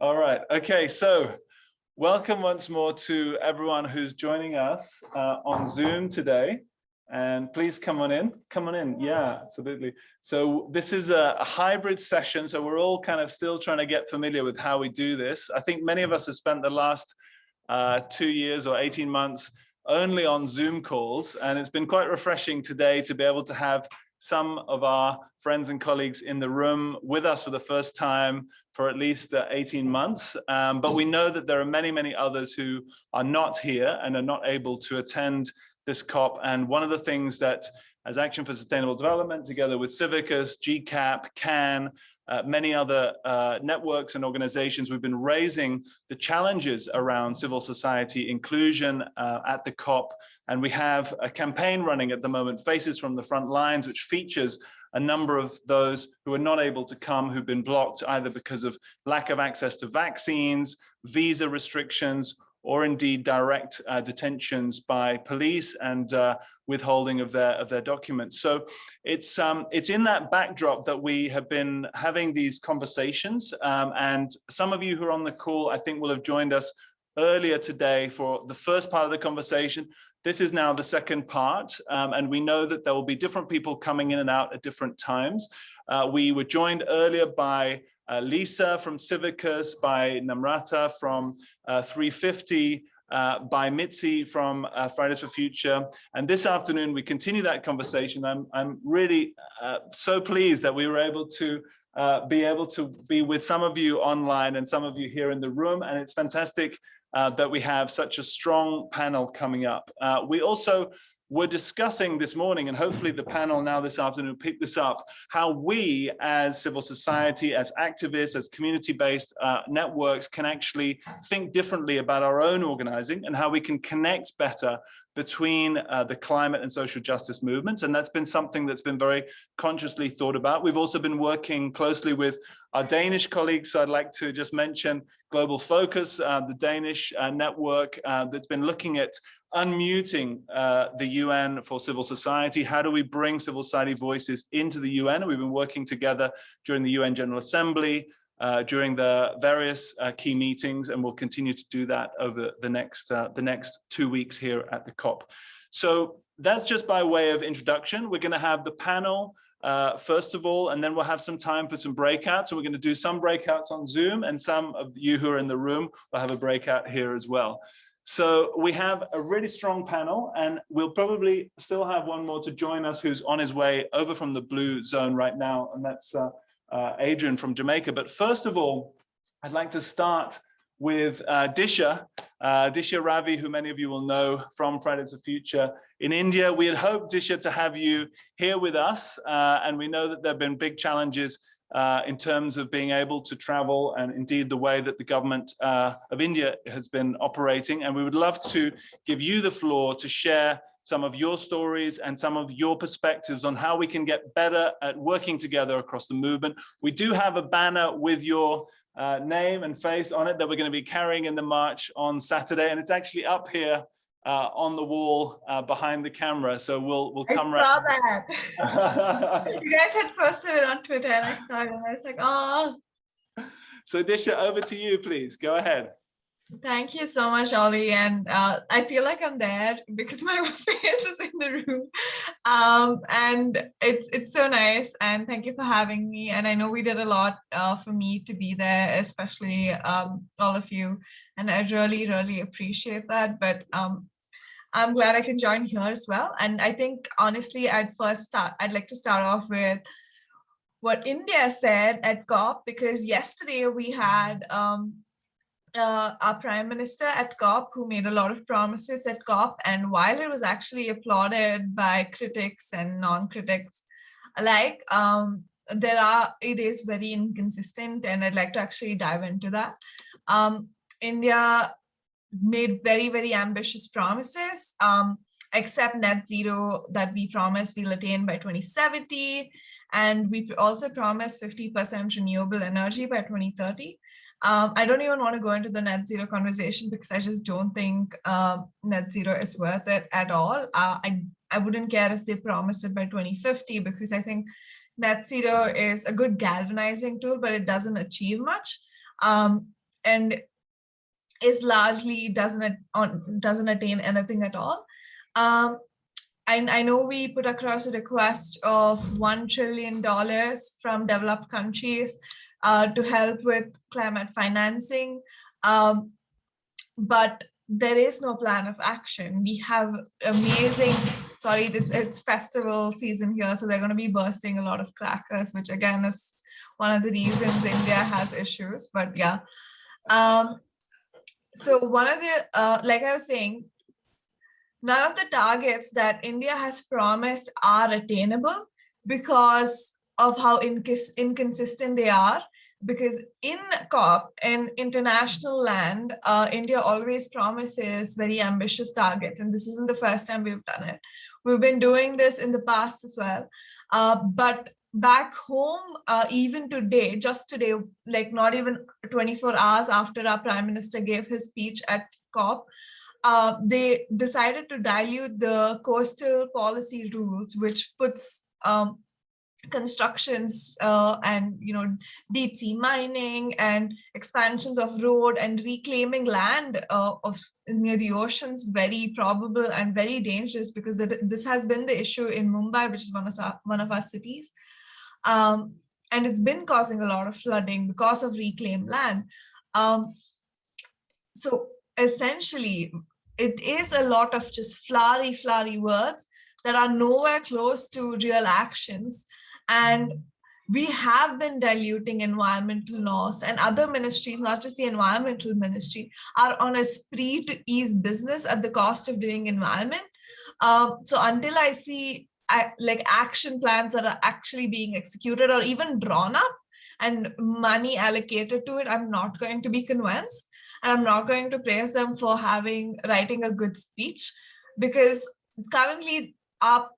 All right. Okay. So welcome once more to everyone who's joining us on Zoom today. And please come on in. Come on in. Yeah, absolutely. So this is a hybrid session. So we're all kind of still trying to get familiar with how we do this. I think many of us have spent the last 2 years or 18 months only on Zoom calls. And it's been quite refreshing today to be able to have some of our friends and colleagues in the room with us for the first time for at least 18 months. But we know that there are many, many others who are not here and are not able to attend this COP. And one of the things that as Action for Sustainable Development, together with Civicus, GCAP, CAN, many other networks and organizations, we've been raising the challenges around civil society inclusion at the COP. And we have a campaign running at the moment, Faces from the Front Lines, which features a number of those who are not able to come, who've been blocked either because of lack of access to vaccines, visa restrictions, or indeed direct detentions by police and withholding of their documents. So it's in that backdrop that we have been having these conversations. And some of you who are on the call, I think, will have joined us earlier today for the first part of the conversation. This is now the second part, and we know that there will be different people coming in and out at different times. We were joined earlier by Lisa from Civicus, by Namrata from 350, by Mitzi from Fridays for Future. And this afternoon, we continue that conversation. I'm really so pleased that we were able to be with some of you online and some of you here in the room. And it's fantastic that we have such a strong panel coming up. We also were discussing this morning, and hopefully the panel now this afternoon pick this up, how we as civil society, as activists, as community-based networks can actually think differently about our own organizing and how we can connect better between the climate and social justice movements. And that's been something that's been very consciously thought about. We've also been working closely with our Danish colleagues. So I'd like to just mention Global Focus, the Danish network that's been looking at unmuting the UN for civil society. How do we bring civil society voices into the UN? We've been working together during the UN General Assembly, during the various key meetings, and we'll continue to do that over the next 2 weeks here at the COP. So that's just by way of introduction. We're going to have the panel first of all, and then we'll have some time for some breakouts. So we're going to do some breakouts on Zoom, and some of you who are in the room will have a breakout here as well. So we have a really strong panel, and we'll probably still have one more to join us who's on his way over from the blue zone right now, and that's Adrian from Jamaica. But first of all, I'd like to start with Disha Ravi, who many of you will know from Fridays for Future in India. We had hoped, Disha, to have you here with us, and we know that there have been big challenges in terms of being able to travel, and indeed the way that the government of India has been operating. And we would love to give you the floor to share some of your stories and some of your perspectives on how we can get better at working together across the movement. We do have a banner with your name and face on it that we're going to be carrying in the march on Saturday, and it's actually up here on the wall behind the camera. So we'll come right. I saw that. You guys had posted it on Twitter, and I saw it, and I was like, oh. So Disha, over to you, please. Go ahead. Thank you so much, Ollie. And I feel like I'm there because my face is in the room. And it's so nice. And thank you for having me. And I know we did a lot for me to be there, especially all of you. And I really, really appreciate that. But I'm glad I can join here as well. And I think, honestly, I'd like to start off with what India said at COP, because yesterday we had our Prime Minister at COP, who made a lot of promises at COP. And while it was actually applauded by critics and non-critics alike, it is very inconsistent, and I'd like to actually dive into that. India made very, very ambitious promises, except net zero that we promised we'll attain by 2070. And we also promised 50% renewable energy by 2030. I don't even want to go into the net zero conversation because I just don't think net zero is worth it at all. I wouldn't care if they promised it by 2050, because I think net zero is a good galvanizing tool, but it doesn't achieve much. and is largely doesn't attain anything at all. I know we put across a request of $1 trillion from developed countries to help with climate financing, but there is no plan of action. We have amazing, sorry, it's festival season here, so they're going to be bursting a lot of crackers, which again is one of the reasons India has issues, but yeah. So one of the, like I was saying, none of the targets that India has promised are attainable because of how inconsistent they are. Because in COP and international land, India always promises very ambitious targets. And this isn't the first time we've done it. We've been doing this in the past as well. But back home, even today, just today, like not even 24 hours after our Prime Minister gave his speech at COP, they decided to dilute the coastal policy rules, which puts constructions and deep sea mining and expansions of road and reclaiming land of near the oceans very probable and very dangerous, because this has been the issue in Mumbai, which is one of our cities, and it's been causing a lot of flooding because of reclaimed land. So essentially, it is a lot of just flowery words that are nowhere close to real actions. And we have been diluting environmental laws, and other ministries, not just the environmental ministry, are on a spree to ease business at the cost of doing environment. So until I see like action plans that are actually being executed or even drawn up and money allocated to it, I'm not going to be convinced. And I'm not going to praise them for writing a good speech, because currently our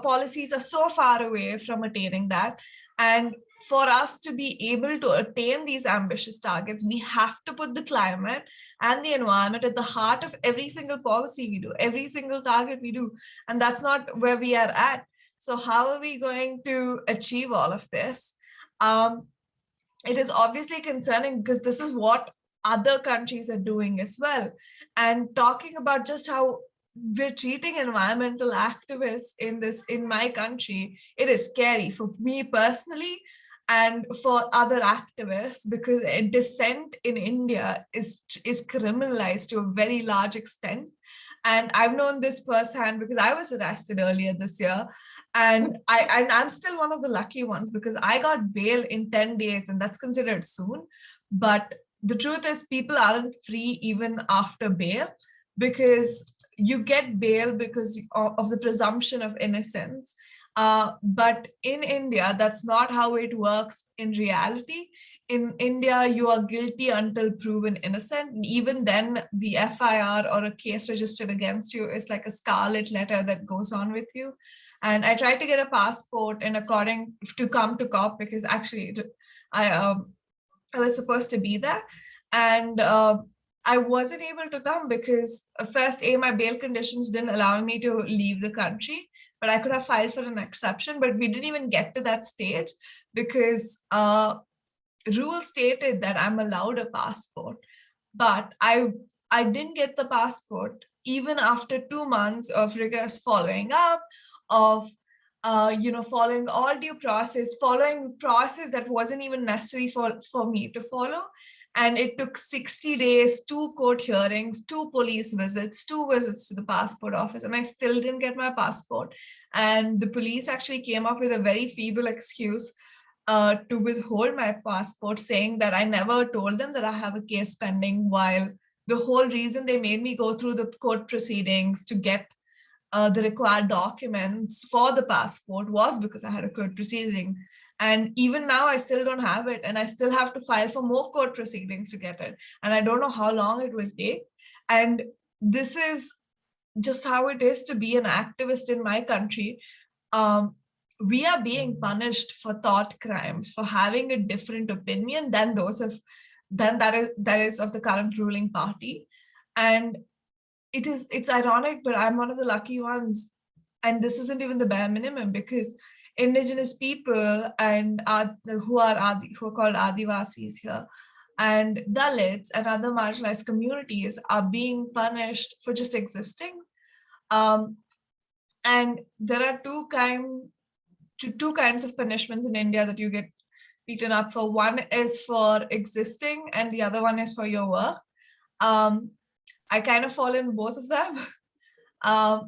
policies are so far away from attaining that. And for us to be able to attain these ambitious targets, we have to put the climate and the environment at the heart of every single policy we do, every single target we do. And that's not where we are at. So how are we going to achieve all of this? It is obviously concerning, because this is what other countries are doing as well. And talking about just how we're treating environmental activists in my country, it is scary for me personally and for other activists, because dissent in India is criminalized to a very large extent. And I've known this firsthand because I was arrested earlier this year, and I'm still one of the lucky ones, because I got bail in 10 days, and that's considered soon. But the truth is, people aren't free even after bail, because you get bail because of the presumption of innocence. But in India, that's not how it works in reality. In India, you are guilty until proven innocent. And even then, the FIR or a case registered against you is like a scarlet letter that goes on with you. And I tried to get a passport and according to come to COP, because actually I was supposed to be there. And I wasn't able to come because first, my bail conditions didn't allow me to leave the country, but I could have filed for an exception, but we didn't even get to that stage because rules stated that I'm allowed a passport, but I didn't get the passport even after 2 months of rigorous following up, of following all due process, following process that wasn't even necessary for me to follow. And it took 60 days, 2 court hearings, 2 police visits, 2 visits to the passport office, and I still didn't get my passport. And the police actually came up with a very feeble excuse to withhold my passport, saying that I never told them that I have a case pending, while the whole reason they made me go through the court proceedings to get the required documents for the passport was because I had a court proceeding. And even now, I still don't have it, and I still have to file for more court proceedings to get it. And I don't know how long it will take. And this is just how it is to be an activist in my country. We are being punished for thought crimes, for having a different opinion than that is of the current ruling party. And it's ironic, but I'm one of the lucky ones. And this isn't even the bare minimum, because indigenous people and who are called Adivasis here, and Dalits and other marginalized communities are being punished for just existing. And there are two kinds of punishments in India that you get beaten up for. One is for existing and the other one is for your work. I kind of fall in both of them,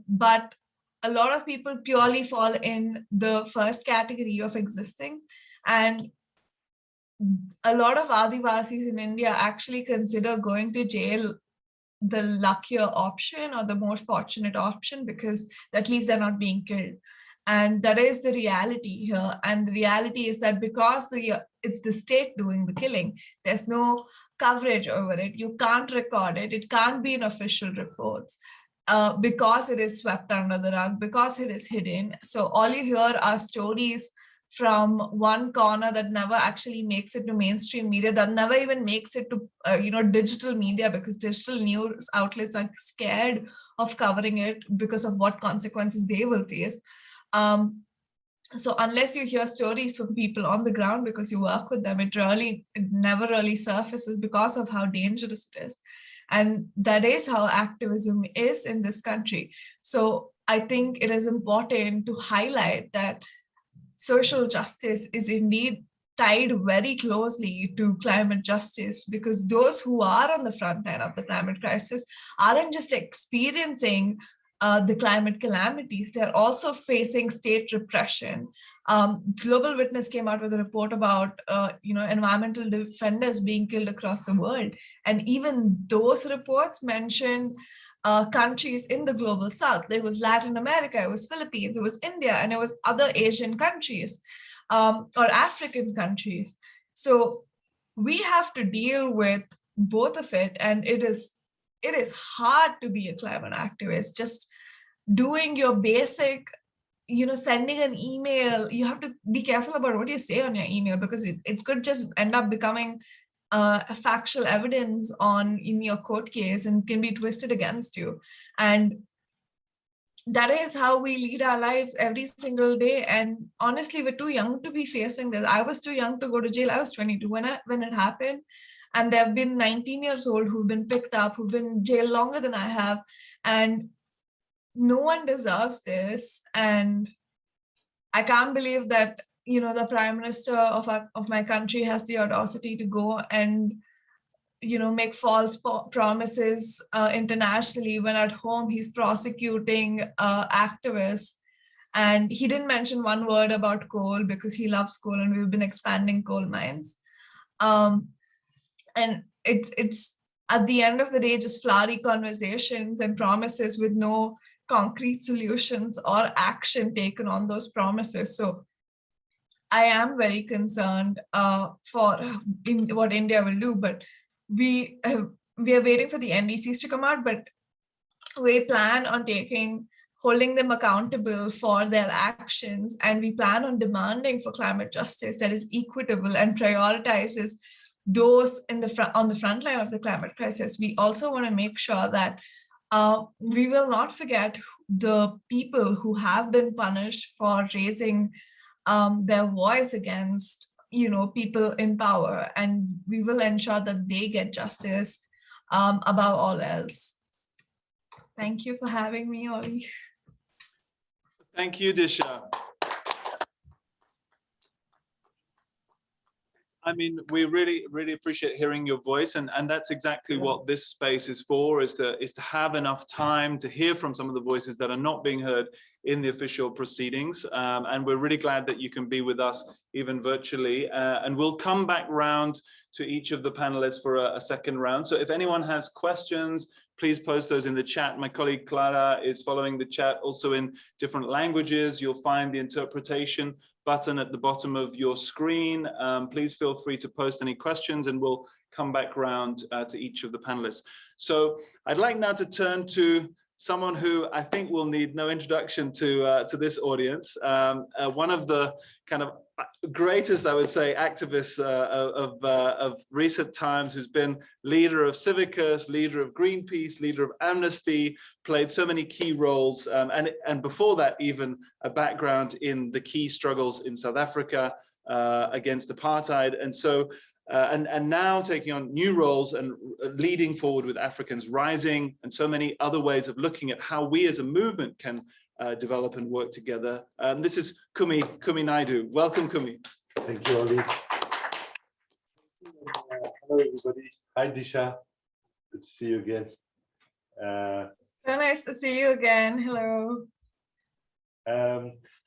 but a lot of people purely fall in the first category of existing. And a lot of Adivasis in India actually consider going to jail the luckier option or the more fortunate option, because at least they're not being killed. And that is the reality here. And the reality is that because it's the state doing the killing, there's no coverage over it. You can't record it. It can't be in official reports because it is swept under the rug, because it is hidden. So all you hear are stories from one corner that never actually makes it to mainstream media, that never even makes it to digital media, because digital news outlets are scared of covering it because of what consequences they will face. So unless you hear stories from people on the ground because you work with them, it never really surfaces because of how dangerous it is. And that is how activism is in this country. So I think it is important to highlight that social justice is indeed tied very closely to climate justice, because those who are on the front line of the climate crisis aren't just experiencing the climate calamities, they're also facing state repression. Global Witness came out with a report about environmental defenders being killed across the world. And even those reports mentioned countries in the global south. There was Latin America, it was Philippines, it was India, and it was other Asian countries or African countries. So we have to deal with both of it. And it is hard to be a climate activist. Just doing your basic, sending an email, you have to be careful about what you say on your email, because it could just end up becoming a factual evidence in your court case and can be twisted against you. And that is how we lead our lives every single day. And honestly, we're too young to be facing this. I was too young to go to jail. I was 22 when it happened. And there have been 19 years old who've been picked up, who've been in jail longer than I have. And no one deserves this. And I can't believe that the Prime Minister of my country has the audacity to go and make false promises internationally, when at home he's prosecuting activists. And he didn't mention one word about coal, because he loves coal and we've been expanding coal mines. And it's at the end of the day just flowery conversations and promises with no concrete solutions or action taken on those promises. So I am very concerned for what India will do, but we are waiting for the NDCs to come out, but we plan on holding them accountable for their actions, and we plan on demanding for climate justice that is equitable and prioritizes those on the front line of the climate crisis. We also want to make sure that we will not forget the people who have been punished for raising their voice against people in power, and we will ensure that they get justice above all else. Thank you for having me, Ollie. Thank you, Disha. I mean, we really, really appreciate hearing your voice, and that's exactly what this space is for, is to have enough time to hear from some of the voices that are not being heard in the official proceedings. And we're really glad that you can be with us even virtually. And we'll come back round to each of the panelists for a second round. So if anyone has questions, please post those in the chat. My colleague Clara is following the chat also in different languages. You'll find the interpretation button at the bottom of your screen. Please feel free to post any questions and we'll come back round to each of the panelists. So I'd like now to turn to someone who I think will need no introduction to this audience. One of the kind of greatest, I would say, activists of recent times, who's been leader of Civicus, leader of Greenpeace, leader of Amnesty, played so many key roles, and before that even a background in the key struggles in South Africa against apartheid. And so and now taking on new roles and leading forward with Africans Rising, and so many other ways of looking at how we as a movement can develop and work together. This is Kumi Naidoo. Welcome, Kumi. Thank you, Oli. Hello, everybody. Hi, Disha. Good to see you again. So nice to see you again. Hello.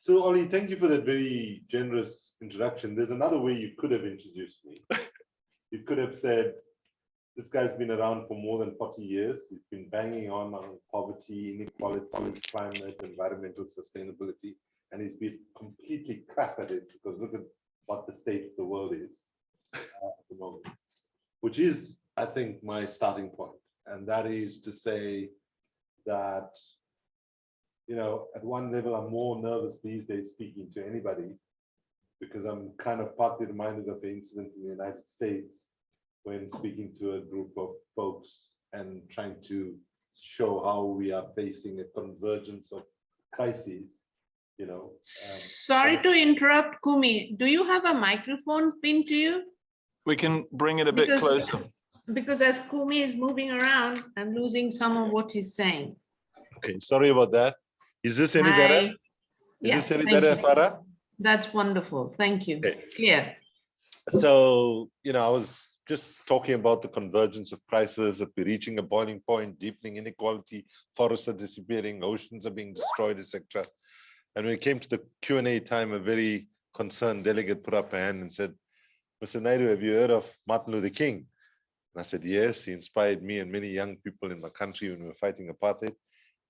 So, Oli, thank you for that very generous introduction. There's another way you could have introduced me. You could have said, this guy's been around for more than 40 years. He's been banging on poverty, inequality, climate, environmental sustainability, and he's been completely crap at it, because look at what the state of the world is at the moment, which is, I think, my starting point. And that is to say that, you know, at one level, I'm more nervous these days speaking to anybody, because I'm kind of partly reminded of an incident in the United States when speaking to a group of folks and trying to show how we are facing a convergence of crises, you know. Sorry to interrupt, Kumi. Do you have a microphone pinned to you? We can bring it a bit closer. Because as Kumi is moving around, I'm losing some of what he's saying. Okay, sorry about that. Is this any Hi. better? Is Yeah, this any thank better, you. Farah? That's wonderful. Thank you. Okay. Clear. So, you know, I was just talking about the convergence of crises, that we're reaching a boiling point, deepening inequality, forests are disappearing, oceans are being destroyed, etc. And when it came to the Q&A time, a very concerned delegate put up a hand and said, Mr. Naidoo, have you heard of Martin Luther King? And I said, yes, he inspired me and many young people in my country when we were fighting apartheid.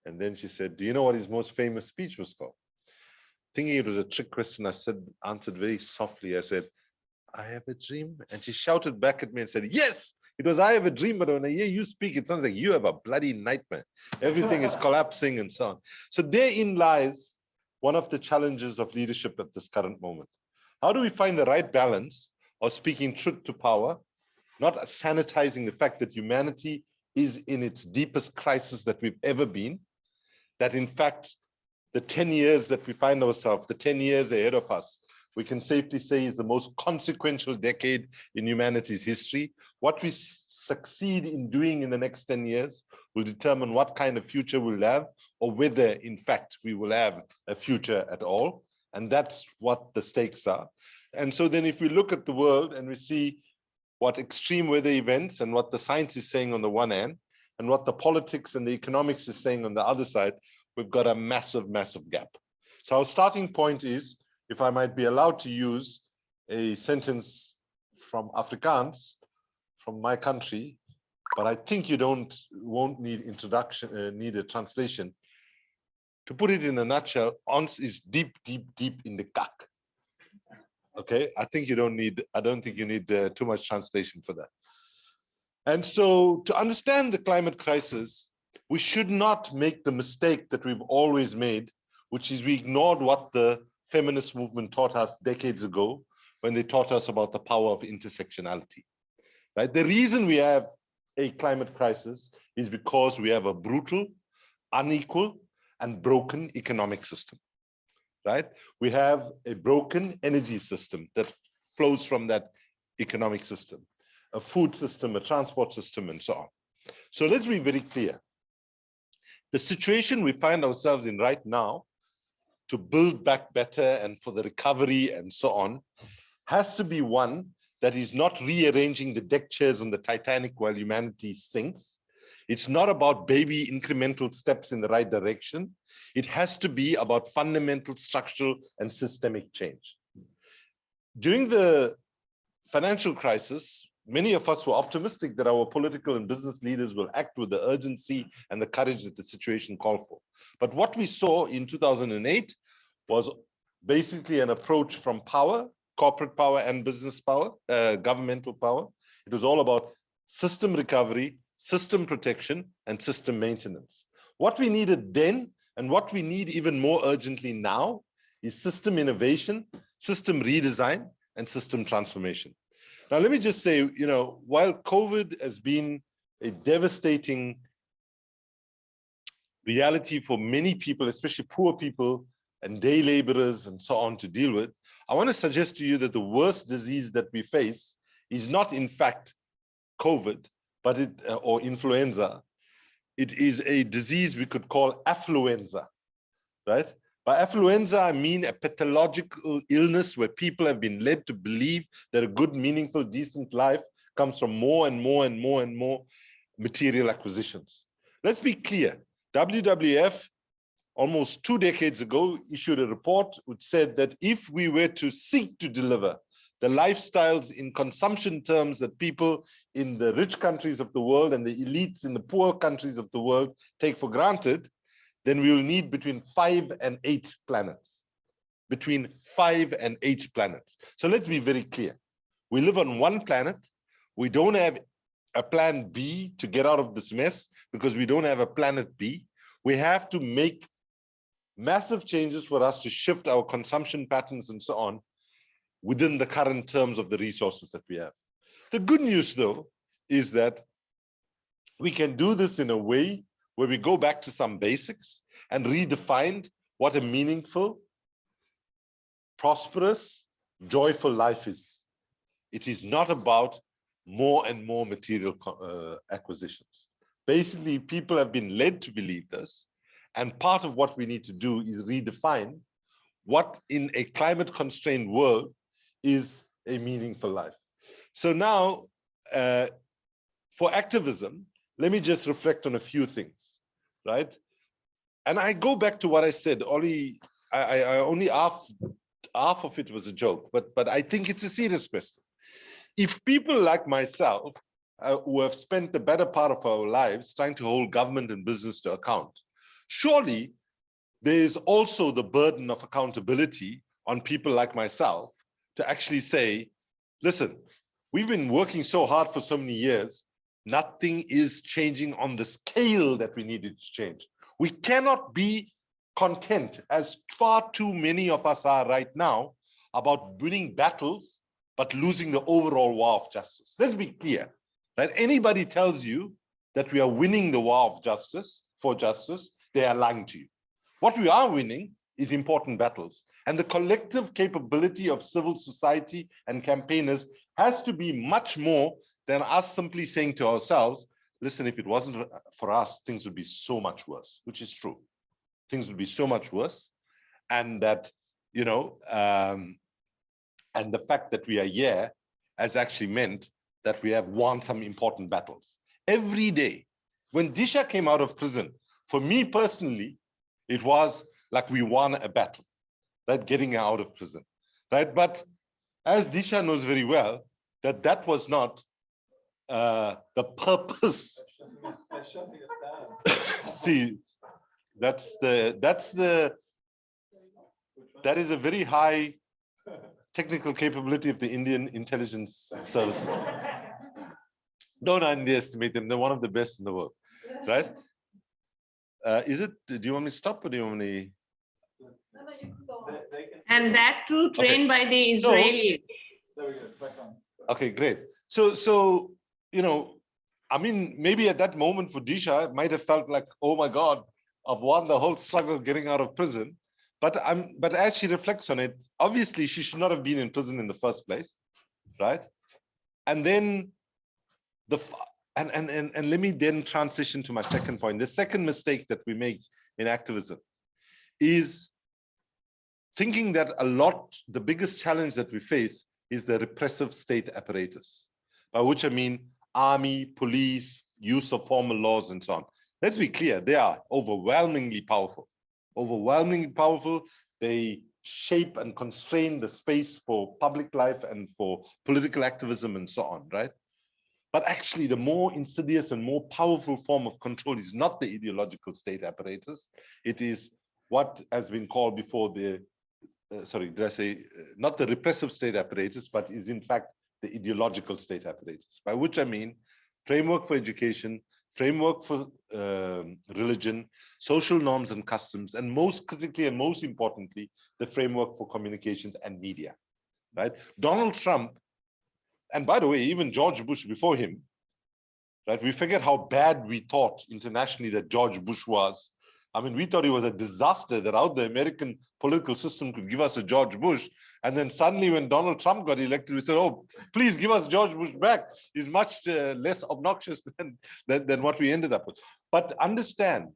And then she said, do you know what his most famous speech was called? Thinking it was a trick question, I answered very softly. I said, I have a dream. And she shouted back at me and said, yes, it was I have a dream, but when I hear you speak, it sounds like you have a bloody nightmare. Everything is collapsing and so on. So therein lies one of the challenges of leadership at this current moment. How do we find the right balance of speaking truth to power, not sanitizing the fact that humanity is in its deepest crisis that we've ever been, that in fact, the 10 years that we find ourselves, the 10 years ahead of us, we can safely say is the most consequential decade in humanity's history. What we succeed in doing in the next 10 years will determine what kind of future we'll have, or whether, in fact, we will have a future at all. And that's what the stakes are. And so then if we look at the world and we see what extreme weather events and what the science is saying on the one hand, and what the politics and the economics is saying on the other side, we've got a massive, massive gap. So our starting point is, if I might be allowed to use a sentence from Afrikaans, from my country, but I think you won't need introduction, need a translation. To put it in a nutshell, ons is deep, deep, deep in the kak. Okay, I don't think you need too much translation for that. And so to understand the climate crisis, we should not make the mistake that we've always made, which is we ignored what the feminist movement taught us decades ago when they taught us about the power of intersectionality. Right? The reason we have a climate crisis is because we have a brutal, unequal, and broken economic system. Right? We have a broken energy system that flows from that economic system, a food system, a transport system, and so on. So let's be very clear. The situation we find ourselves in right now, to build back better and for the recovery and so on, has to be one that is not rearranging the deck chairs on the Titanic while humanity sinks. It's not about baby incremental steps in the right direction. It has to be about fundamental structural and systemic change. During the financial crisis, many of us were optimistic that our political and business leaders will act with the urgency and the courage that the situation called for. But what we saw in 2008 was basically an approach from power, corporate power and business power, governmental power. It was all about system recovery, system protection, and system maintenance. What we needed then, and what we need even more urgently now, is system innovation, system redesign, and system transformation. Now, let me just say, you know, while COVID has been a devastating reality for many people, especially poor people and day laborers and so on to deal with, I want to suggest to you that the worst disease that we face is not in fact COVID, but or influenza. It is a disease we could call affluenza, right? By affluenza, I mean a pathological illness where people have been led to believe that a good, meaningful, decent life comes from more and more and more and more material acquisitions. Let's be clear. WWF, almost 2 decades ago, issued a report which said that if we were to seek to deliver the lifestyles in consumption terms that people in the rich countries of the world and the elites in the poor countries of the world take for granted, then we will need between 5 and 8 planets. Between 5 and 8 planets. So let's be very clear. We live on one planet. We don't have a plan B to get out of this mess because we don't have a planet B. We have to make massive changes for us to shift our consumption patterns and so on within the current terms of the resources that we have. The good news, though, is that we can do this in a way where we go back to some basics and redefine what a meaningful, prosperous, joyful life is. It is not about more and more material acquisitions. Basically, people have been led to believe this, and part of what we need to do is redefine what in a climate-constrained world is a meaningful life. So now, for activism, let me just reflect on a few things, right? And I go back to what I said, only half of it was a joke, but I think it's a serious question. If people like myself, who have spent the better part of our lives trying to hold government and business to account, surely there is also the burden of accountability on people like myself to actually say, listen, we've been working so hard for so many years, nothing is changing on the scale that we needed to change. We cannot be content, as far too many of us are right now, about winning battles, but losing the overall war of justice. Let's be clear, right? Anybody tells you that we are winning the war of justice, for justice, they are lying to you. What we are winning is important battles. And the collective capability of civil society and campaigners has to be much more than us simply saying to ourselves, listen, if it wasn't for us, things would be so much worse, which is true. Things would be so much worse. And that, you know, and the fact that we are here has actually meant that we have won some important battles. Every day, when Disha came out of prison, for me personally, it was like we won a battle, right? Getting her out of prison, right? But as Disha knows very well, that was not the purpose. See, that is a very high technical capability of the Indian intelligence services. Don't underestimate them. They're one of the best in the world, right? Is it? Do you want me to stop or do you want me? And that too trained by the Israelis. There we go. It's back on. Okay, great. So you know, I mean, maybe at that moment for Disha, it might have felt like, oh my God, I've won the whole struggle getting out of prison. But as she reflects on it, obviously she should not have been in prison in the first place, right? And then and let me then transition to my second point. The second mistake that we make in activism is thinking that the biggest challenge that we face is the repressive state apparatus, by which I mean army, police, use of formal laws, and so on. Let's be clear, they are overwhelmingly powerful. Overwhelmingly powerful. They shape and constrain the space for public life and for political activism and so on, right? But actually, the more insidious and more powerful form of control is not the ideological state apparatus. It is what has been called before the, sorry, did I say, not the repressive state apparatus, but is in fact the ideological state apparatus, by which I mean framework for education, framework for religion, social norms and customs, and most critically and most importantly, the framework for communications and media, right? Donald Trump, and by the way, even George Bush before him, right? We forget how bad we thought internationally that George Bush was I mean, we thought it was a disaster that out the American political system could give us a George Bush. And then suddenly when Donald Trump got elected, we said, oh, please give us George Bush back. He's much less obnoxious than what we ended up with. But understand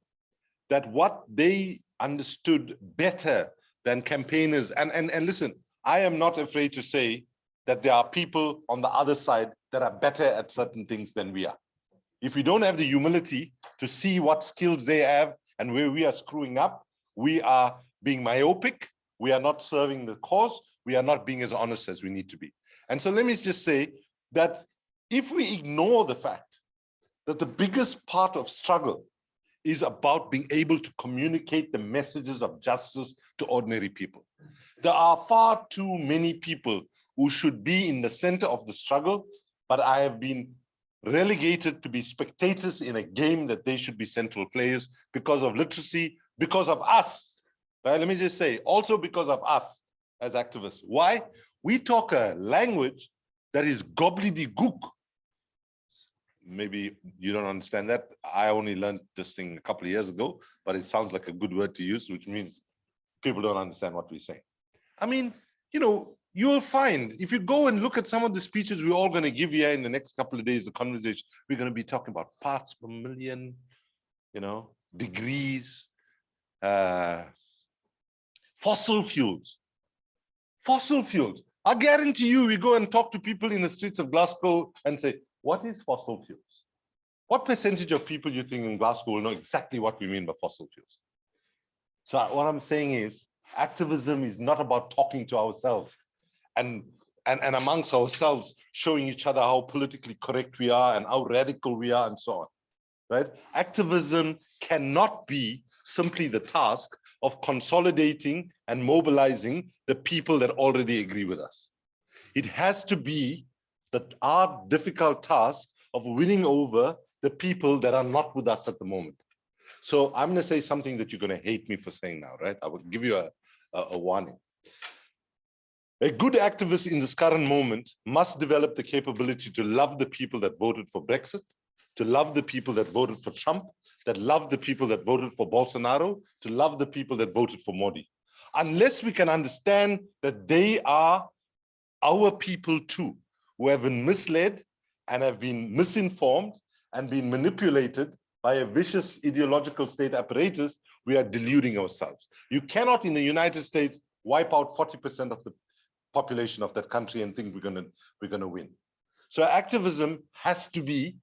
that what they understood better than campaigners, and listen, I am not afraid to say that there are people on the other side that are better at certain things than we are. If we don't have the humility to see what skills they have and where we are screwing up, we are being myopic, we are not serving the cause, we are not being as honest as we need to be. And so let me just say that if we ignore the fact that the biggest part of struggle is about being able to communicate the messages of justice to ordinary people. There are far too many people who should be in the center of the struggle, but I have been relegated to be spectators in a game that they should be central players because of literacy, because of us. Right? Let me just say, also because of us as activists. Why? We talk a language that is gobbledygook. Maybe you don't understand that. I only learned this thing a couple of years ago, but it sounds like a good word to use, which means people don't understand what we say. I mean, you know, you will find, if you go and look at some of the speeches we're all going to give here in the next couple of days, the conversation, we're going to be talking about parts per million, you know, degrees, fossil fuels. Fossil fuels. I guarantee you, we go and talk to people in the streets of Glasgow and say, what is fossil fuels? What percentage of people you think in Glasgow will know exactly what we mean by fossil fuels? So what I'm saying is, activism is not about talking to ourselves and amongst ourselves, showing each other how politically correct we are and how radical we are and so on, right? Activism cannot be simply the task of consolidating and mobilizing the people that already agree with us. It has to be our difficult task of winning over the people that are not with us at the moment. So I'm going to say something that you're going to hate me for saying now, right? I will give you a warning. A good activist in this current moment must develop the capability to love the people that voted for Brexit, to love the people that voted for Trump, that love the people that voted for Bolsonaro, to love the people that voted for Modi. Unless we can understand that they are our people too, who have been misled and have been misinformed and been manipulated by a vicious ideological state apparatus, we are deluding ourselves. You cannot in the United States wipe out 40% of the population of that country and think we're gonna win. So activism has to be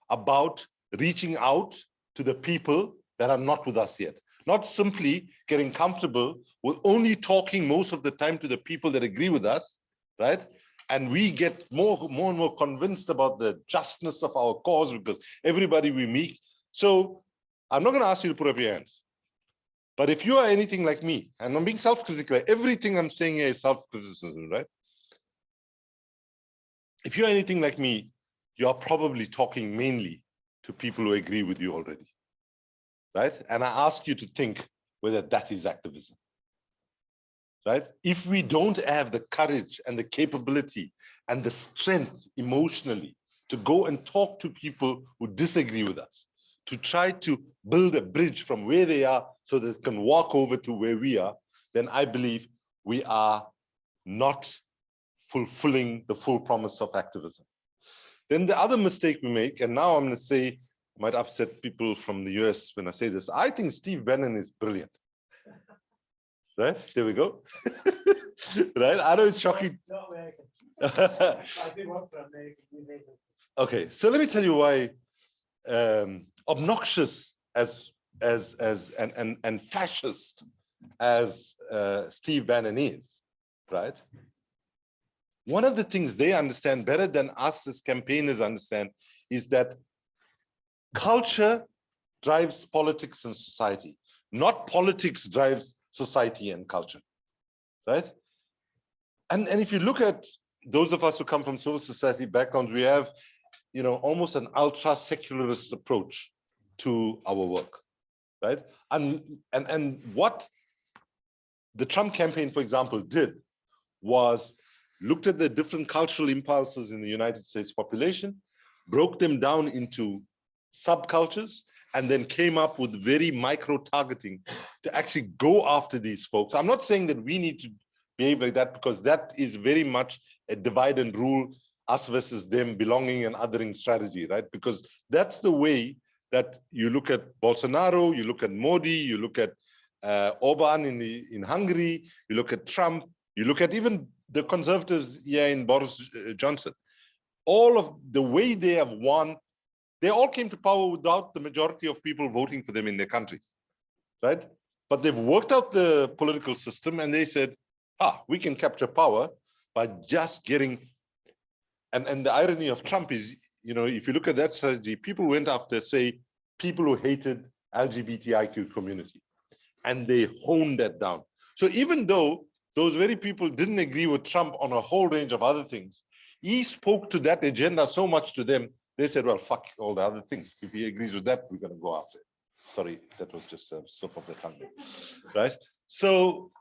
about reaching out to the people that are not with us yet, not simply getting comfortable with only talking most of the time to the people that agree with us, right? And we get more and more convinced about the justness of our cause because everybody we meet. So I'm not going to ask you to put up your hands. But if you are anything like me, and I'm being self-critical, everything I'm saying here is self-criticism, right? If you're anything like me, you're probably talking mainly to people who agree with you already, right? And I ask you to think whether that is activism, right? If we don't have the courage and the capability and the strength emotionally to go and talk to people who disagree with us, to try to build a bridge from where they are so that they can walk over to where we are, then I believe we are not fulfilling the full promise of activism. Then the other mistake we make, and now I'm going to say, might upset people from the US when I say this, I think Steve Bannon is brilliant. Right? There we go. Right? I know it's shocking. Not American. I do work for American. Okay, so let me tell you why obnoxious and fascist as Steve Bannon is, right? One of the things they understand better than us as campaigners understand is that culture drives politics and society, not politics drives society and culture, right? And if you look at those of us who come from civil society backgrounds, we have, you know, almost an ultra secularist approach to our work, right? And what the Trump campaign, for example, did was looked at the different cultural impulses in the United States population, broke them down into subcultures, and then came up with very micro targeting to actually go after these folks. I'm not saying that we need to behave like that, because that is very much a divide and rule, us versus them, belonging and othering strategy, right? Because that's the way that you look at Bolsonaro, you look at Modi, you look at Orban in Hungary, you look at Trump, you look at even the conservatives here in Boris Johnson. All of the way they have won, they all came to power without the majority of people voting for them in their countries, right? But they've worked out the political system and they said, we can capture power by just getting, and the irony of Trump is, if you look at that strategy, people went after, say, people who hated LGBTIQ community, and they honed that down. So even though those very people didn't agree with Trump on a whole range of other things, he spoke to that agenda so much to them, they said, well, fuck all the other things. If he agrees with that, we're going to go after it. Sorry, that was just a slip of the tongue, right? So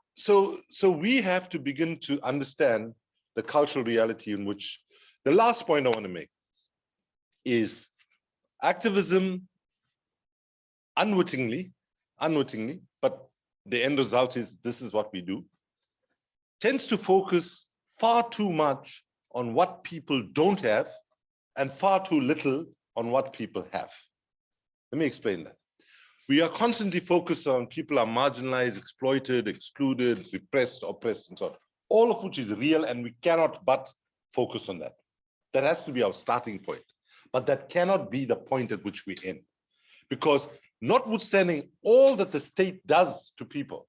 we have to begin to understand the cultural reality in which, the last point I want to make is activism unwittingly, but the end result is this is what we do, tends to focus far too much on what people don't have and far too little on what people have. Let me explain that. We are constantly focused on people are marginalized, exploited, excluded, repressed, oppressed, and so on, all of which is real, and we cannot but focus on that. That has to be our starting point, but that cannot be the point at which we end. Because notwithstanding all that the state does to people,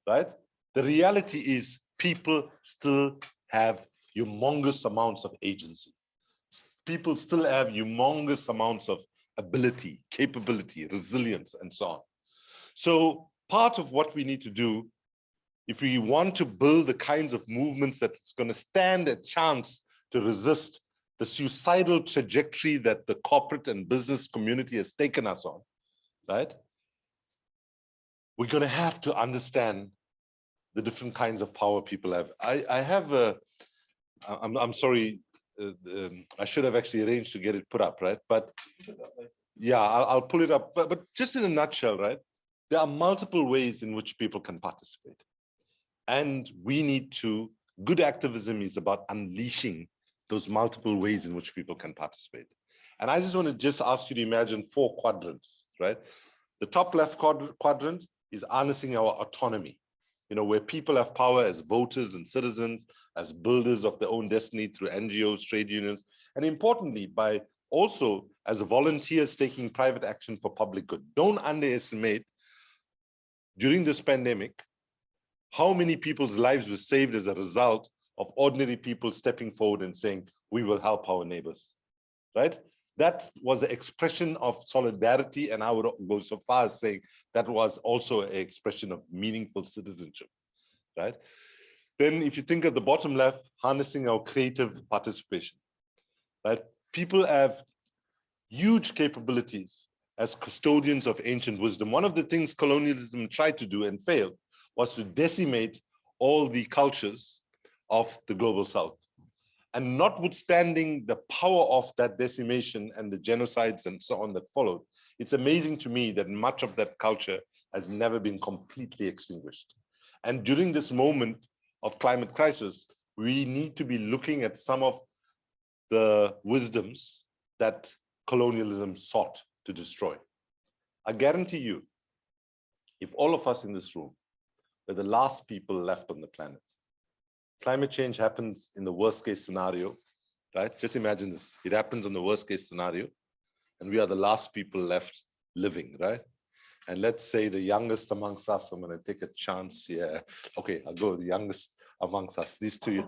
right? The reality is people still have humongous amounts of agency. People still have humongous amounts of ability, capability, resilience, and so on. So part of what we need to do, if we want to build the kinds of movements that's going to stand a chance to resist the suicidal trajectory that the corporate and business community has taken us on, right? We're going to have to understand the different kinds of power people have. I have a, I'm sorry, I should have actually arranged to get it put up, right? But yeah, I'll pull it up. But just in a nutshell, right? There are multiple ways in which people can participate. And we need to, good activism is about unleashing those multiple ways in which people can participate. And I just want to just ask you to imagine 4 quadrants, right? The top left quadrant is harnessing our autonomy, where people have power as voters and citizens, as builders of their own destiny through NGOs, trade unions, and importantly, by also as volunteers taking private action for public good. Don't underestimate, during this pandemic, how many people's lives were saved as a result of ordinary people stepping forward and saying, we will help our neighbors, right? That was an expression of solidarity, and I would go so far as saying that was also an expression of meaningful citizenship, right? Then if you think at the bottom left, harnessing our creative participation, right? People have huge capabilities as custodians of ancient wisdom. One of the things colonialism tried to do and failed was to decimate all the cultures of the global South. And notwithstanding the power of that decimation and the genocides and so on that followed, it's amazing to me that much of that culture has never been completely extinguished. And during this moment of climate crisis, we need to be looking at some of the wisdoms that colonialism sought to destroy. I guarantee you, if all of us in this room were the last people left on the planet, climate change happens in the worst case scenario, right? Just imagine this. It happens in the worst case scenario, and we are the last people left living, right? And let's say the youngest amongst us, I'm going to take a chance here. Okay, I'll go with the youngest amongst us, these two.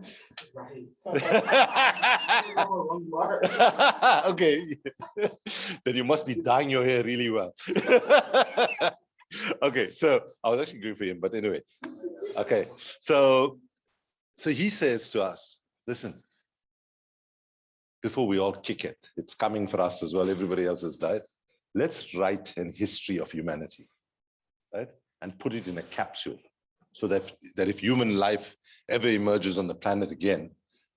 Okay, then you must be dyeing your hair really well. Okay, so I was actually going for him, but anyway. Okay, so he says to us, listen, before we all kick it, it's coming for us as well, everybody else has died. Let's write an history of humanity, right? And put it in a capsule so that if human life ever emerges on the planet again,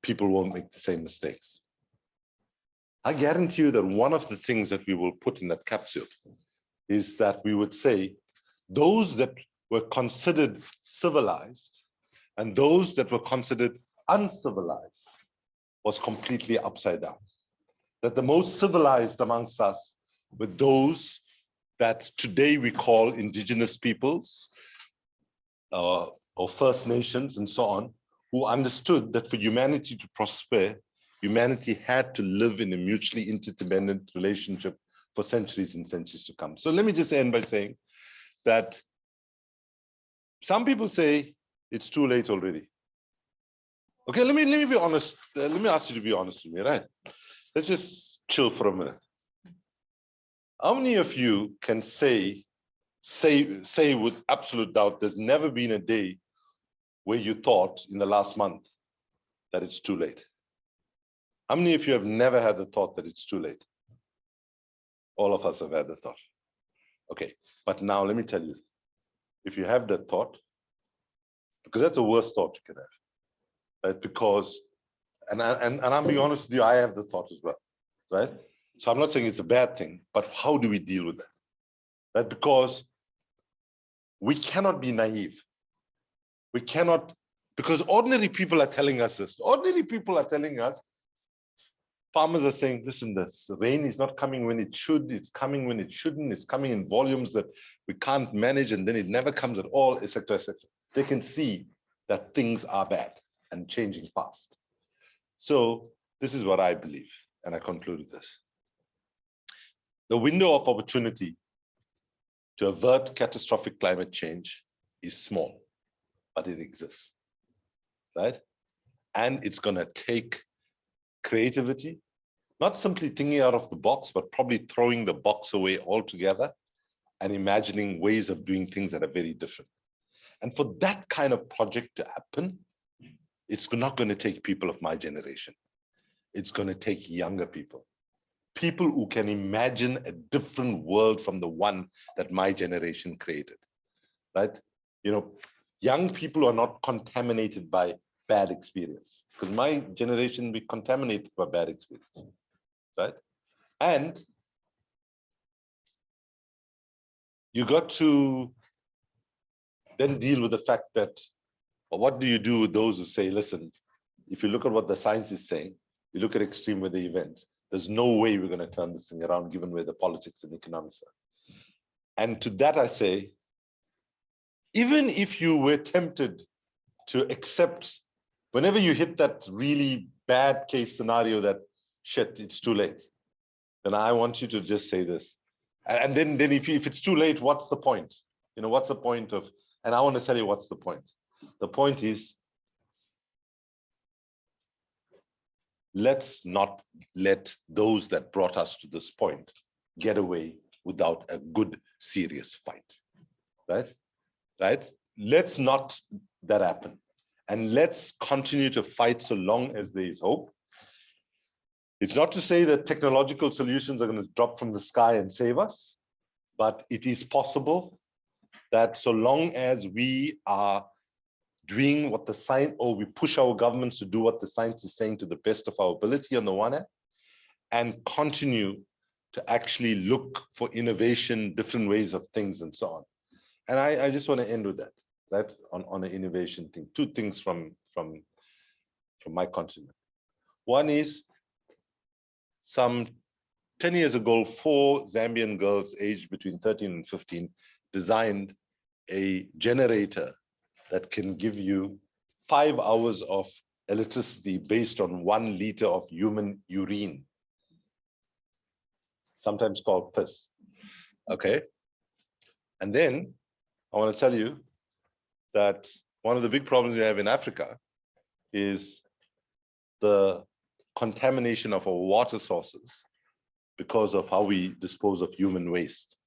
people won't make the same mistakes. I guarantee you that one of the things that we will put in that capsule is that we would say those that were considered civilized and those that were considered uncivilized was completely upside down. That the most civilized amongst us were those that today we call indigenous peoples or First Nations and so on, who understood that for humanity to prosper, humanity had to live in a mutually interdependent relationship for centuries and centuries to come. So let me just end by saying that some people say it's too late already. Okay, let me be honest. Let me ask you to be honest with me, right? Let's just chill for a minute. How many of you can say with absolute doubt, there's never been a day where you thought in the last month that it's too late? How many of you have never had the thought that it's too late? All of us have had the thought. Okay, but now let me tell you, if you have that thought, because that's the worst thought you can have, right? Because, and I'm being honest with you, I have the thought as well, right? So I'm not saying it's a bad thing, but how do we deal with that? Right? Because we cannot be naive. We cannot, because ordinary people are telling us this. Ordinary people are telling us, farmers are saying, listen, the rain is not coming when it should, it's coming when it shouldn't, it's coming in volumes that we can't manage, and then it never comes at all, etc., etc. They can see that things are bad and changing fast. So this is what I believe, and I concluded this. The window of opportunity to avert catastrophic climate change is small, but it exists, right? And it's going to take creativity, not simply thinking out of the box, but probably throwing the box away altogether and imagining ways of doing things that are very different. And for that kind of project to happen, it's not going to take people of my generation. It's going to take younger people. People who can imagine a different world from the one that my generation created, right? You know, young people are not contaminated by bad experience, because my generation, we contaminated by bad experience, right? And you got to then deal with the fact that, well, what do you do with those who say, listen, if you look at what the science is saying, you look at extreme weather events, there's no way we're going to turn this thing around given where the politics and economics are. And to that I say, even if you were tempted to accept, whenever you hit that really bad case scenario that, shit, it's too late, then I want you to just say this. And then if it's too late, what's the point? You know, what's the point of, and I want to tell you what's the point. The point is, let's not let those that brought us to this point get away without a good, serious fight, right? Right? Let's not that happen. And let's continue to fight so long as there is hope. It's not to say that technological solutions are going to drop from the sky and save us, but it is possible that so long as we are doing what the science, or we push our governments to do what the science is saying to the best of our ability on the one hand, and continue to actually look for innovation, different ways of things and so on. And I just want to end with that, right? On an innovation thing. Two things from my continent. One is, some 10 years ago, 4 Zambian girls aged between 13 and 15 designed a generator that can give you 5 hours of electricity based on 1 liter of human urine, sometimes called piss. Okay. And then I want to tell you that one of the big problems we have in Africa is the contamination of our water sources because of how we dispose of human waste.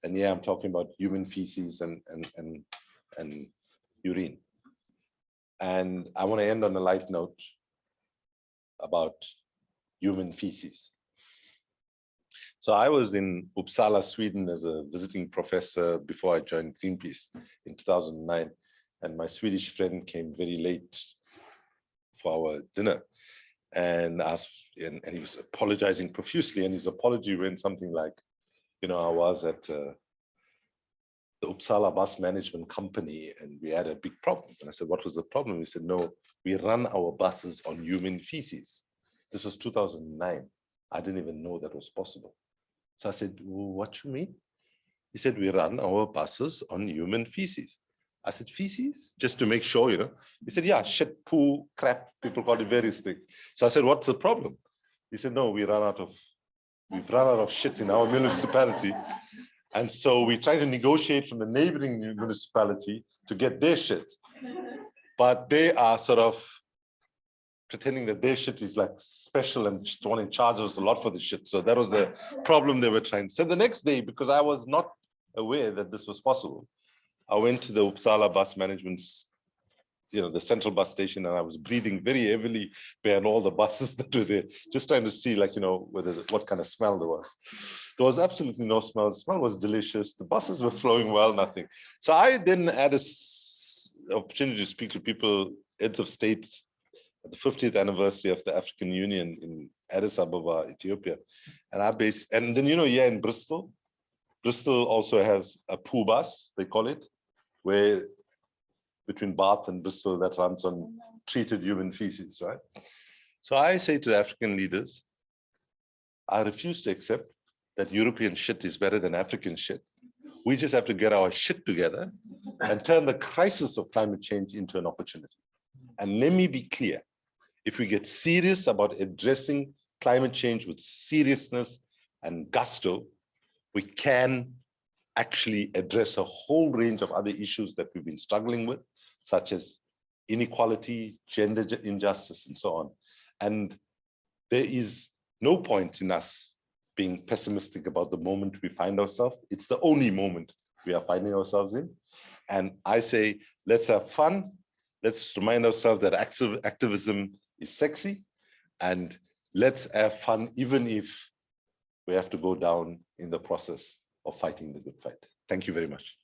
And yeah, I'm talking about human feces and urine. And I want to end on a light note about human feces. So I was in Uppsala, Sweden as a visiting professor before I joined Greenpeace in 2009. And my Swedish friend came very late for our dinner and asked, and he was apologizing profusely, and his apology went something like, I was at the Uppsala bus management company, and we had a big problem. And I said, what was the problem? He said, no, we run our buses on human feces. This was 2009. I didn't even know that was possible. So I said, well, what you mean? He said, we run our buses on human feces. I said, feces? Just to make sure, He said, yeah, shit, poo, crap, people call it various things. So I said, what's the problem? He said, no, we've run out of shit in our municipality. And so we try to negotiate from the neighboring municipality to get their shit. But they are sort of pretending that their shit is like special and the one in charge of us a lot for the shit. So that was a problem they were trying to. So the next day, because I was not aware that this was possible, I went to the Uppsala bus management, the central bus station, and I was breathing very heavily behind all the buses that were there, just trying to see, what kind of smell there was. There was absolutely no smell. The smell was delicious. The buses were flowing well, nothing. So I then had an opportunity to speak to people, heads of state, at the 50th anniversary of the African Union in Addis Ababa, Ethiopia. And then, here in Bristol also has a poo bus, they call it, where between Bath and Bristol that runs on treated human feces, right? So I say to African leaders, I refuse to accept that European shit is better than African shit. We just have to get our shit together and turn the crisis of climate change into an opportunity. And let me be clear, if we get serious about addressing climate change with seriousness and gusto, we can actually address a whole range of other issues that we've been struggling with, such as inequality, gender injustice, and so on. And there is no point in us being pessimistic about the moment we find ourselves. It's the only moment we are finding ourselves in. And I say, let's have fun. Let's remind ourselves that activism is sexy, and let's have fun, even if we have to go down in the process of fighting the good fight. Thank you very much.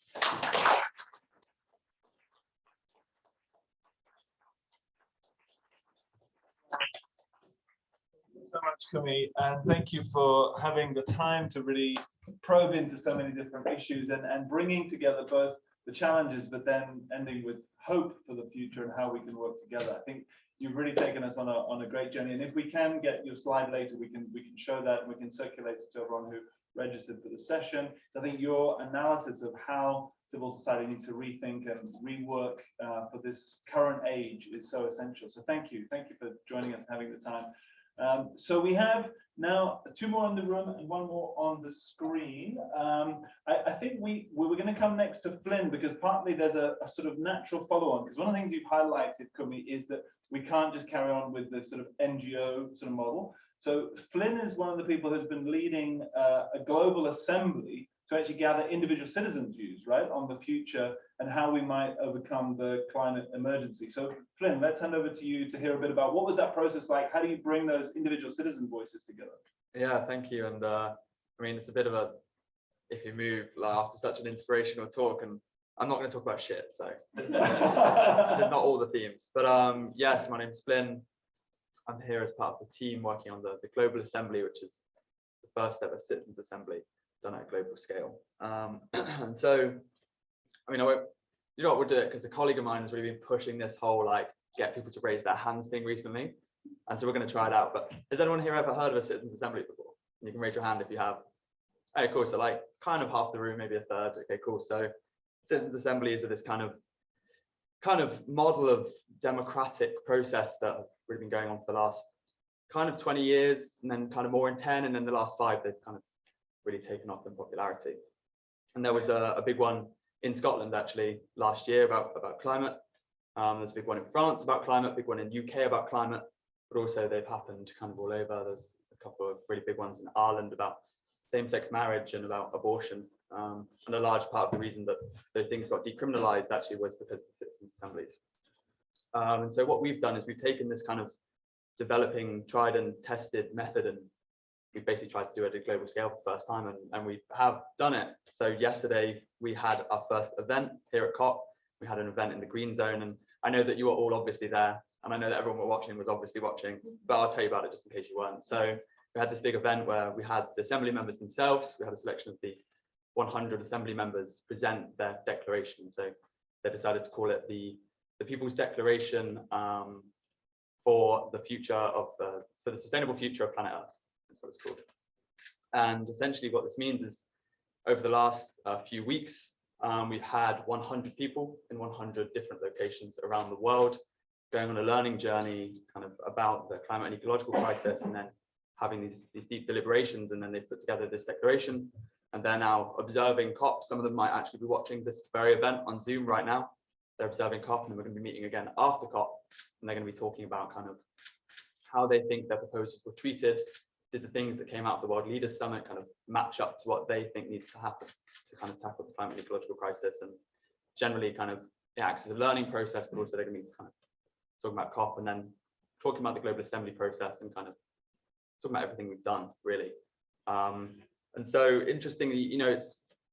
So much, Kumi, and thank you for having the time to really probe into so many different issues and bringing together both the challenges, but then ending with hope for the future and how we can work together. I think you've really taken us on a great journey, and if we can get your slide later, we can show that and we can circulate it to everyone who registered for the session. So I think your analysis of how civil society needs to rethink and rework for this current age is so essential. So thank you for joining us and having the time. So we have now 2 more in the room and 1 more on the screen. I think we were going to come next to Flynn, because partly there's a sort of natural follow-on, because one of the things you've highlighted, Kumi, is that we can't just carry on with the sort of NGO sort of model. So Flynn is one of the people who's been leading a global assembly to actually gather individual citizens' views, right, on the future and how we might overcome the climate emergency. So Flynn, let's hand over to you to hear a bit about what was that process like? How do you bring those individual citizen voices together? Yeah, thank you. And I mean, it's a bit of a, if you move after such an inspirational talk, and I'm not going to talk about shit, so it's not all the themes. But yes, my name's Flynn. I'm here as part of the team working on the Global Assembly, which is the first ever citizens assembly done at a global scale. And so, I mean, you know what, we'll do it because a colleague of mine has really been pushing this whole like get people to raise their hands thing recently. And so we're going to try it out. But has anyone here ever heard of a citizens assembly before? You can raise your hand if you have. Okay, cool. So like kind of half the room, maybe a third. Okay, cool. So citizens assemblies are this kind of model of democratic process that have really been going on for the last kind of 20 years, and then kind of more in 10, and then the last 5 they've kind of really taken off in popularity. And there was a big one in Scotland actually last year about climate. There's a big one in France about climate, big one in UK about climate, but also they've happened kind of all over. There's a couple of really big ones in Ireland about same-sex marriage and about abortion. And a large part of the reason that those things got decriminalized actually was because of the citizens' assemblies. And so what we've done is we've taken this kind of developing, tried and tested method, and we basically tried to do it at a global scale for the first time, and we have done it. So yesterday we had our first event here at COP. We had an event in the green zone, and I know that you were all obviously there, and I know that everyone watching was obviously watching, but I'll tell you about it just in case you weren't. So we had this big event where we had the assembly members themselves, we had a selection of the 100 assembly members present their declaration. So they decided to call it the People's Declaration for the future of for the sustainable future of planet Earth. That's what it's called. And essentially what this means is over the last few weeks, we've had 100 people in 100 different locations around the world going on a learning journey kind of about the climate and ecological crisis, and then having these deep deliberations, and then they've put together this declaration, and they're now observing COP. Some of them might actually be watching this very event on Zoom right now. They're observing COP, and then we're going to be meeting again after COP, and they're going to be talking about kind of how they think their proposals were treated. Did the things that came out of the World Leaders Summit kind of match up to what they think needs to happen to kind of tackle the climate and ecological crisis? And generally kind of it acts as a learning process, but also they're going to be kind of talking about COP and then talking about the Global Assembly process and kind of talking about everything we've done, really. And so interestingly,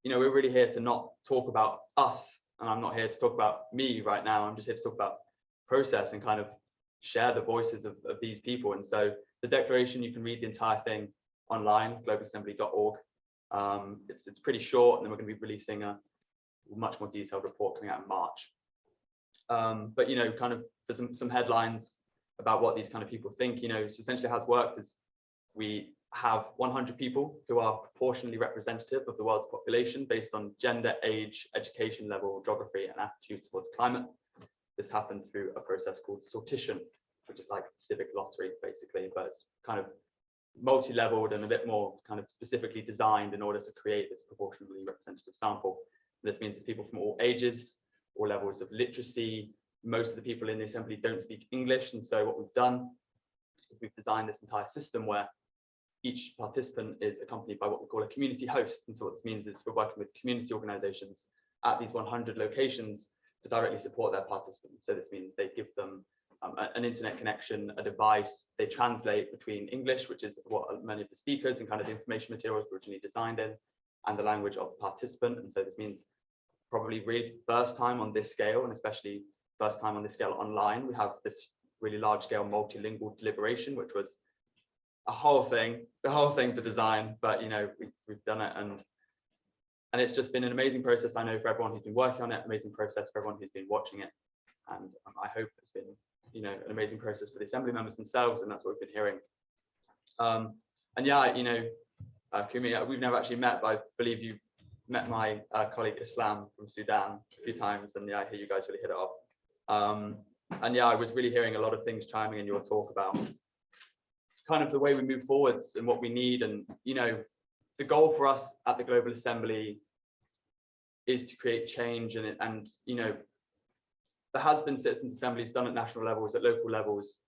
we're really here to not talk about us, and I'm not here to talk about me right now. I'm just here to talk about process and kind of share the voices of these people. And so the declaration, you can read the entire thing online, globalassembly.org. It's pretty short, and then we're going to be releasing a much more detailed report coming out in March. But kind of for some headlines about what these kind of people think. So essentially how it's worked is we have 100 people who are proportionally representative of the world's population based on gender, age, education level, geography, and attitude towards climate. This happened through a process called sortition, which is like civic lottery, basically, but it's kind of multi-leveled and a bit more kind of specifically designed in order to create this proportionally representative sample. This means it's people from all ages, all levels of literacy. Most of the people in the assembly don't speak English, and so what we've done is we've designed this entire system where each participant is accompanied by what we call a community host. And so what this means is we're working with community organizations at these 100 locations to directly support their participants. So this means they give them an internet connection, a device, they translate between English, which is what many of the speakers and kind of the information materials were originally designed in, and the language of the participant. And so this means probably really first time on this scale, and especially first time on this scale online, we have this really large scale multilingual deliberation, which was a whole thing to design, but we've done it, and it's just been an amazing process. I know for everyone who's been working on it, amazing process for everyone who's been watching it, and I hope it's been an amazing process for the assembly members themselves, and that's what we've been hearing. And yeah, Kumi, we've never actually met, but I believe you met my colleague Islam from Sudan a few times, and yeah, I hear you guys really hit it off. And yeah, I was really hearing a lot of things chiming in your talk about kind of the way we move forwards and what we need. And the goal for us at the Global Assembly is to create change, and there has been citizens' assemblies done at national levels, at local levels,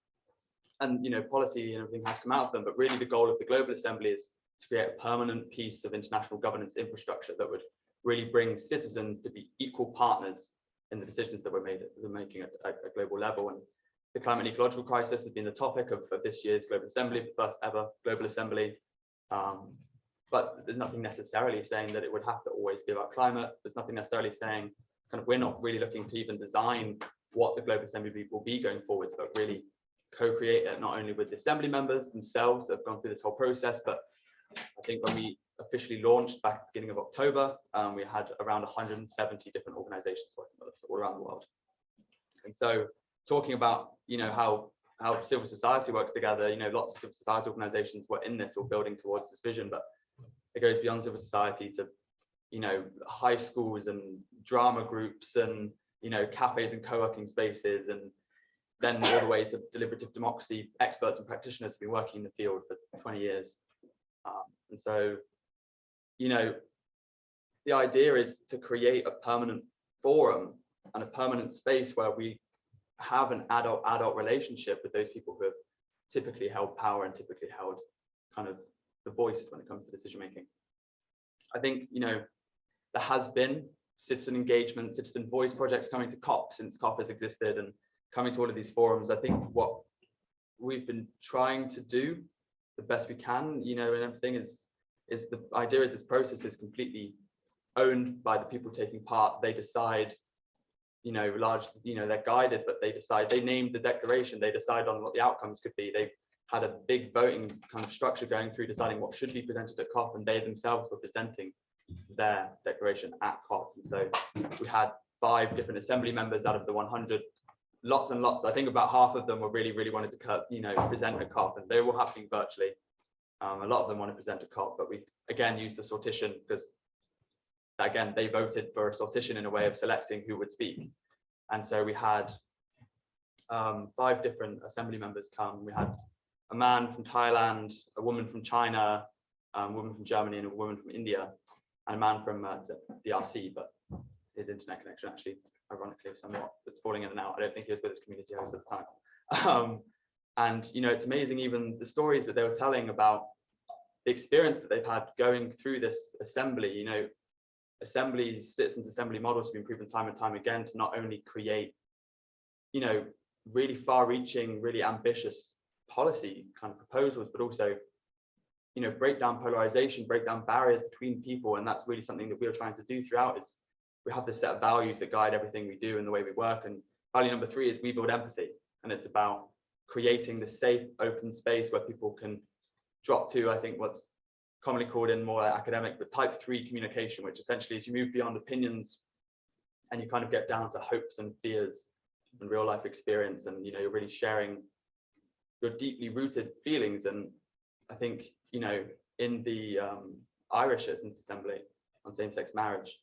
and policy and everything has come out of them, but really the goal of the Global Assembly is to create a permanent piece of international governance infrastructure that would really bring citizens to be equal partners in the decisions that we're making at a global level. And the climate and ecological crisis has been the topic of this year's Global Assembly, the first ever Global Assembly. But there's nothing necessarily saying that it would have to always be about climate. There's nothing necessarily saying kind of we're not really looking to even design what the Global Assembly will be going forwards, but really co-create it not only with the assembly members themselves that have gone through this whole process, but I think when we officially launched back at the beginning of October, we had around 170 different organizations working with us all around the world. And so talking about how civil society works together, lots of civil society organizations were in this or building towards this vision, but it goes beyond civil society to high schools and drama groups and cafes and co-working spaces, and then all the way to deliberative democracy experts and practitioners who've been working in the field for 20 years. And so the idea is to create a permanent forum and a permanent space where we have an adult relationship with those people who have typically held power and typically held kind of the voice when it comes to decision making. I think there has been citizen engagement, citizen voice projects coming to COP since COP has existed, and coming to all of these forums. I think what we've been trying to do the best we can, and everything is the idea is this process is completely owned by the people taking part. They decide, they're guided, but they decide, they named the declaration, they decide on what the outcomes could be. had a big voting kind of structure going through deciding what should be presented at COP, and they themselves were presenting their declaration at COP. And so we had 5 different assembly members out of the 100, lots and lots. I think about half of them were really wanted to present at COP, and they were all happening virtually. A lot of them want to present at COP, but we again used the sortition because again they voted for a sortition in a way of selecting who would speak. And so we had 5 different assembly members come. We had a man from Thailand, a woman from China, a woman from Germany, and a woman from India, and a man from DRC, but his internet connection actually, ironically, somewhat was falling in and out. I don't think he was with his community host at the time. And it's amazing, even the stories that they were telling about the experience that they've had going through this assembly. Citizens assembly models have been proven time and time again to not only create, really far-reaching, really ambitious policy kind of proposals, but also, break down polarization, break down barriers between people. And that's really something that we are trying to do throughout. Is we have this set of values that guide everything we do and the way we work. And value number 3 is we build empathy, and it's about creating the safe, open space where people can drop to, I think, what's commonly called in more academic, but type 3 communication, which essentially is you move beyond opinions and you kind of get down to hopes and fears and real life experience, and you're really sharing your deeply rooted feelings. And I think in the Irish Citizens Assembly on same-sex marriage,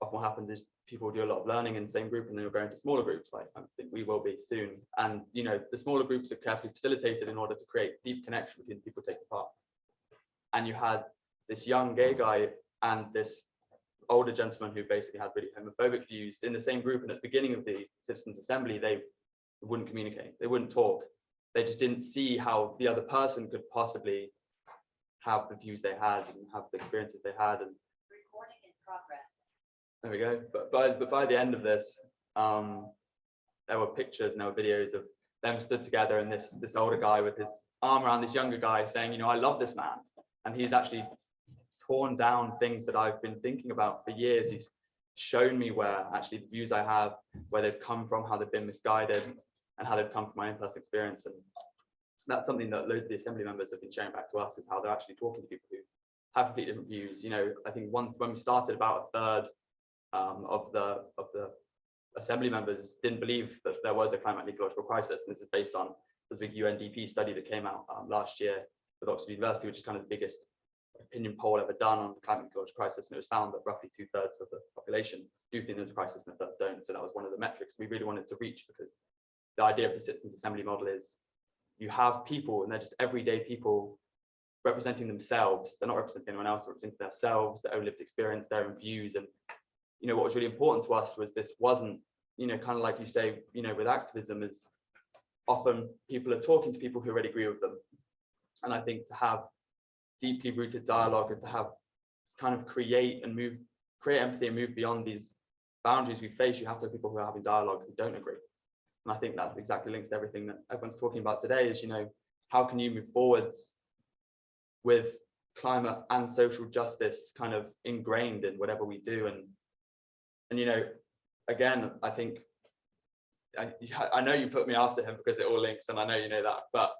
often what happens is people do a lot of learning in the same group, and then we're going to smaller groups, like I think we will be soon. And the smaller groups are carefully facilitated in order to create deep connection between people taking part. And you had this young gay guy and this older gentleman who basically had really homophobic views in the same group. And at the beginning of the Citizens Assembly, they wouldn't communicate, they wouldn't talk. They just didn't see how the other person could possibly have the views they had and have the experiences they had. And recording in progress. There we go. But by the end of this, there were pictures and there were videos of them stood together, and this older guy with his arm around this younger guy saying, I love this man. And he's actually torn down things that I've been thinking about for years. He's shown me where actually the views I have, where they've come from, how they've been misguided, and how they've come from my own personal experience. And that's something that loads of the assembly members have been sharing back to us, is how they're actually talking to people who have completely different views. I think when we started, about a third of the assembly members didn't believe that there was a climate and ecological crisis. And this is based on this big UNDP study that came out last year with Oxford University, which is kind of the biggest opinion poll ever done on the climate and ecological crisis. And it was found that roughly 2/3 of the population do think there's a crisis and a third don't. So that was one of the metrics we really wanted to reach, because the idea of the citizens assembly model is you have people, and they're just everyday people representing themselves. They're not representing anyone else, they're representing themselves, their own lived experience, their own views. And what was really important to us was this wasn't, kind of like you say, with activism, is often people are talking to people who already agree with them. And I think to have deeply rooted dialogue, and to have kind of create empathy and move beyond these boundaries we face, you have to have people who are having dialogue who don't agree. And I think that exactly links to everything that everyone's talking about today, is, how can you move forwards with climate and social justice kind of ingrained in whatever we do. And again, I think, I know you put me after him because it all links, and I know you know that, but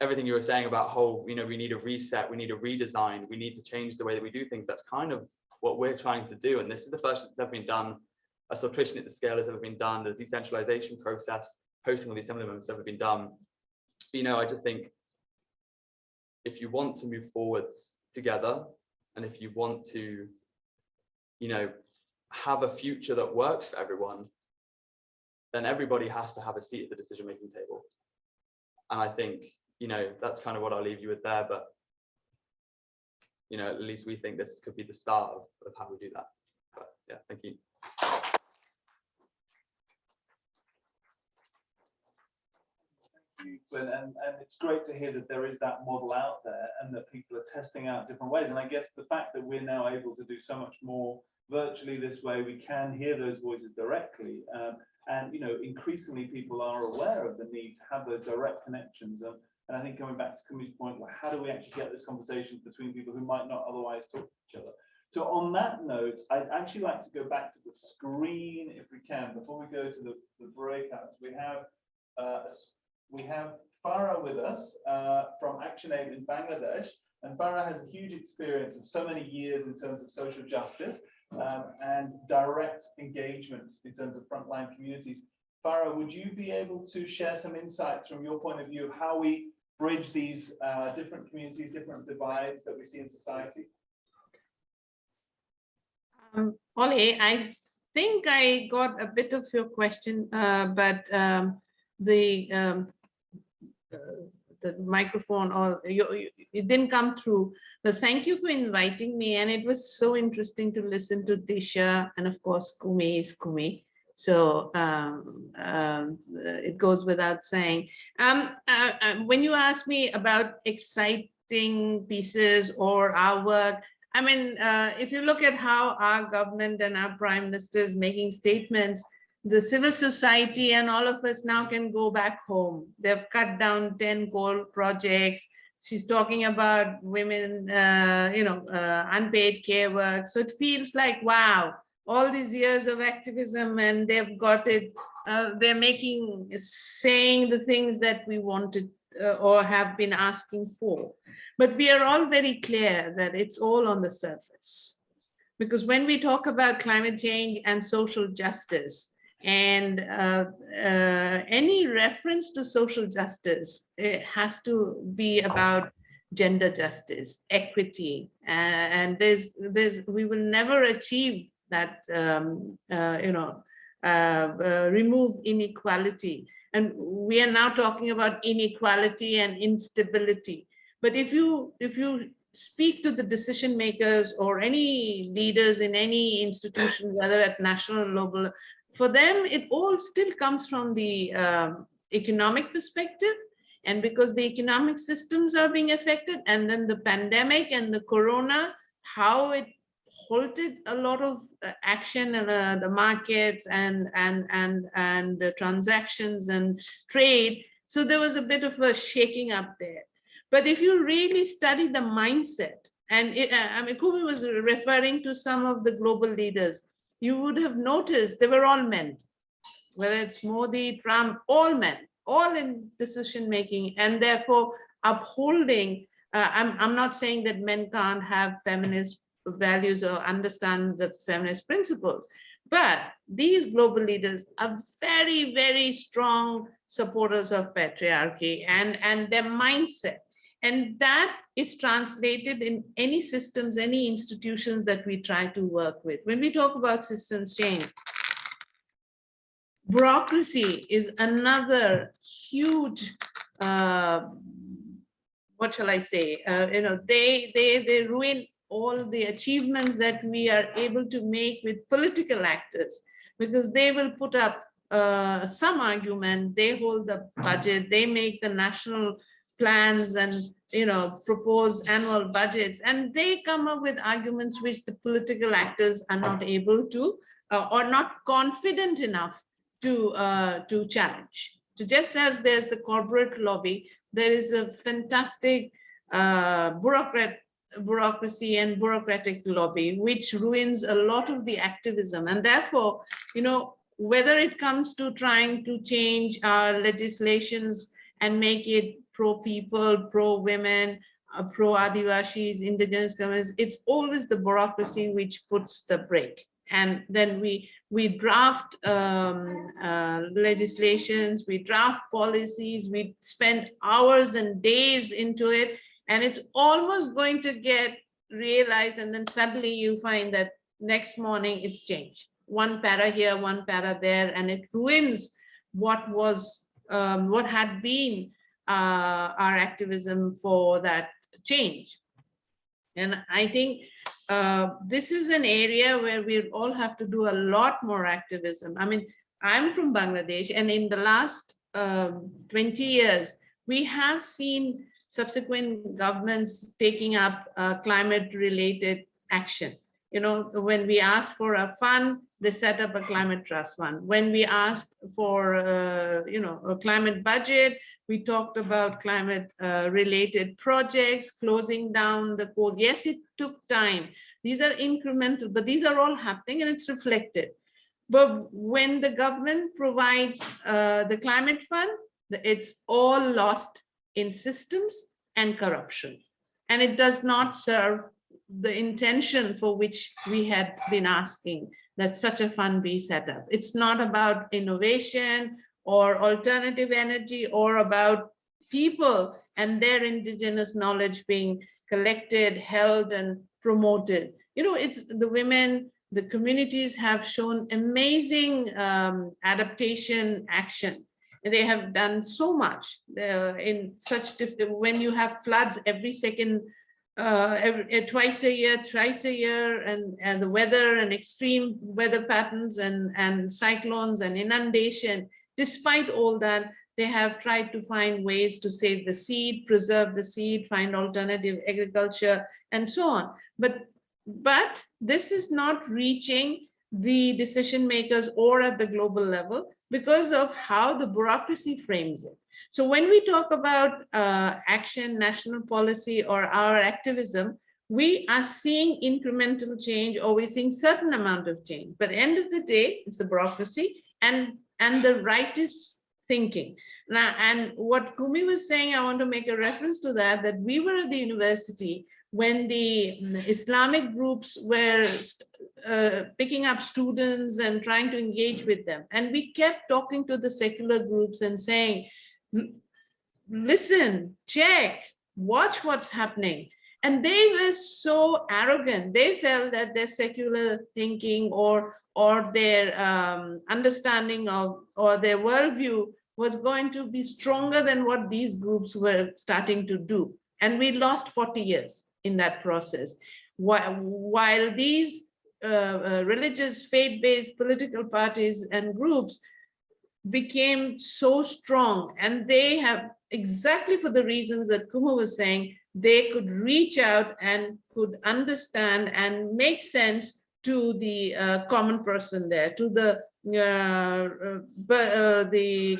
everything you were saying about we need a reset, we need a redesign, we need to change the way that we do things, that's kind of what we're trying to do. And this is the first that's ever been done. A sortition at the scale has ever been done. The decentralization process, hosting all the assembly members, has ever been done. I just think if you want to move forwards together, and if you want to, have a future that works for everyone, then everybody has to have a seat at the decision-making table. And I think, that's kind of what I'll leave you with there. But, at least we think this could be the start of how we do that. But yeah, thank you. Flynn, and it's great to hear that there is that model out there, and that people are testing out different ways. And I guess the fact that we're now able to do so much more virtually this way, we can hear those voices directly, and increasingly people are aware of the need to have those direct connections. And I think coming back to Kumi's point, well, how do we actually get this conversation between people who might not otherwise talk to each other? So on that note, I'd actually like to go back to the screen if we can, before we go to the breakouts. We have Farah with us from ActionAid in Bangladesh. And Farah has a huge experience of so many years in terms of social justice and direct engagement in terms of frontline communities. Farah, would you be able to share some insights from your point of view of how we bridge these different communities, different divides that we see in society? Ollie, I think I got a bit of your question, but the microphone or it didn't come through. But thank you for inviting me, and it was so interesting to listen to Disha, and of course Kumi is Kumi. So it goes without saying. When you ask me about exciting pieces or our work, I mean, if you look at how our government and our prime minister is making statements, the civil society and all of us now can go back home. They've cut down 10 coal projects. She's talking about women, unpaid care work. So it feels like, wow, all these years of activism and they've got it, they're saying the things that we wanted or have been asking for. But we are all very clear that it's all on the surface. Because when we talk about climate change and social justice, and any reference to social justice, it has to be about gender justice, equity, and we will never achieve that, remove inequality. And we are now talking about inequality and instability. But if you speak to the decision makers or any leaders in any institution, whether at national or global, for them, it all still comes from the economic perspective. And because the economic systems are being affected, and then the pandemic and the corona, how it halted a lot of action in the markets and the transactions and trade. So there was a bit of a shaking up there. But if you really study the mindset, and Kumi was referring to some of the global leaders, you would have noticed they were all men, whether it's Modi, Trump, all men, all in decision making, and therefore upholding. I'm not saying that men can't have feminist values or understand the feminist principles, but these global leaders are very, very strong supporters of patriarchy and their mindset. And that is translated in any systems, any institutions that we try to work with. When we talk about systems change, bureaucracy is another huge, what shall I say? They ruin all the achievements that we are able to make with political actors, because they will put up some argument, they hold the budget, they make the national plans and propose annual budgets, and they come up with arguments which the political actors are not able to or not confident enough to challenge. So just as there's the corporate lobby, there is a fantastic bureaucracy and bureaucratic lobby which ruins a lot of the activism. And therefore, whether it comes to trying to change our legislations and make it pro-people, pro-women, pro-Adivashis, indigenous communities, it's always the bureaucracy which puts the brake. And then we draft legislations, we draft policies, we spend hours and days into it, and it's almost going to get realized, and then suddenly you find that next morning it's changed. One para here, one para there, and it ruins what was, what had been our activism for that change. And I think this is an area where we all have to do a lot more activism. I mean, I'm from Bangladesh, and in the last 20 years, we have seen subsequent governments taking up climate-related action. When we asked for a fund, they set up a climate trust fund. When we asked for, a climate budget, we talked about climate-related projects, closing down the coal. Yes, it took time. These are incremental, but these are all happening, and it's reflected. But when the government provides the climate fund, It's all lost in systems and corruption. And it does not serve the intention for which we had been asking that such a fund be set up. It's not about innovation or alternative energy or about people and their indigenous knowledge being collected, held, and promoted. You know, it's the women, the communities have shown amazing adaptation action. They have done so much in such when you have floods every second, twice a year, thrice a year, and the weather and extreme weather patterns and cyclones and inundation. Despite all that, they have tried to find ways to save the seed, preserve the seed, find alternative agriculture, and so on. But this is not reaching the decision makers or at the global level because of how the bureaucracy frames it. So when we talk about action, national policy, or our activism, we are seeing incremental change, or we're seeing certain amount of change. But at the end of the day, it's the bureaucracy and the rightist thinking. Now, and what Kumi was saying, I want to make a reference to that we were at the university when the Islamic groups were picking up students and trying to engage with them. And we kept talking to the secular groups and saying, listen, check, watch what's happening. And they were so arrogant. They felt that their secular thinking or their understanding of, or their worldview was going to be stronger than what these groups were starting to do. And we lost 40 years in that process. While these religious, faith-based political parties and groups became so strong, and they have, exactly for the reasons that Kuma was saying, they could reach out and could understand and make sense to the common person there, to the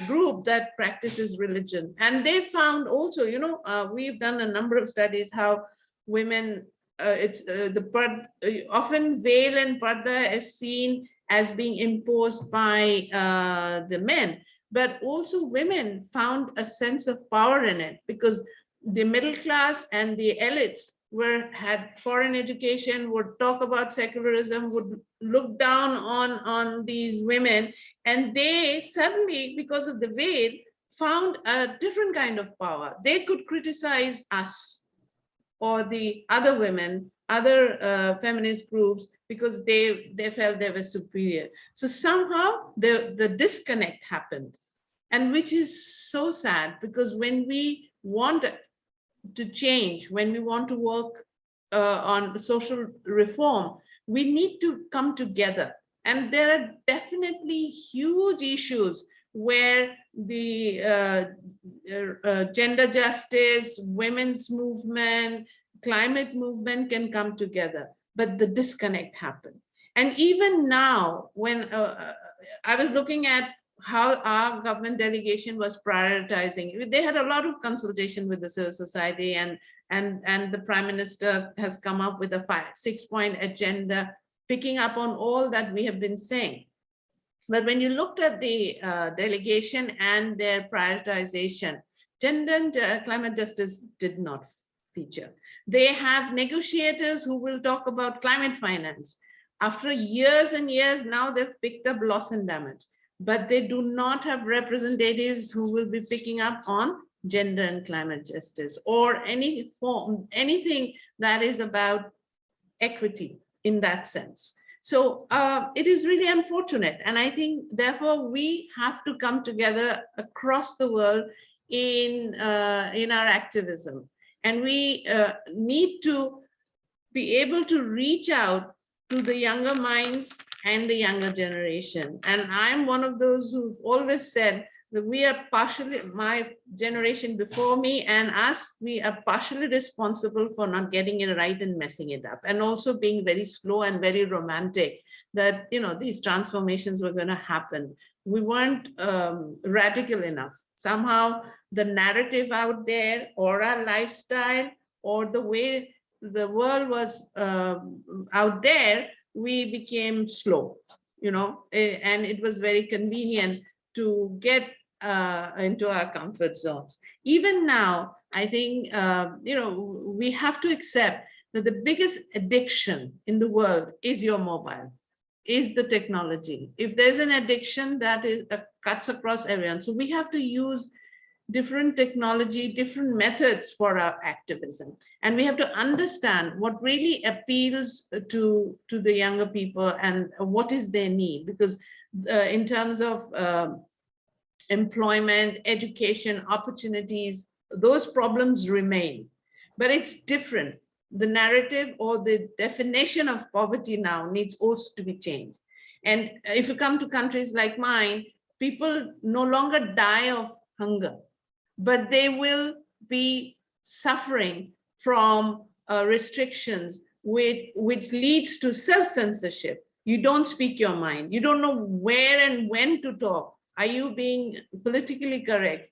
group that practices religion. And they found also, you know, we've done a number of studies how women, often veil and parda is seen as being imposed by the men, but also women found a sense of power in it, because the middle class and the elites had foreign education, would talk about secularism, would look down on these women, and they suddenly, because of the veil, found a different kind of power. They could criticize us or the other women, other feminist groups, because they felt they were superior. So somehow the disconnect happened, and which is so sad, because when we want to change, when we want to work on social reform, we need to come together. And there are definitely huge issues where the gender justice, women's movement, climate movement can come together, but the disconnect happened. And even now, when I was looking at how our government delegation was prioritizing, they had a lot of consultation with the civil society, and the Prime Minister has come up with a 6-point agenda, picking up on all that we have been saying. But when you looked at the delegation and their prioritization, gender and climate justice did not feature. They have negotiators who will talk about climate finance. After years and years, now they've picked up loss and damage, but they do not have representatives who will be picking up on gender and climate justice or anything that is about equity in that sense. So it is really unfortunate. And I think, therefore, we have to come together across the world in our activism. And we need to be able to reach out to the younger minds and the younger generation. And I'm one of those who've always said that we are partially, my generation before me and us, we are partially responsible for not getting it right and messing it up, and also being very slow and very romantic that, you know, these transformations were going to happen. We weren't radical enough. Somehow the narrative out there, or our lifestyle, or the way the world was out there, we became slow, you know, and it was very convenient to get into our comfort zones. Even now, I think, we have to accept that the biggest addiction in the world is your mobile, is the technology. If there's an addiction that is cuts across everyone, so we have to use different technology, different methods for our activism. And we have to understand what really appeals to the younger people and what is their need. Because in terms of employment, education, opportunities, those problems remain. But it's different. The narrative or the definition of poverty now needs also to be changed. And if you come to countries like mine, people no longer die of hunger, but they will be suffering from restrictions which leads to self-censorship. You don't speak your mind. You don't know where and when to talk. Are you being politically correct?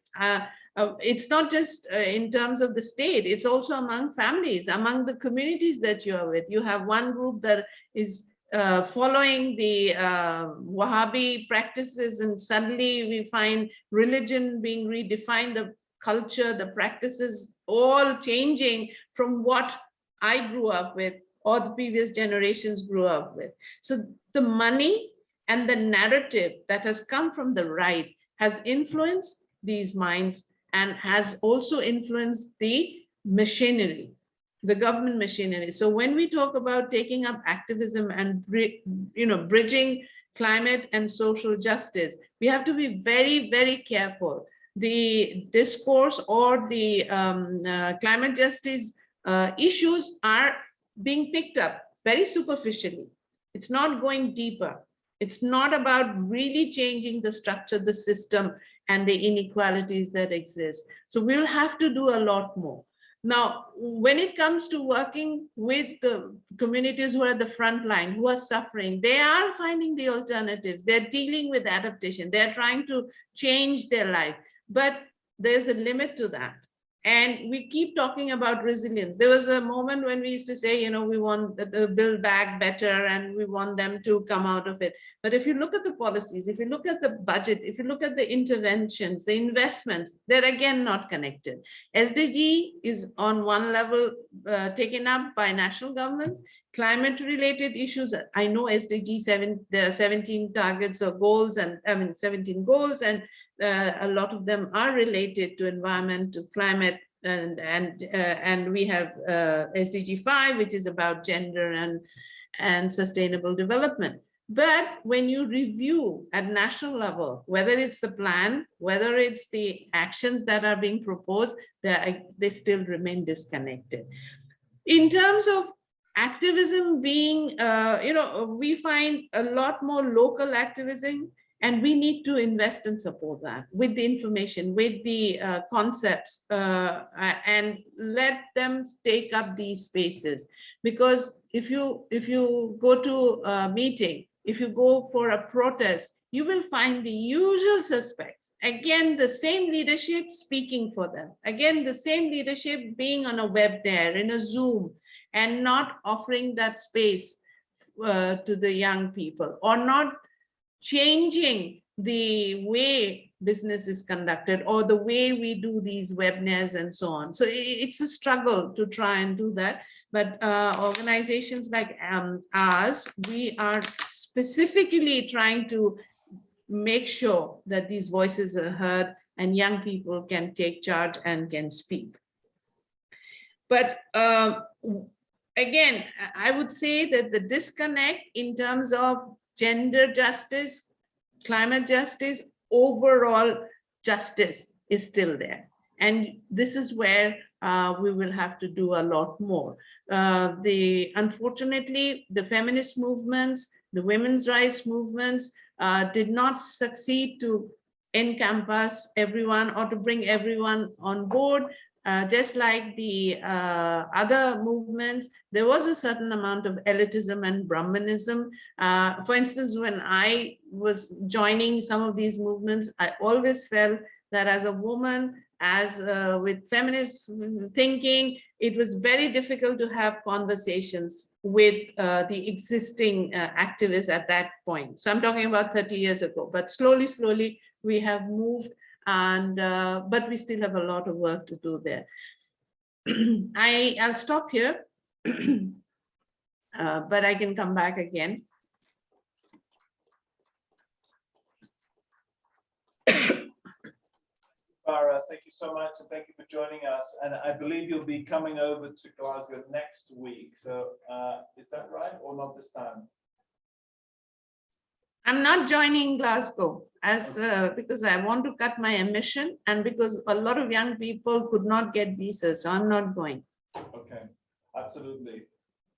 It's not just in terms of the state, it's also among families, among the communities that you are with. You have one group that is following the Wahhabi practices, and suddenly we find religion being redefined, the culture, the practices all changing from what I grew up with or the previous generations grew up with. So the money and the narrative that has come from the right has influenced these minds and has also influenced the machinery, the government machinery. So when we talk about taking up activism and bridging climate and social justice, we have to be very, very careful. The discourse or the climate justice issues are being picked up very superficially. It's not going deeper. It's not about really changing the structure, the system, and the inequalities that exist. So we'll have to do a lot more. Now, when it comes to working with the communities who are at the front line, who are suffering, they are finding the alternatives. They're dealing with adaptation. They're trying to change their life, but there's a limit to that. And we keep talking about resilience. There was a moment when we used to say, we want to build back better and we want them to come out of it. But if you look at the policies, if you look at the budget, if you look at the interventions, the investments, they're again not connected. SDG is on one level taken up by national governments. Climate related issues, I know SDG 7, there are 17 targets or goals, and 17 goals, and a lot of them are related to environment, to climate, and we have SDG 5, which is about gender and sustainable development. But when you review at national level, whether it's the plan, whether it's the actions that are being proposed, they still remain disconnected. In terms of activism being, we find a lot more local activism, and we need to invest and support that with the information, with the concepts, and let them take up these spaces. Because if you go to a meeting, if you go for a protest, you will find the usual suspects. Again, the same leadership speaking for them. Again, the same leadership being on a webinar, in a Zoom, and not offering that space to the young people, or not changing the way business is conducted or the way we do these webinars and so on. So it's a struggle to try and do that. But organizations like ours, we are specifically trying to make sure that these voices are heard and young people can take charge and can speak. But again, I would say that the disconnect in terms of gender justice, climate justice, overall justice is still there. And this is where we will have to do a lot more. Unfortunately, the feminist movements, the women's rights movements did not succeed to encompass everyone or to bring everyone on board. Just like the other movements, there was a certain amount of elitism and Brahmanism. For instance, when I was joining some of these movements, I always felt that as a woman, with feminist thinking, it was very difficult to have conversations with the existing activists at that point. So I'm talking about 30 years ago, but slowly, we have moved And but we still have a lot of work to do there. I'll stop here, but I can come back again. Farah, thank you so much, and thank you for joining us. And I believe you'll be coming over to Glasgow next week. So is that right, or not this time? I'm not joining Glasgow as because I want to cut my emission, and because a lot of young people could not get visas, so I'm not going. Okay, absolutely.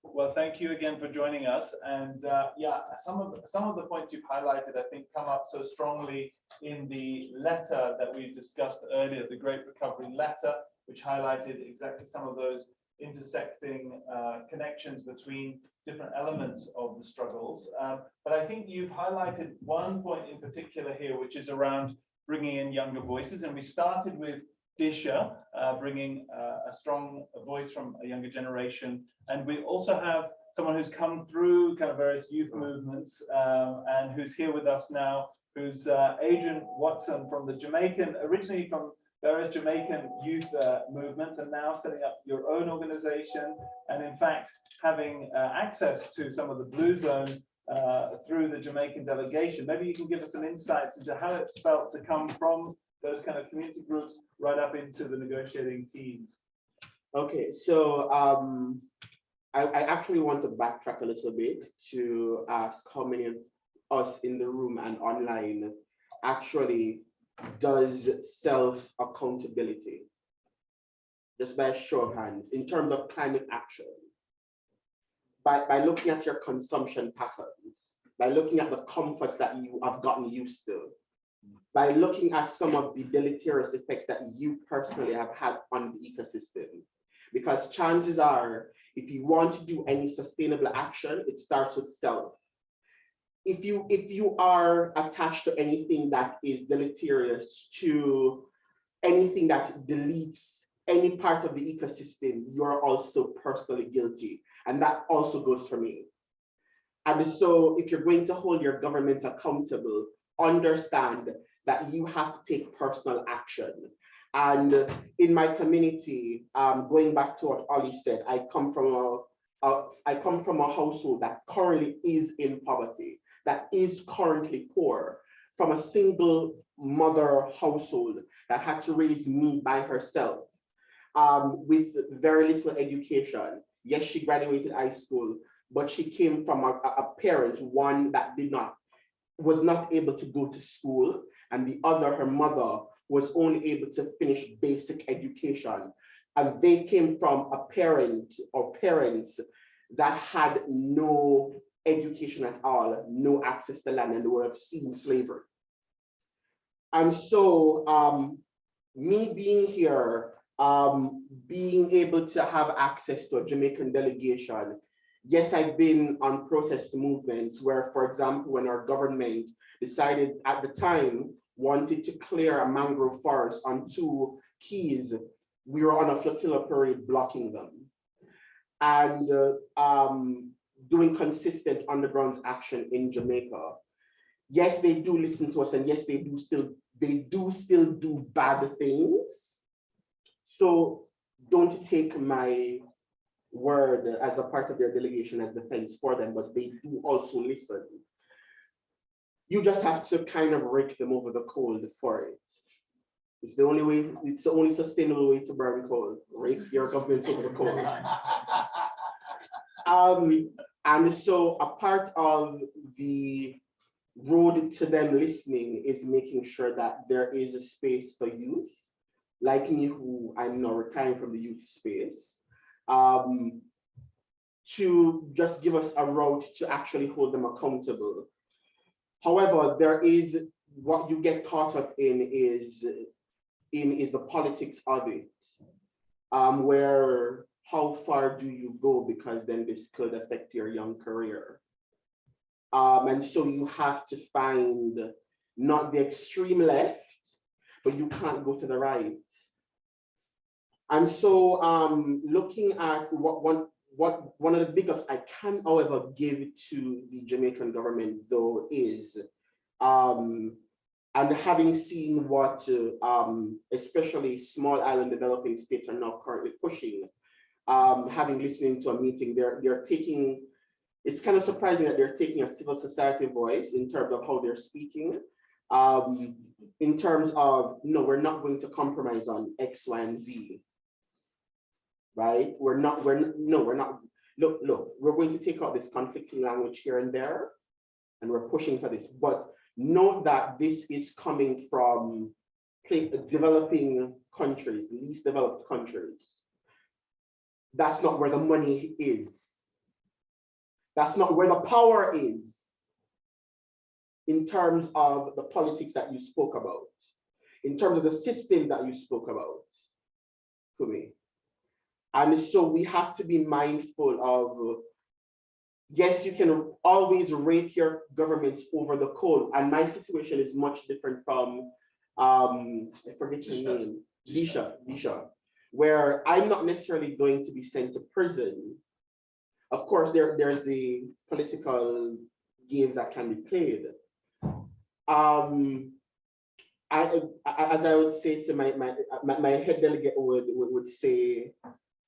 Well, thank you again for joining us. And yeah, some of the points you've highlighted, I think, come up so strongly in the letter that we discussed earlier, the Great Recovery letter, which highlighted exactly some of those intersecting connections between different elements of the struggles. But I think you've highlighted one point in particular here, which is around bringing in younger voices. And we started with Disha, bringing a strong voice from a younger generation. And we also have someone who's come through kind of various youth movements and who's here with us now, who's Adrian Watson from the Jamaican, originally from various Jamaican youth movements, and now setting up your own organization, and in fact having access to some of the Blue Zone through the Jamaican delegation. Maybe you can give us some insights into how it's felt to come from those kind of community groups right up into the negotiating teams. Okay, so I actually want to backtrack a little bit to ask how many of us in the room and online actually does self-accountability, just by a show of hands, in terms of climate action, by looking at your consumption patterns, by looking at the comforts that you have gotten used to, by looking at some of the deleterious effects that you personally have had on the ecosystem. Because chances are, if you want to do any sustainable action, it starts with self. If you are attached to anything that is deleterious, to anything that deletes any part of the ecosystem, you're also personally guilty. And that also goes for me. And so if you're going to hold your government accountable, understand that you have to take personal action. And in my community, going back to what Ollie said, I come from a household that currently is in poverty, that is currently poor, from a single mother household that had to raise me by herself, with very little education. Yes, she graduated high school, but she came from a parent, one that was not able to go to school, and the other, her mother, was only able to finish basic education. And they came from a parent or parents that had no education at all, no access to land, and they would have seen slavery. And so me being here, being able to have access to a Jamaican delegation, yes, I've been on protest movements where, for example, when our government decided at the time wanted to clear a mangrove forest on 2 keys, we were on a flotilla parade blocking them. And doing consistent underground action in Jamaica. Yes, they do listen to us, and yes, they do still do bad things. So don't take my word as a part of their delegation as defense for them, but they do also listen. You just have to kind of rake them over the coal for it. It's the only way, it's the only sustainable way to burn coal. Rake your government over the coal. And so a part of the road to them listening is making sure that there is a space for youth, like me, who I'm now retiring from the youth space, to just give us a route to actually hold them accountable. However, there is, what you get caught up in is the politics of it, where how far do you go, because then this could affect your young career. And so you have to find not the extreme left, but you can't go to the right. And so looking at one of the big ups I can, however, give to the Jamaican government, though, is and having seen what especially small island developing states are now currently pushing, having listened to a meeting, they're taking, it's kind of surprising that they're taking a civil society voice in terms of how they're speaking, in terms of, no, we're not going to compromise on X, Y, and Z, right? Look, we're going to take out this conflicting language here and there, and we're pushing for this. But note that this is coming from developing countries, least developed countries. That's not where the money is. That's not where the power is in terms of the politics that you spoke about, in terms of the system that you spoke about, Kumi. And so we have to be mindful of, yes, you can always rate your governments over the coal. And my situation is much different from, I forget your name, Disha, where I'm not necessarily going to be sent to prison. Of course, there's the political games that can be played. As I would say to my head delegate would say,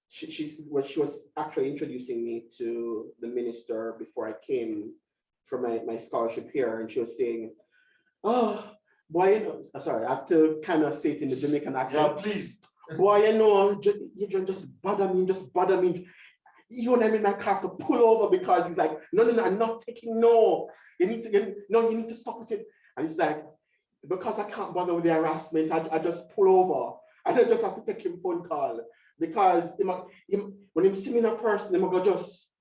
she was actually introducing me to the minister before I came for my scholarship here, and she was saying, "Oh, boy, you know," sorry, I have to kind of say it in the Jamaican accent. Yeah, please. "Boy, you know, you just bother me. You and I'm in my car have to pull over," because he's like, no, I'm not taking no. You need to stop with it. And it's like, because I can't bother with the harassment, I just pull over and I just have to take him phone call. Because when him see me in a person, he's gonna just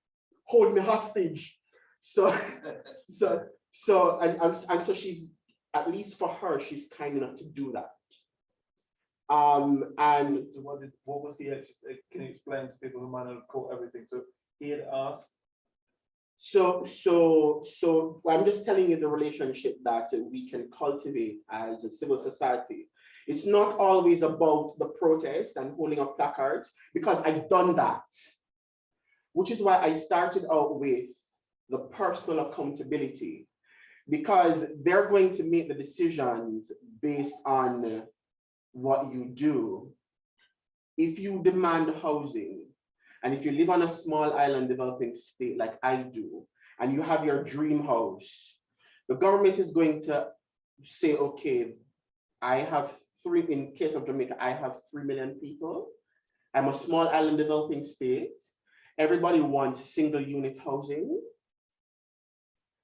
hold me hostage. So she's, at least for her, she's kind enough to do that. And what was the exercise? Can you explain to people who might not have caught everything? So he had asked. So I'm just telling you the relationship that we can cultivate as a civil society. It's not always about the protest and holding up placards, because I've done that, which is why I started out with the personal accountability, because they're going to make the decisions based on what you do. If you demand housing, and if you live on a small island developing state like I do, and you have your dream house, the government is going to say, okay, in case of Jamaica, I have 3 million people. I'm a small island developing state. Everybody wants single unit housing,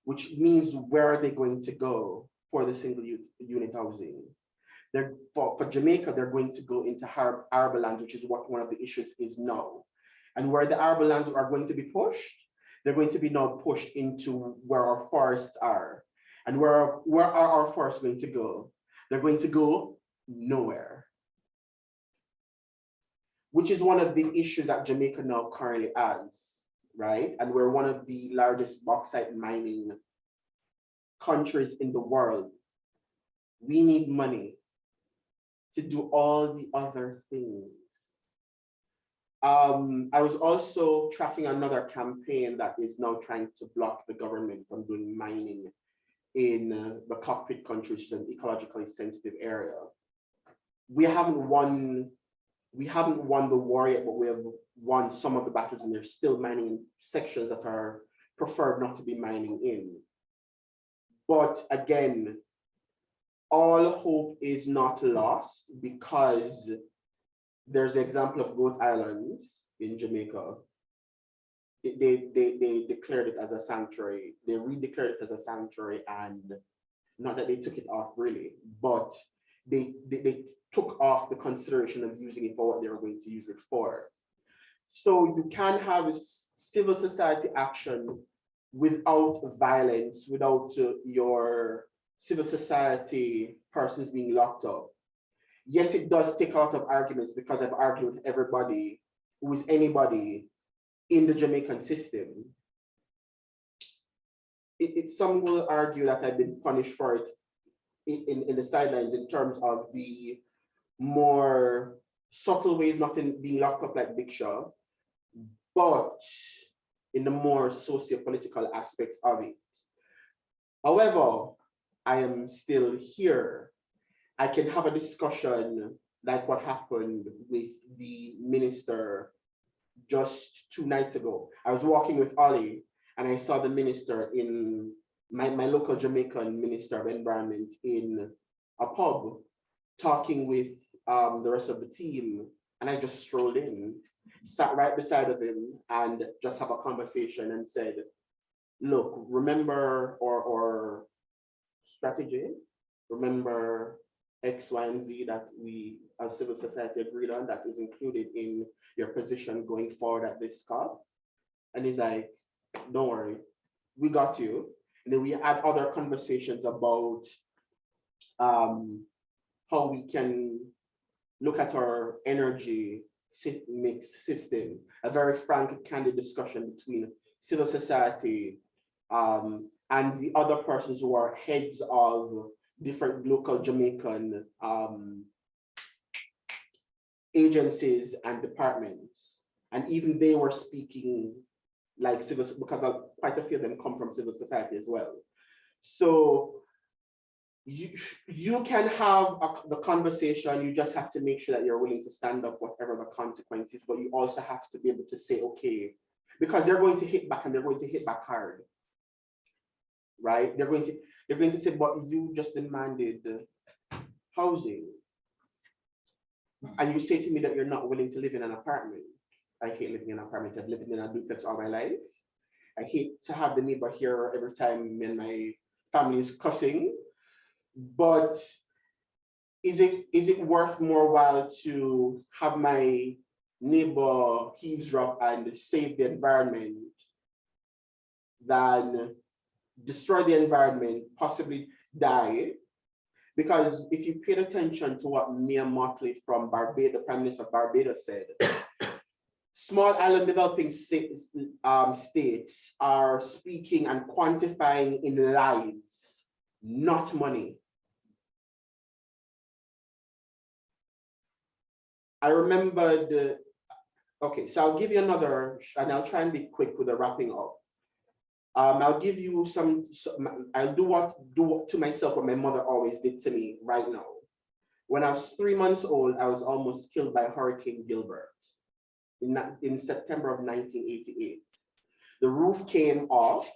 which means where are they going to go for the single unit housing? For Jamaica, they're going to go into arable lands, which is what one of the issues is now. And where the arable lands are going to be pushed, they're going to be now pushed into where our forests are. And where are our forests going to go? They're going to go nowhere. Which is one of the issues that Jamaica now currently has, right? And we're one of the largest bauxite mining countries in the world. We need money to do all the other things. I was also tracking another campaign that is now trying to block the government from doing mining in the cockpit country, which is an ecologically sensitive area. We haven't won the war yet, but we have won some of the battles, and they're still mining in sections that are preferred not to be mining in. But again, all hope is not lost, because there's the example of Goat Islands in Jamaica. They declared it as a sanctuary. They redeclared it as a sanctuary, and not that they took it off really, but they took off the consideration of using it for what they were going to use it for. So you can have a civil society action without violence, without your civil society persons being locked up. Yes, it does take a lot of arguments, because I've argued with everybody who is anybody in the Jamaican system. Some will argue that I've been punished for it in the sidelines, in terms of the more subtle ways, not in being locked up like Big Shaw, but in the more socio-political aspects of it. However, I am still here. I can have a discussion like what happened with the minister just 2 nights ago. I was walking with Ollie and I saw the minister in my local Jamaican minister of environment in a pub talking with the rest of the team. And I just strolled in, sat right beside of him and just have a conversation and said, look, remember or strategy, remember X, Y, and Z that we as civil society agreed on that is included in your position going forward at this COP. And he's like, don't worry, we got you. And then we had other conversations about how we can look at our energy mix system, a very frank, candid discussion between civil society and the other persons who are heads of different local Jamaican agencies and departments. And even they were speaking like civil, because quite a few of them come from civil society as well. So you can have the conversation, you just have to make sure that you're willing to stand up whatever the consequences, but you also have to be able to say, okay, because they're going to hit back and they're going to hit back hard, right? They're going to say, but you just demanded housing. And you say to me that you're not willing to live in an apartment. I hate living in an apartment. I've lived in a duplex all my life. I hate to have the neighbor here every time me and my family is cussing. But is it worth more while to have my neighbor eavesdrop and save the environment than destroy the environment, possibly die? Because if you paid attention to what Mia Mottley from Barbados, the Prime Minister of Barbados said, small island developing states are speaking and quantifying in lives, not money. I remembered, okay, so I'll give you another, and I'll try and be quick with the wrapping up. I'll give you I'll do to myself what my mother always did to me right now. When I was 3 months old, I was almost killed by Hurricane Gilbert in September of 1988. The roof came off.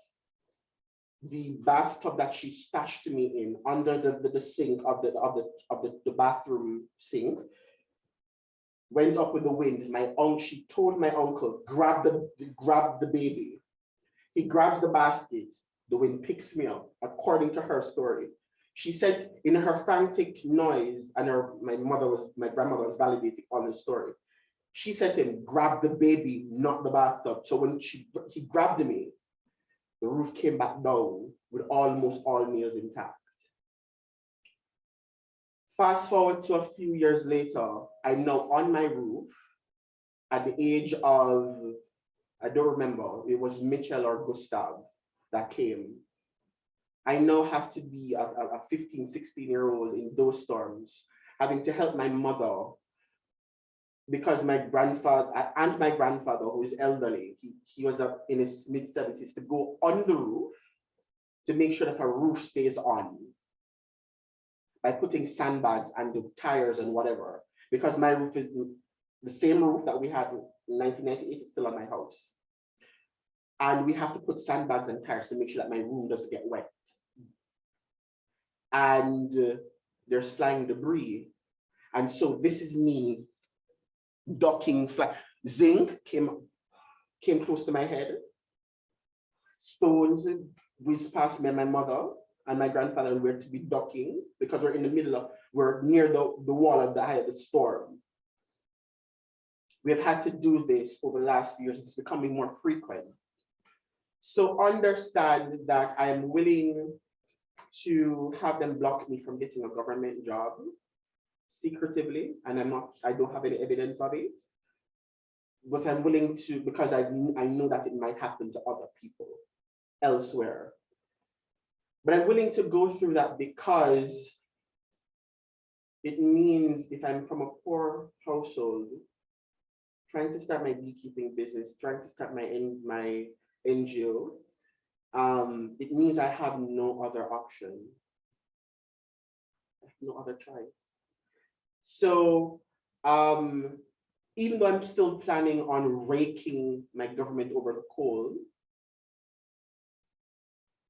The bathtub that she stashed me in under the sink of the bathroom sink went up with the wind. She told my uncle, grab the baby. He grabs the basket, the wind picks me up, according to her story. She said in her frantic noise, and my grandmother was validating on the story. She said to him, grab the baby, not the bathtub. So when he grabbed me, the roof came back down with almost all nails intact. Fast forward to a few years later, I'm now on my roof at the age of, I don't remember, it was Mitchell or Gustav that came. I now have to be a 15, 16-year-old in those storms, having to help my mother because my grandfather, who is elderly, he was in his mid-70s, to go on the roof to make sure that her roof stays on by putting sandbags and the tires and whatever, because my roof is the same roof that we had in 1998 is still on my house. And we have to put sandbags and tires to make sure that my room doesn't get wet. And there's flying debris. And so this is me ducking, zinc came close to my head. Stones whizzed past me and my mother and my grandfather, and we're to be ducking because we're near the wall of the eye of the storm. We've had to do this over the last few years. It's becoming more frequent. So understand that I am willing to have them block me from getting a government job secretively, and I don't have any evidence of it. But I'm willing to, because I know that it might happen to other people elsewhere. But I'm willing to go through that because it means if I'm from a poor household, trying to start my beekeeping business, trying to start my NGO, it means I have no other option no other choice. So even though I'm still planning on raking my government over the coal,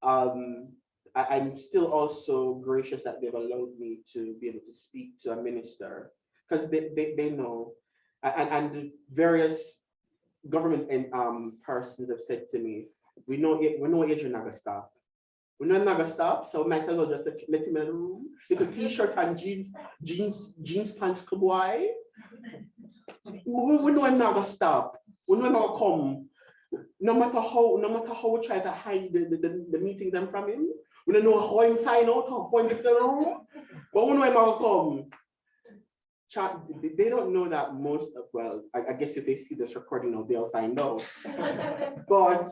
I'm still also gracious that they've allowed me to be able to speak to a minister, because they know, and various government and persons have said to me, we know Adrian not gonna stop. We know I'm not gonna stop, so might as well just let him in the room. Little t-shirt and jeans pants boy. We know I'm not gonna stop. We know I'm not gonna come. No matter how we try to hide the meetings I'm from him. We don't know how him find out how to get in the room. But we know I'm not gonna come. They don't know that most of, well, I guess if they see this recording now, they'll find out. But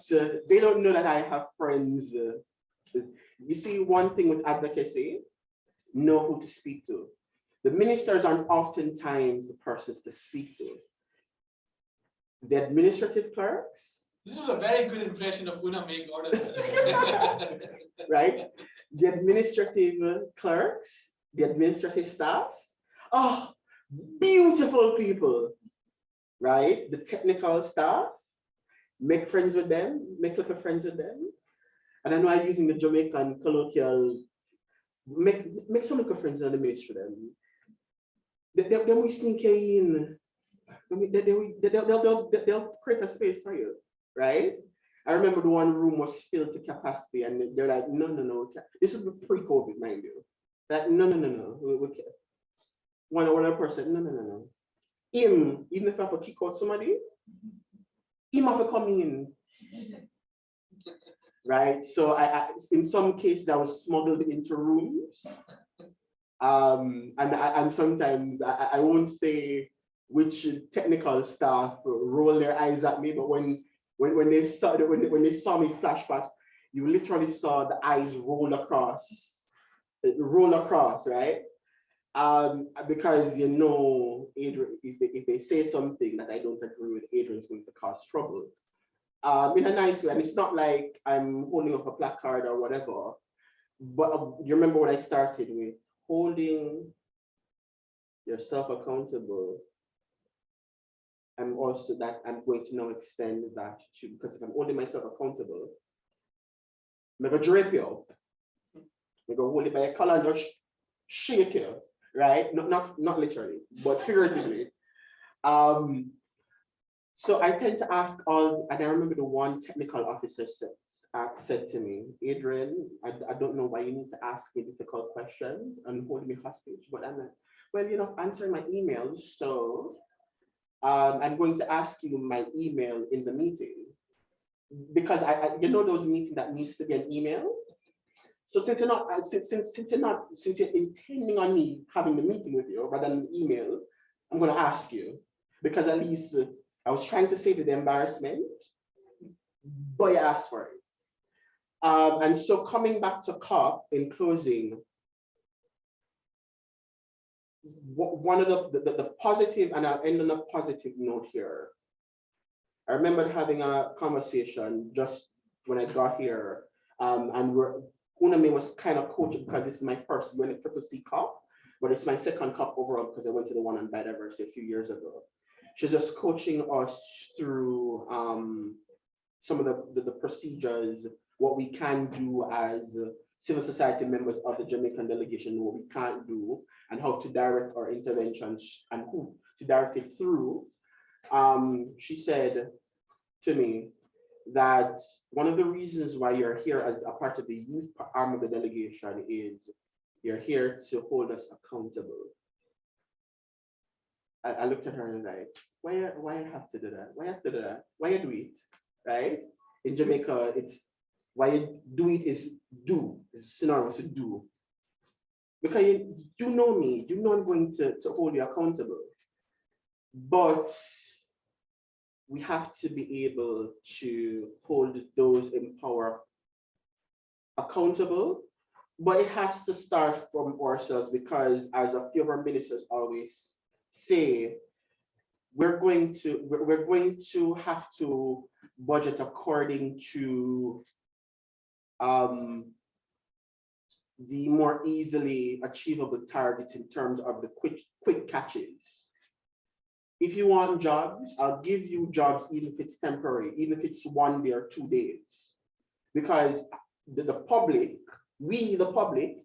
they don't know that I have friends. You see, one thing with advocacy, know who to speak to. The ministers aren't oftentimes the persons to speak to. The administrative clerks. This was a very good impression of Una make order. Right? The administrative clerks, the administrative staffs. Oh, beautiful people, right? The technical staff, make friends with them, make little friends with them. And I know I'm using the Jamaican colloquial, make some little friends on the ministry them. They will sneak in. They'll create a space for you, right? I remember the one room was filled to capacity, and they're like, no. This is pre-COVID, mind you. That no. We can't. One other person, no. Him, even if I have to kick out somebody, him have to come in. Right? So I in some cases I was smuggled into rooms. And sometimes I won't say which technical staff roll their eyes at me, but when they saw me flash past, you literally saw the eyes roll across, right? Because you know, Adrian, if they say something that I don't agree with, Adrian's going to cause trouble. In a nice way, and it's not like I'm holding up a placard or whatever, but you remember what I started with, holding yourself accountable. I'm also that I'm going to now extend that to, because if I'm holding myself accountable, I'm gonna drape you up. I'm gonna hold it by a collar and just shake you, right? Not literally, but figuratively. So I tend to ask all, and I remember the one technical officer said to me, Adrian, I don't know why you need to ask me difficult questions and hold me hostage, but I'm like, well, you're not answering my emails, so I'm going to ask you my email in the meeting, because you know those meetings that needs to be an email. So since you're intending on me having the meeting with you rather than an email, I'm going to ask you, because at least I was trying to save you the embarrassment, but you asked for it. And so coming back to COP in closing, one of the positive, and I'll end on a positive note here. I remember having a conversation just when I got here, and Unami was kind of coaching, because this is my first UNFCCC COP, but it's my second COP overall because I went to the one on biodiversity a few years ago. She's just coaching us through some of the procedures, what we can do as civil society members of the Jamaican delegation, what we can't do, and how to direct our interventions and who to direct it through. She said to me that one of the reasons why you're here as a part of the youth arm of the delegation is you're here to hold us accountable. I looked at her and was like, why you have to do that? Why you have to do that? Why you do it, right? In Jamaica, it's why you do it is do, it's synonymous to do. Because you know me, you know I'm going to hold you accountable. But we have to be able to hold those in power accountable, but it has to start from ourselves, because as a few of our ministers always say, we're going to have to budget according to the more easily achievable targets in terms of the quick catches. If you want jobs, I'll give you jobs even if it's temporary, even if it's 1 day or 2 days. Because the public, we the public,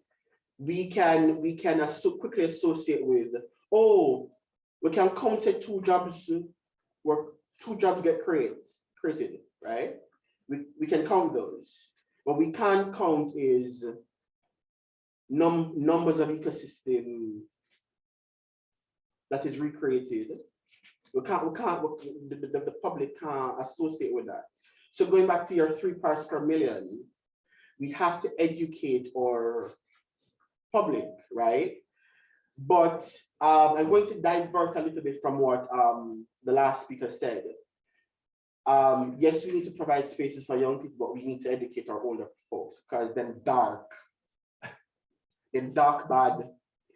we can quickly associate with, oh, we can count it 2 jobs where 2 jobs get created, right? We can count those. What we can't count is numbers of ecosystem that is recreated. The public can't associate with that. So going back to your 3 parts per million, we have to educate our public, right? But I'm going to divert a little bit from what the last speaker said. Yes, we need to provide spaces for young people, but we need to educate our older folks, because them dark bad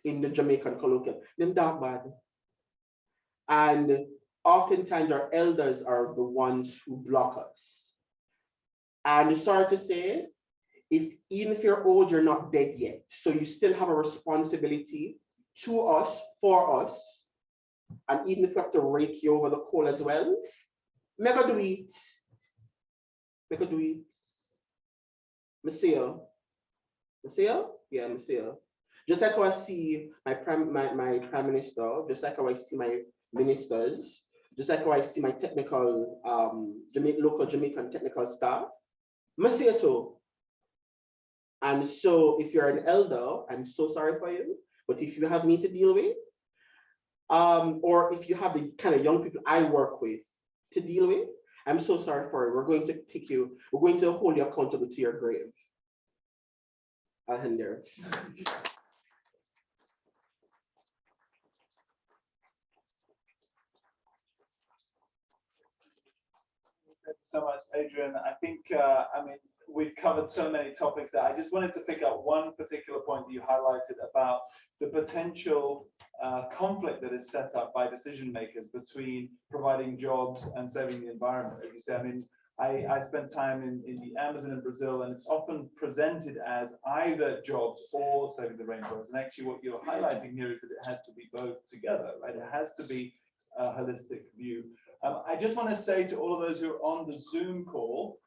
in the Jamaican colloquial, them dark bad. And oftentimes our elders are the ones who block us. And sorry to say, even if you're old, you're not dead yet. So you still have a responsibility to us, for us. And even if we have to rake you over the coal as well, make a do it. Make a do it. Monsieur. Monsieur? Yeah, Monsieur. Just like how I see my prime minister, just like how I see my ministers, just like how I see my technical, local Jamaican technical staff, Monsieur too. And so if you're an elder, I'm so sorry for you, but if you have me to deal with, or if you have the kind of young people I work with to deal with, I'm so sorry for it. We're going to hold you accountable to your grave. I'll end there. Thank you so much, Adrian. I think, we've covered so many topics that I just wanted to pick up one particular point that you highlighted about the potential conflict that is set up by decision makers between providing jobs and saving the environment. As you said, I spent time in the Amazon in Brazil, and it's often presented as either jobs or saving the rainforest. And actually what you're highlighting here is that it has to be both together, right? It has to be a holistic view. I just want to say to all of those who are on the Zoom call,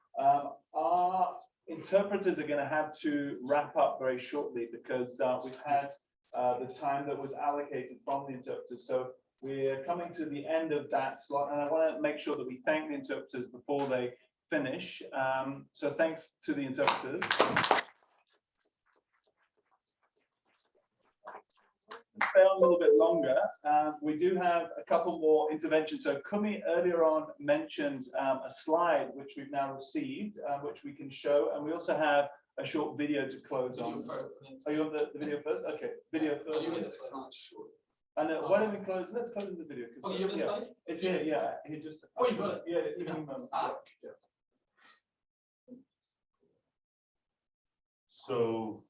our interpreters are going to have to wrap up very shortly, because we've had the time that was allocated from the interpreters. So we're coming to the end of that slot, and I want to make sure that we thank the interpreters before they finish. So thanks to the interpreters. To stay on a little bit longer, we do have a couple more interventions. So Kumi earlier on mentioned a slide which we've now received, which we can show, and we also have a short video to close on. Are you on the video first? Okay, video first. And why don't we close? Let's close the video. Oh, you have the slide? It's here. Yeah, he just. Oh, you got it. Yeah, give me a moment. Yeah. So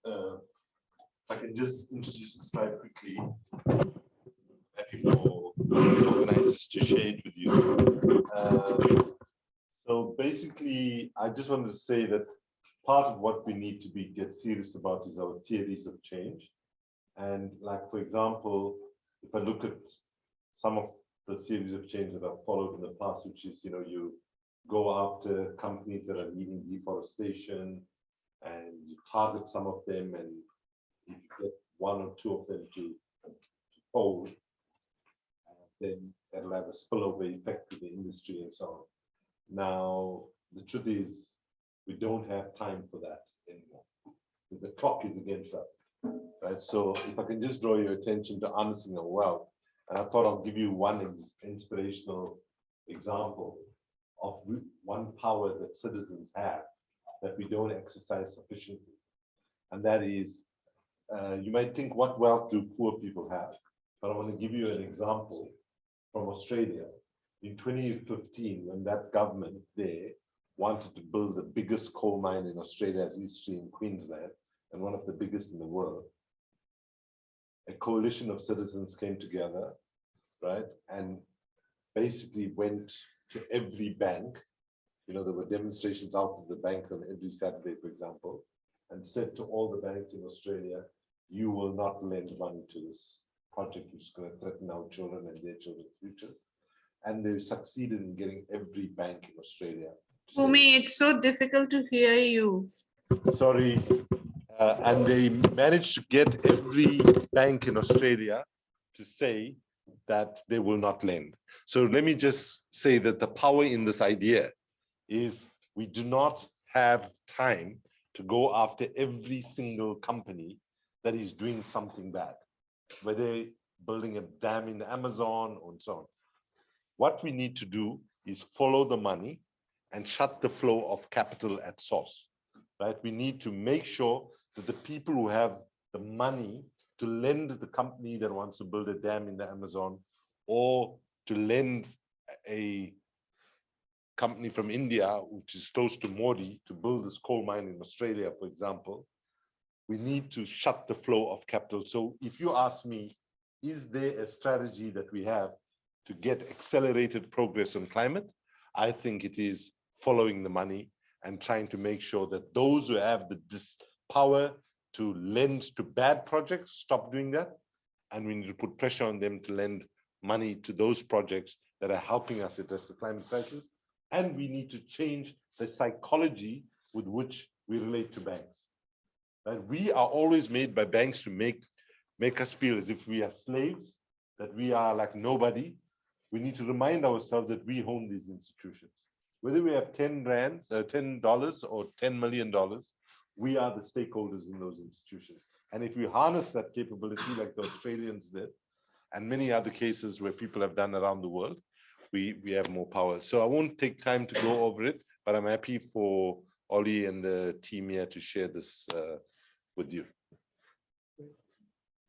I can just introduce the slide quickly. Happy for organizers to share it with you. So basically, I just wanted to say that part of what we need to get serious about is our theories of change. And like, for example, if I look at some of the theories of change that I've followed in the past, which is, you go after companies that are leading deforestation and you target some of them, and if you get 1 or 2 of them to fold, then that'll have a spillover effect to the industry and so on. Now, the truth is, we don't have time for that anymore. The clock is against us. Right, so if I can just draw your attention to harnessing of wealth, and I thought I'll give you one inspirational example of one power that citizens have that we don't exercise sufficiently. And that is, you might think, what wealth do poor people have? But I want to give you an example from Australia. In 2015, when that government there wanted to build the biggest coal mine in Australia's history in Queensland, and one of the biggest in the world, a coalition of citizens came together, right, and basically went to every bank. There were demonstrations out of the bank on every Saturday, for example, and said to all the banks in Australia, you will not lend money to this project which is going to threaten our children and their children's future. And they succeeded in getting every bank in Australia to say, Kumi, it's so difficult to hear you. sorry. And they managed to get every bank in Australia to say that they will not lend. So let me just say that the power in this idea is we do not have time to go after every single company that is doing something bad, whether building a dam in the Amazon or so on. What we need to do is follow the money and shut the flow of capital at source, right? We need to make sure that the people who have the money to lend the company that wants to build a dam in the Amazon, or to lend a company from India, which is close to Modi, to build this coal mine in Australia, for example, we need to shut the flow of capital. So if you ask me, is there a strategy that we have to get accelerated progress on climate? I think it is following the money and trying to make sure that those who have the power to lend to bad projects stop doing that. And we need to put pressure on them to lend money to those projects that are helping us address the climate crisis. And we need to change the psychology with which we relate to banks. Right? We are always made by banks to make us feel as if we are slaves, that we are like nobody. We need to remind ourselves that we own these institutions. Whether we have $10 or $10 million, we are the stakeholders in those institutions. And if we harness that capability like the Australians did, and many other cases where people have done around the world, we have more power. So I won't take time to go over it, but I'm happy for Ollie and the team here to share this with you.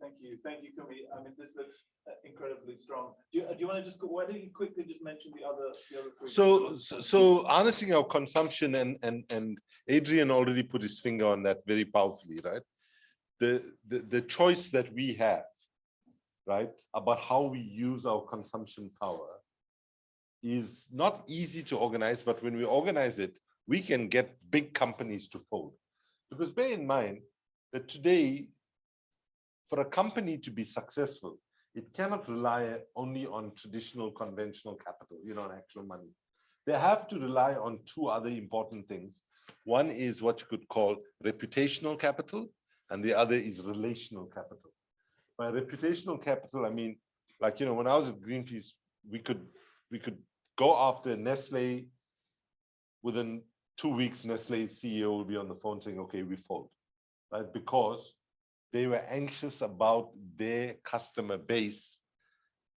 Thank you, Kumi. I mean, this looks incredibly strong. Do you want to just, why don't you quickly just mention the other three? So harnessing our consumption, and Adrian already put his finger on that very powerfully, right? The choice that we have, right, about how we use our consumption power is not easy to organize, but when we organize it, we can get big companies to fold. Because bear in mind that today, for a company to be successful, it cannot rely only on traditional conventional capital, on actual money. They have to rely on two other important things. One is what you could call reputational capital, and the other is relational capital. By reputational capital, I mean, like, when I was at Greenpeace, we could go after Nestle. Within 2 weeks, Nestle's CEO will be on the phone saying, okay, we fold, right? Because they were anxious about their customer base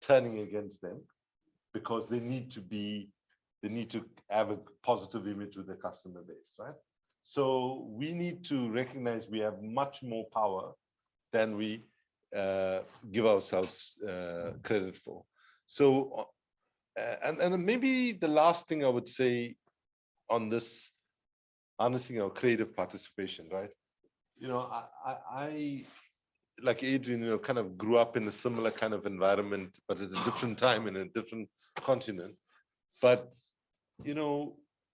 turning against them, because they need to have a positive image with their customer base, right? So we need to recognize we have much more power than we give ourselves credit for. So, and maybe the last thing I would say on this, harnessing our creative participation, right? I like Adrian, kind of grew up in a similar kind of environment, but at a different time in a different continent. But,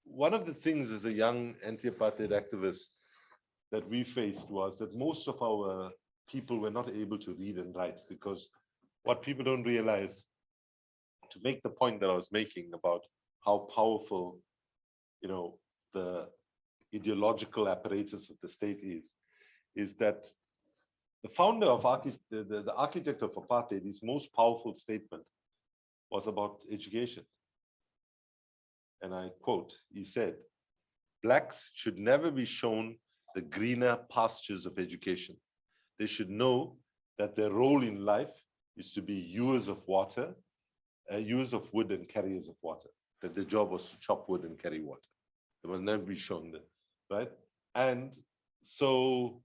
one of the things as a young anti-apartheid activist that we faced was that most of our people were not able to read and write, because what people don't realize, to make the point that I was making about how powerful, the ideological apparatus of the state is that the founder of the architect of apartheid, his most powerful statement was about education. And I quote, he said, "Blacks should never be shown the greener pastures of education. They should know that their role in life is to be hewers of water, hewers of wood and carriers of water, that their job was to chop wood and carry water. They must never be shown that, right?" And so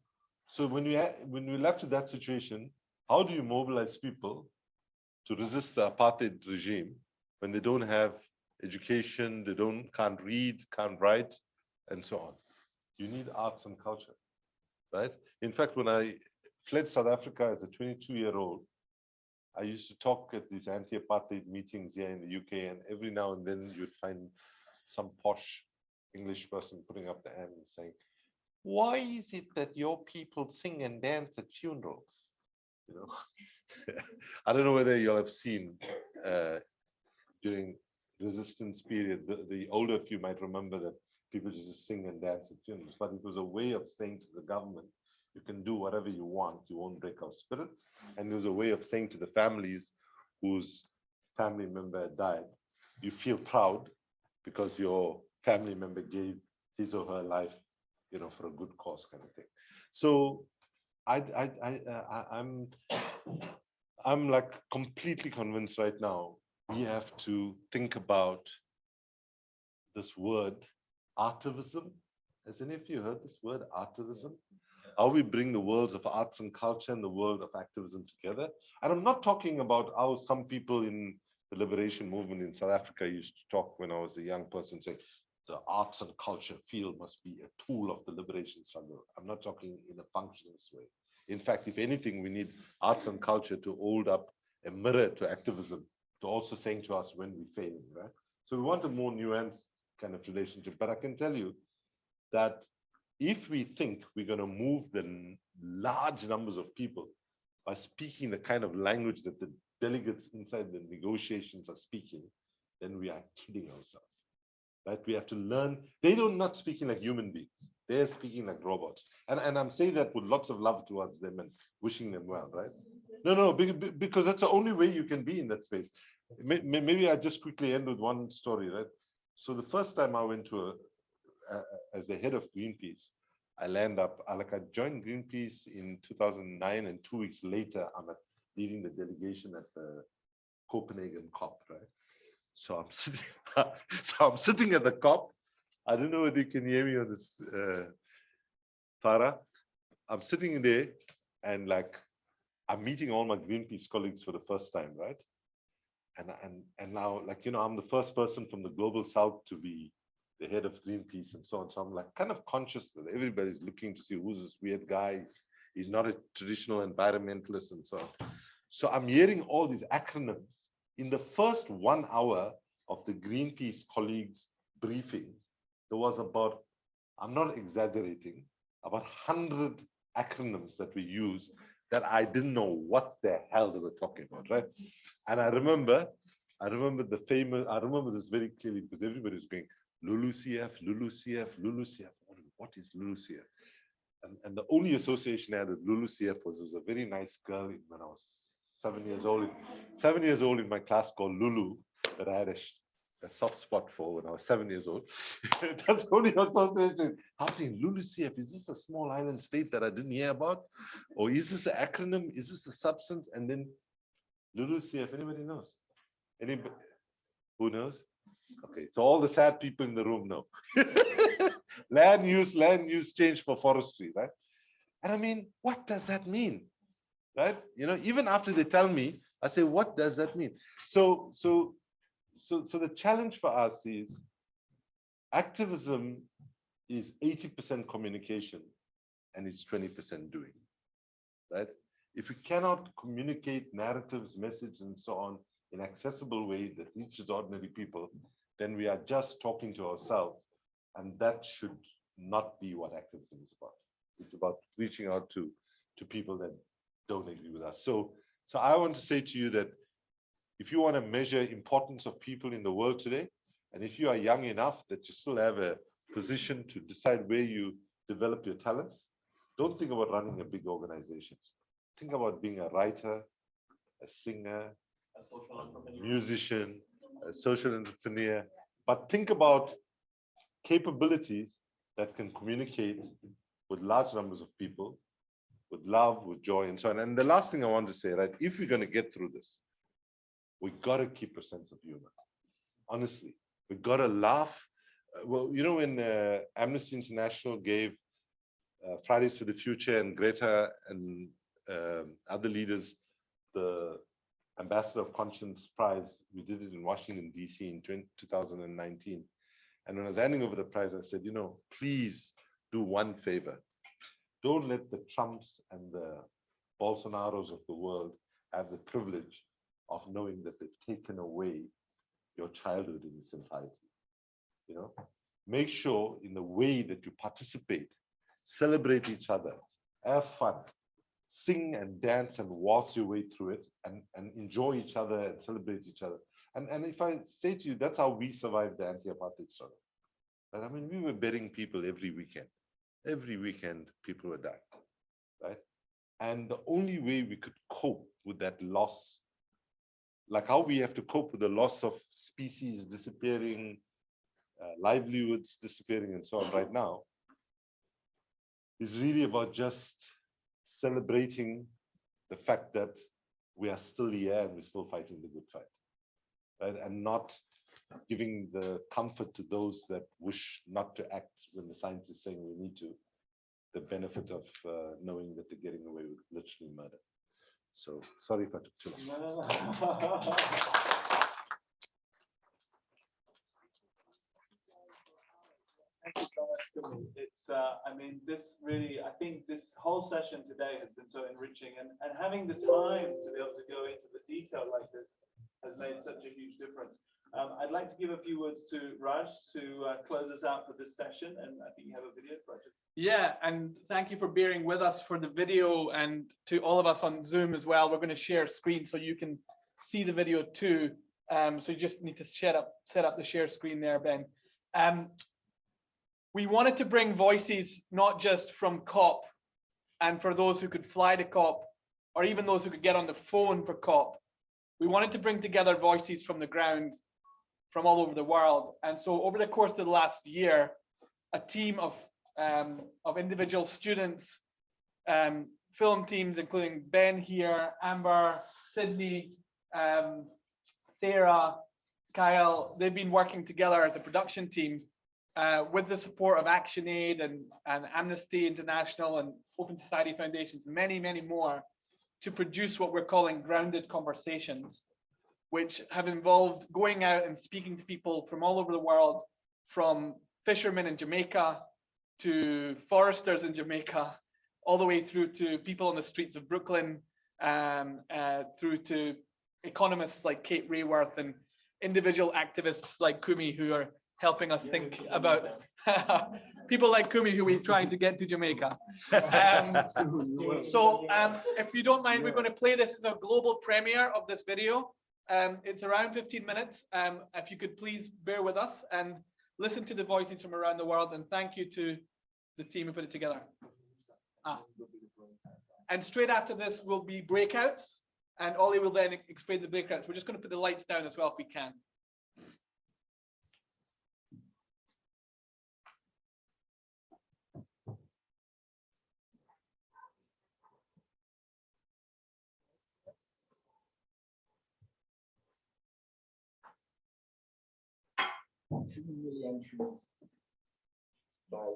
when we left to that situation, how do you mobilize people to resist the apartheid regime when they don't have education, they can't read, can't write, and so on? You need arts and culture, right? In fact, when I fled South Africa as a 22-year-old, I used to talk at these anti-apartheid meetings here in the UK, and every now and then you'd find some posh English person putting up the hand and saying, why is it that your people sing and dance at funerals? You know, I don't know whether you'll have seen during resistance period, the older of you might remember that people used to sing and dance at funerals, but it was a way of saying to the government, you can do whatever you want, you won't break our spirits. And it was a way of saying to the families whose family member had died, you feel proud because your family member gave his or her life, you know, for a good cause, kind of thing. So I'm like completely convinced right now, we have to think about this word, artivism. Has any of you heard this word, artivism? How we bring the worlds of arts and culture and the world of activism together. And I'm not talking about how some people in the liberation movement in South Africa used to talk when I was a young person, say the arts and culture field must be a tool of the liberation struggle. I'm not talking in a functionalist way. In fact, if anything, we need arts and culture to hold up a mirror to activism, to also saying to us when we fail, right? So we want a more nuanced kind of relationship. But I can tell you that if we think we're going to move the large numbers of people by speaking the kind of language that the delegates inside the negotiations are speaking, then we are kidding ourselves, right? We have to learn. They don't not speaking like human beings. They're speaking like robots. And I'm saying that with lots of love towards them and wishing them well, right? No, because that's the only way you can be in that space. Maybe I just quickly end with one story, right? So the first time I went to as the head of Greenpeace, I joined Greenpeace in 2009, and 2 weeks later, I'm leading the delegation at the Copenhagen COP, right? So I'm sitting at the COP. I don't know whether you can hear me on this, Farah. I'm sitting there and like, I'm meeting all my Greenpeace colleagues for the first time, right? And now, like, you know, I'm the first person from the global south to be the head of Greenpeace and so on. So I'm like kind of conscious that everybody's looking to see who's this weird guy. He's not a traditional environmentalist and so on. So I'm hearing all these acronyms. In the first 1 hour of the Greenpeace colleagues briefing, there was about, I'm not exaggerating, about 100 acronyms that we use that I didn't know what the hell they were talking about, right? And I remember this very clearly because everybody was going, LULUCF, LULUCF, LULUCF. What is LULUCF? And the only association I had with LULUCF was a very nice girl when I was 7 years old. 7 years old in my class called Lulu, that I had a soft spot for when I was 7 years old. That's the only association. I'm thinking, LULUCF, is this a small island state that I didn't hear about? Or is this an acronym? Is this a substance? And then LULUCF, anybody knows? Anybody? Who knows? Okay, so all the sad people in the room know. land use change for forestry, right? And I mean, what does that mean? Right? You know, even after they tell me, I say, what does that mean? So the challenge for us is activism is 80% communication and it's 20% doing, right? If we cannot communicate narratives, messages, and so on in accessible way that reaches ordinary people, then we are just talking to ourselves, and that should not be what activism is about. It's about reaching out to people that don't agree with us. So I want to say to you that if you want to measure importance of people in the world today, and if you are young enough that you still have a position to decide where you develop your talents, don't think about running a big organization. Think about being a writer, a singer, A social entrepreneur. musician, a social entrepreneur, but think about capabilities that can communicate with large numbers of people, with love, with joy, and so on. And the last thing I want to say, right, if we're going to get through this, we got to keep a sense of humor. Honestly, we got to laugh. Well, you know, when Amnesty International gave Fridays for the Future and Greta and other leaders the Ambassador of Conscience Prize, we did it in Washington, DC in 2019. And when I was handing over the prize, I said, you know, please do one favor. Don't let the Trumps and the Bolsonaros of the world have the privilege of knowing that they've taken away your childhood in its entirety. You know, make sure in the way that you participate celebrate each other, have fun, sing and dance and waltz your way through it, and enjoy each other and celebrate each other. And if I say to you, that's how we survived the anti-apartheid struggle. But I mean, we were burying people every weekend. Every weekend, people were dying, right? And the only way we could cope with that loss, like how we have to cope with the loss of species disappearing, livelihoods disappearing, and so on right now, is really about just celebrating the fact that we are still here and we're still fighting the good fight, right? And not giving the comfort to those that wish not to act when the science is saying we need to, the benefit of knowing that they're getting away with literally murder. So sorry if I took too long. Thank you so much, Kumi. It's, I mean, this really, I think this whole session today has been so enriching, and having the time to be able to go into the detail like this has made such a huge difference. I'd like to give a few words to Raj to close us out for this session, and I think you have a video project. Yeah, and thank you for bearing with us for the video, and to all of us on Zoom as well. We're going to share screen so you can see the video too. So you just need to set up the share screen there, Ben. We wanted to bring voices not just from COP and for those who could fly to COP, or even those who could get on the phone for COP. We wanted to bring together voices from the ground from all over the world. And so over the course of the last year, a team of individual students, film teams, including Ben here, Amber, Sydney, Sarah, Kyle, they've been working together as a production team with the support of ActionAid and Amnesty International and Open Society Foundations, and many, many more, to produce what we're calling grounded conversations, which have involved going out and speaking to people from all over the world, from fishermen in Jamaica to foresters in Jamaica, all the way through to people on the streets of Brooklyn, through to economists like Kate Rayworth and individual activists like Kumi, who are helping us think about people like Kumi, who we're trying to get to Jamaica. If you don't mind, we're going to play this as a global premiere of this video. It's around 15 minutes. If you could please bear with us and listen to the voices from around the world, and thank you to the team who put it together. And straight after this will be breakouts, and Ollie will then explain the breakouts. We're just going to put the lights down as well if we can. Million trees by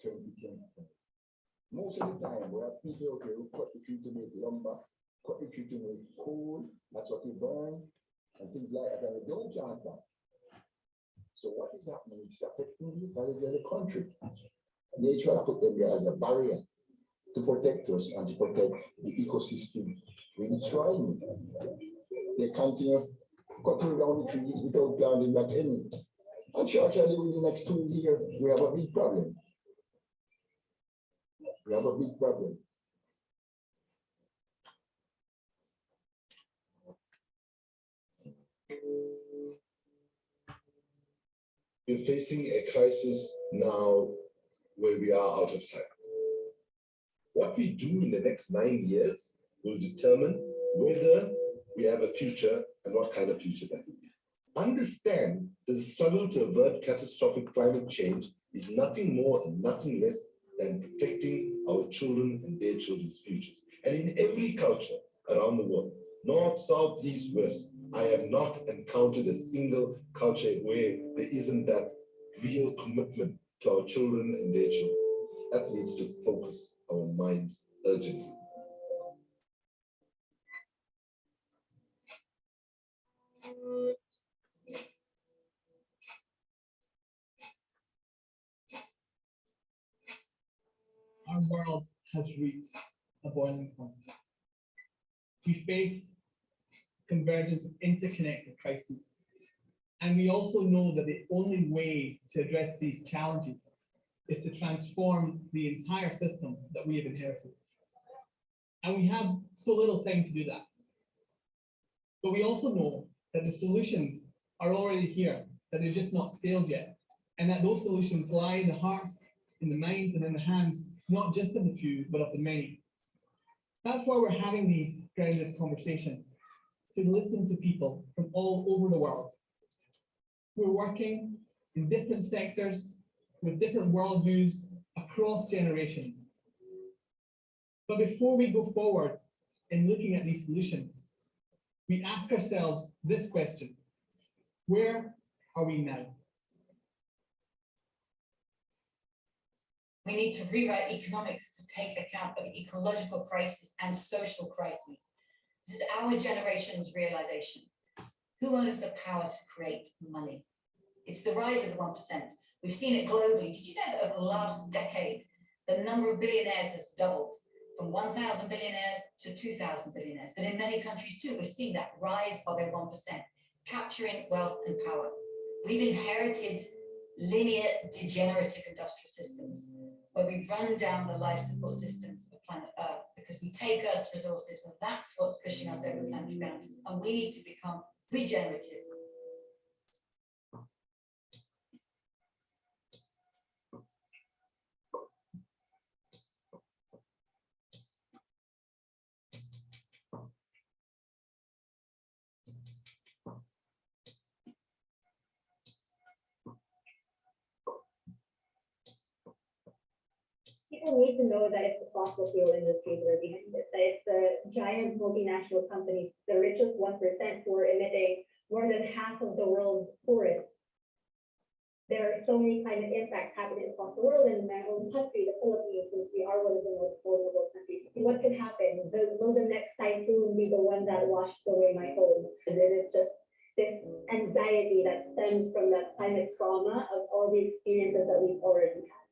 2025. Most of the time, we have people out here who cut the tree to make lumber, cut the tree to make coal, that's what you burn, and things like that, and they don't charge that. So what is happening? It's affecting the ecology of the country. They try to put them there as a barrier to protect us and to protect the ecosystem. We're destroying it. They continue cutting down the trees without planting back any. Unfortunately, within the next 2 years, we have a big problem. We have a big problem. We're facing a crisis now where we are out of time. What we do in the next 9 years will determine whether we have a future and what kind of future that will be. Understand that the struggle to avert catastrophic climate change is nothing more and nothing less than protecting our children and their children's futures. And in every culture around the world, north, south, east, west, I have not encountered a single culture where there isn't that real commitment to our children and their children. That needs to focus our minds urgently. Our world has reached a boiling point. We face convergence of interconnected crises. And we also know that the only way to address these challenges is to transform the entire system that we have inherited. And we have so little time to do that. But we also know that the solutions are already here, that they're just not scaled yet. And that those solutions lie in the hearts, in the minds, and in the hands, not just of the few, but of the many. That's why we're having these grounded conversations, to listen to people from all over the world. We're working in different sectors, with different worldviews across generations. But before we go forward in looking at these solutions, we ask ourselves this question: where are we now? We need to rewrite economics to take account of ecological crisis and social crises. This is our generation's realization. Who owns the power to create money? It's the rise of the 1%. We've seen it globally. Did you know that over the last decade, the number of billionaires has doubled from 1,000 billionaires to 2,000 billionaires? But in many countries too, we're seeing that rise of a 1%, capturing wealth and power. We've inherited linear, degenerative industrial systems where we run down the life support systems of planet Earth because we take Earth's resources, and that's what's pushing us over planetary boundaries. And we need to become regenerative. People need to know that it's the fossil fuel industries that are behind it, that it's the giant multinational companies, the richest 1% who are emitting more than half of the world's forests. There are so many climate impacts happening across the world. In my own country, the Philippines, since we are one of the most vulnerable countries, what could happen? Will the next typhoon be the one that washes away my home? And then it's just this anxiety that stems from that climate trauma of all the experiences that we've already had.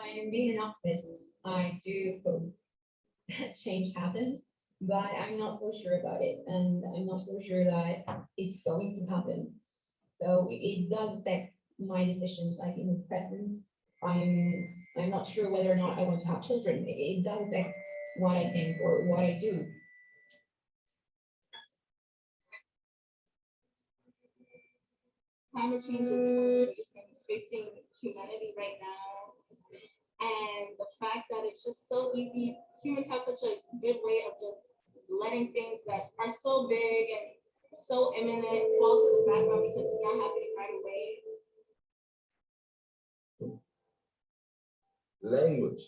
I'm being an optimist. I do hope that change happens, but I'm not so sure about it. And I'm not so sure that it's going to happen. So it does affect my decisions, like in the present. I'm not sure whether or not I want to have children. It does affect what I think or what I do. Climate change is facing humanity right now. And the fact that it's just so easy, humans have such a good way of just letting things that are so big and so imminent fall to the background because it's not happening right away. Language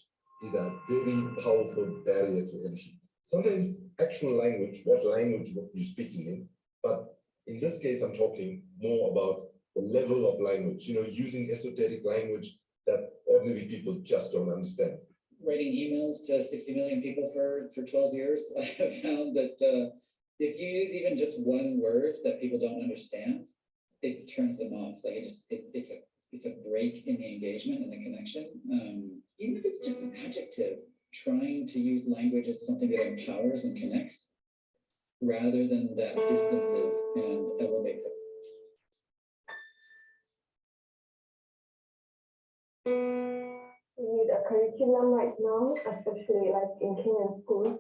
is a very powerful barrier to entry. Sometimes actual language, what language you're speaking in, but in this case, I'm talking more about the level of language, using esoteric language that ordinary people just don't understand. Writing emails to 60 million people for 12 years, I have found that if you use even just one word that people don't understand, it turns them off. Like it's a break in the engagement and the connection. Even if it's just an adjective, trying to use language as something that empowers and connects rather than that distances and elevates it. We need a curriculum right now, especially like in Kenyan schools.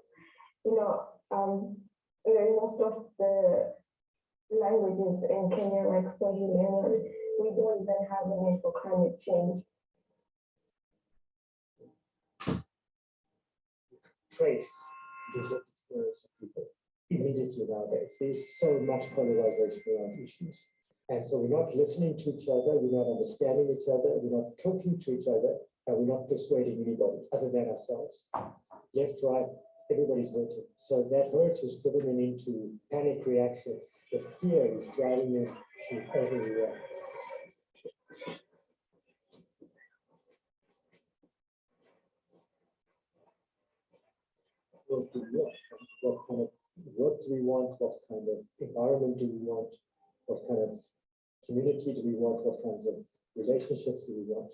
Most of the languages in Kenya, like Swahili, we don't even have a name for climate change. Trace the lived experience of people immediately nowadays. There's so much polarization around issues. And so we're not listening to each other, we're not understanding each other, we're not talking to each other, and we're not persuading anybody other than ourselves. Left, right, everybody's hurting. So that hurt is driven them into panic reactions. The fear is driving them to overreact. What do we want? What kind of work do we want? What kind of environment do we want? What kind of community do we want? What kinds of relationships do we want?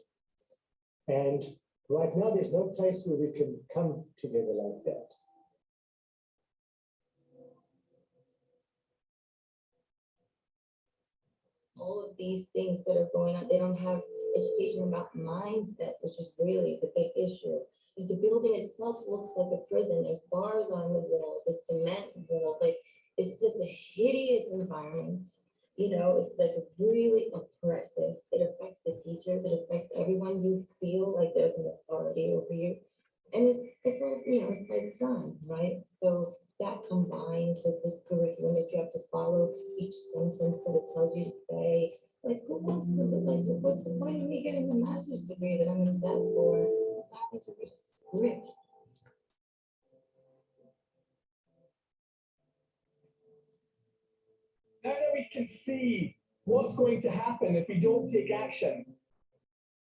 And right now, there's no place where we can come together like that. all of these things that are going on. They don't have education about mindset, which is really the big issue. The building itself looks like a prison. There's bars on the walls, it's cement walls, like it's just a hideous environment. You know, it's like really oppressive. It affects the teachers, it affects everyone. You feel like there's an authority over you. And it's all, you know, it's by design, right? So that combined with this curriculum that you have to follow each sentence that it tells you to say, like who wants to, like what's the point of me getting a master's degree that I'm in debt for? Having to read scripts. Now that we can see what's going to happen if we don't take action,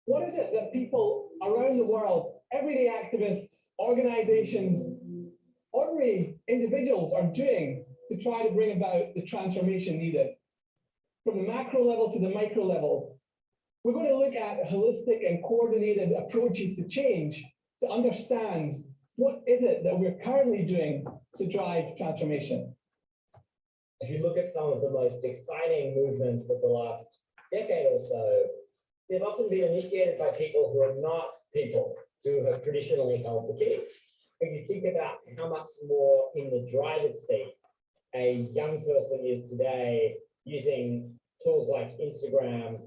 what is it that people around the world, everyday activists, organizations, ordinary individuals are doing to try to bring about the transformation needed? From the macro level to the micro level, we're going to look at holistic and coordinated approaches to change to understand what is it that we're currently doing to drive transformation. If you look at some of the most exciting movements of the last decade or so, they've often been initiated by people who are not people who have traditionally held the keys. If you think about how much more in the driver's seat a young person is today using tools like Instagram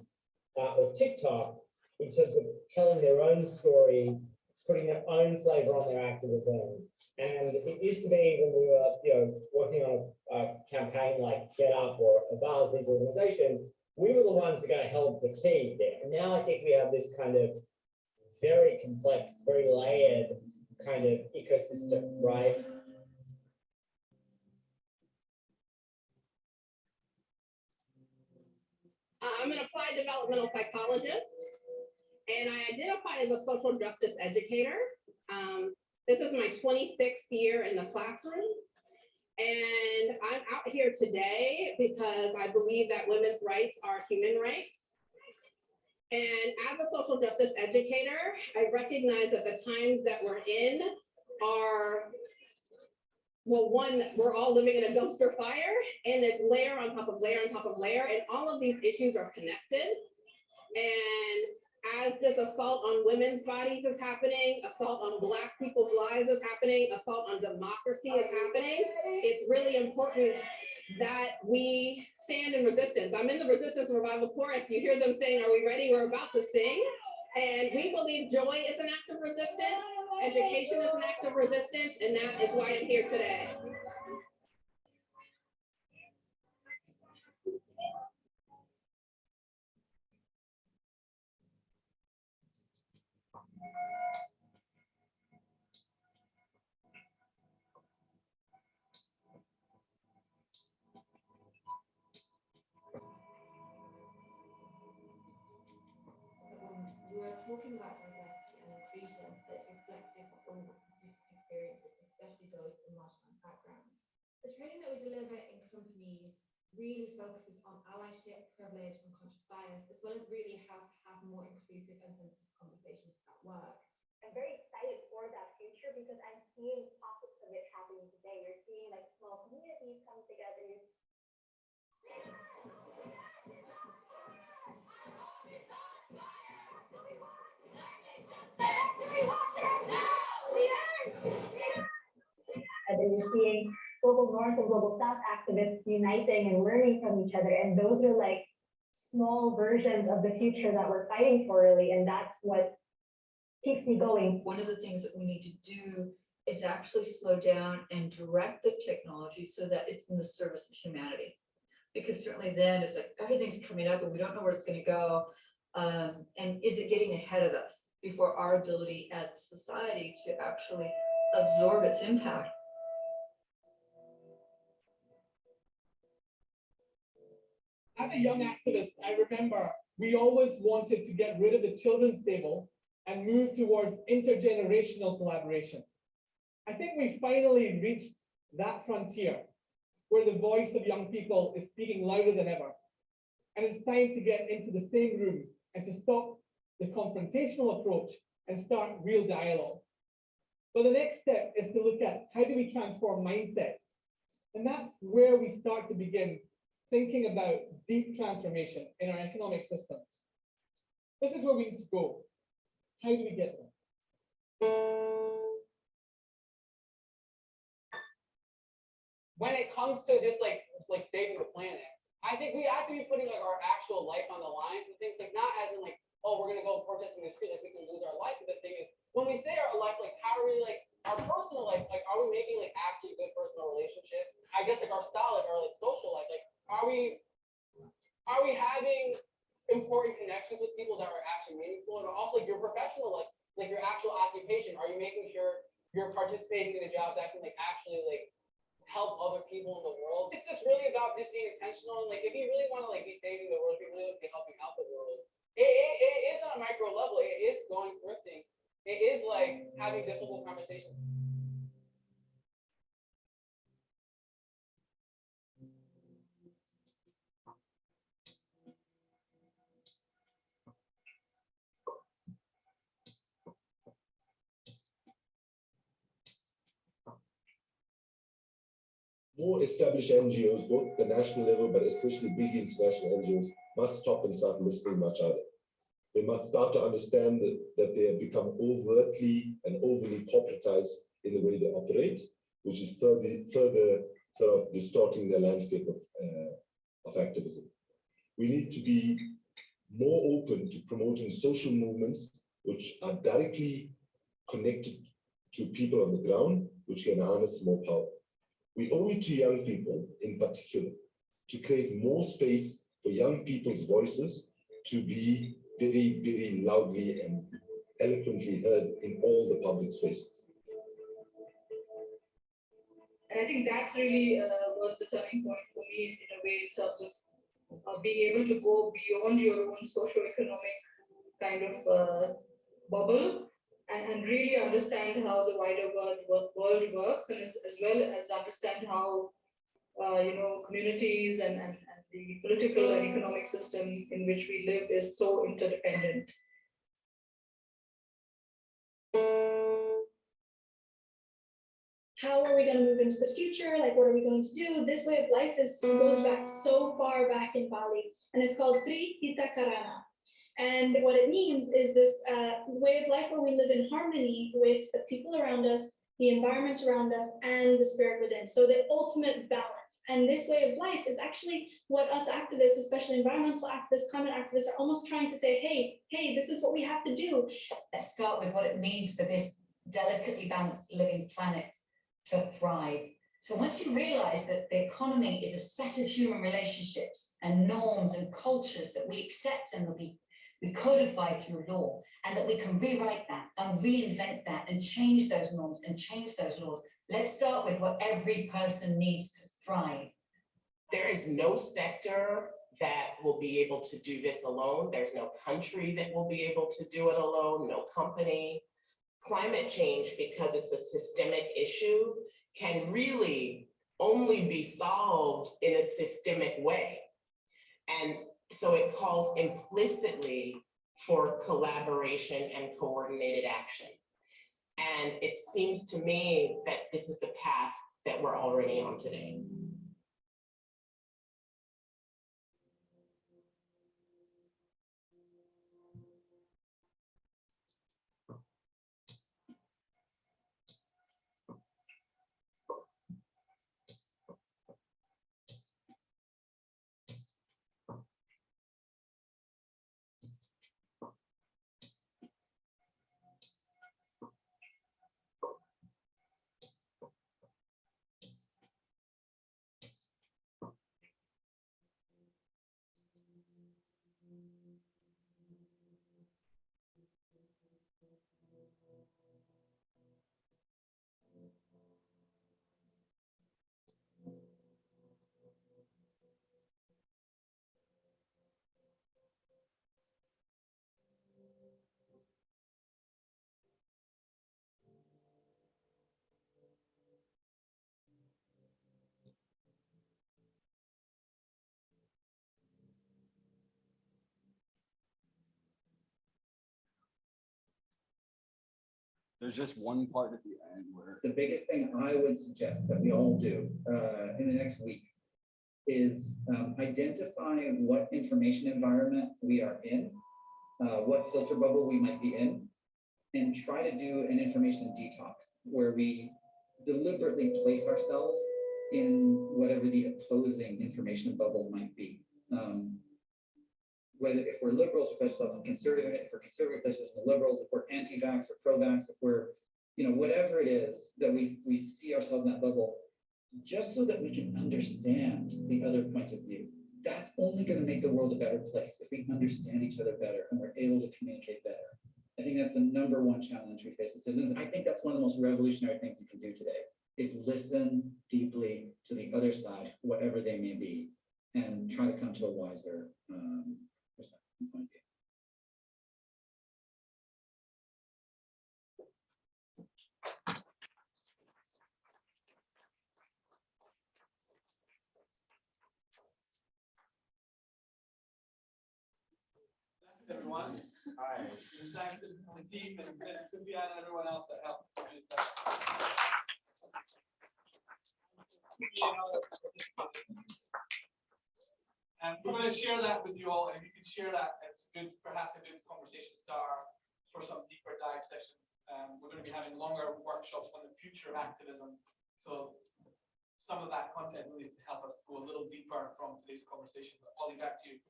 or TikTok in terms of telling their own stories, putting their own flavor on their activism. And it used to be when we were, you know, working on a campaign like Get Up or Avaz, these organizations, we were the ones who kind of held the key there. And now I think we have this kind of very complex, very layered kind of ecosystem, right? I'm an applied developmental psychologist, and I identified as a social justice educator. This is my 26th year in the classroom, and I'm out here today because I believe that women's rights are human rights. And as a social justice educator, I recognize that the times that we're in are, well, one, we're all living in a dumpster fire, and it's layer on top of layer on top of layer, and all of these issues are connected. And as this assault on women's bodies is happening, assault on Black people's lives is happening, assault on democracy is happening, it's really important that we stand in resistance. I'm in the Resistance Revival Chorus. You hear them saying, "Are we ready? We're about to sing." And we believe joy is an act of resistance, education is an act of resistance, and that is why I'm here today. We were talking about diversity and inclusion that's reflective of all different experiences, especially those from marginalized backgrounds. The training that we deliver in companies really focuses on allyship, privilege, and conscious bias, as well as really how to have more inclusive and sensitive conversations at work. I'm very excited for that future because I'm seeing pockets of it happening today. You're seeing like small communities come together. And then you're seeing global North and global South activists uniting and learning from each other. And those are like small versions of the future that we're fighting for, really. And that's what keeps me going. One of the things that we need to do is actually slow down and direct the technology so that it's in the service of humanity. Because certainly then it's like everything's coming up and we don't know where it's going to go. And is it getting ahead of us before our ability as a society to actually absorb its impact? As a young activist, I remember we always wanted to get rid of the children's table and move towards intergenerational collaboration. I think we finally reached that frontier where the voice of young people is speaking louder than ever. And it's time to get into the same room and to stop the confrontational approach and start real dialogue. So the next step is to look at how do we transform mindsets? And that's where we start to begin thinking about deep transformation in our economic systems. This is where we need to go. How do we get there? When it comes to just like saving the planet, I think we have to be putting like our actual life on the lines and things, like not as in like, oh, we're gonna go protest in the street, like we can lose our life. But the thing is, when we say our life, like how are we like our personal life, like are we making like actually good personal relationships? I guess like our style, like our like social life, like are we having important connections with people that are actually meaningful, and also like your professional life, like your actual occupation, are you making sure you're participating in a job that can like actually like help other people in the world? It's just really about just being intentional, and like if you really want to like be saving the world, if you really want to be helping out the world, it is on a micro level. It is going thrifting. It is like having difficult conversations. More established NGOs, both at the national level, but especially big international NGOs, must stop and start listening much harder. They must start to understand that they have become overtly and overly corporatized in the way they operate, which is further sort of distorting the landscape of activism. We need to be more open to promoting social movements which are directly connected to people on the ground, which can harness more power. We owe it to young people in particular to create more space for young people's voices to be very, very loudly and eloquently heard in all the public spaces. And I think that's really was the turning point for me in a way, in terms of being able to go beyond your own socio-economic kind of bubble and really understand how the wider world works, and as well as understand how communities and the political and economic system in which we live is so interdependent. How are we going to move into the future? Like, what are we going to do? This way of life goes back so far back in Bali, and it's called Tri Hita Karana. And what it means is this way of life where we live in harmony with the people around us, the environment around us, and the spirit within. So the ultimate balance. And this way of life is actually what us activists, especially environmental activists, climate activists, are almost trying to say, hey, this is what we have to do. Let's start with what it means for this delicately balanced living planet to thrive. So once you realize that the economy is a set of human relationships and norms and cultures that we accept and that we codify through law, and that we can rewrite that and reinvent that and change those norms and change those laws, let's start with what every person needs to thrive. There is no sector that will be able to do this alone. There's no country that will be able to do it alone, no company. Climate change, because it's a systemic issue, can really only be solved in a systemic way. And so it calls implicitly for collaboration and coordinated action. And it seems to me that this is the path that we're already on today. There's just one part at the end where the biggest thing I would suggest that we all do in the next week is identify what information environment we are in, what filter bubble we might be in, and try to do an information detox where we deliberately place ourselves in whatever the opposing information bubble might be. Whether if we're liberals, we place ourselves in conservative, if we're conservative, place ourselves in liberals, if we're anti-vax or pro-vax, if we're, whatever it is that we see ourselves in that bubble, just so that we can understand the other point of view. That's only going to make the world a better place if we understand each other better and we're able to communicate better. I think that's the #1 challenge we face as citizens. I think that's one of the most revolutionary things you can do today, is listen deeply to the other side, whatever they may be, and try to come to a wiser perspective and point of view. Everyone. Hi. And thank the team and Cynthia and everyone else that helped. And we're going to share that with you all, and you can share that. It's good, perhaps a good conversation starter for some deeper dive sessions. We're going to be having longer workshops on the future of activism. So some of that content really is to help us go a little deeper from today's conversation. But I'll leave that to you.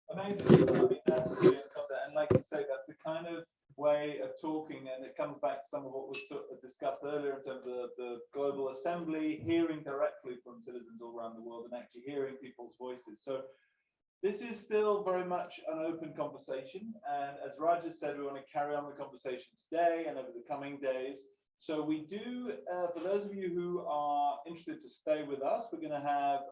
Amazing. I mean, that's brilliant content. And like you say, that's the kind of way of talking, and it comes back to some of what was discussed earlier in terms of the global assembly, hearing directly from citizens all around the world and actually hearing people's voices. So this is still very much an open conversation. And as Raj has said, we want to carry on the conversation today and over the coming days. So we do, for those of you who are interested to stay with us, we're going to have,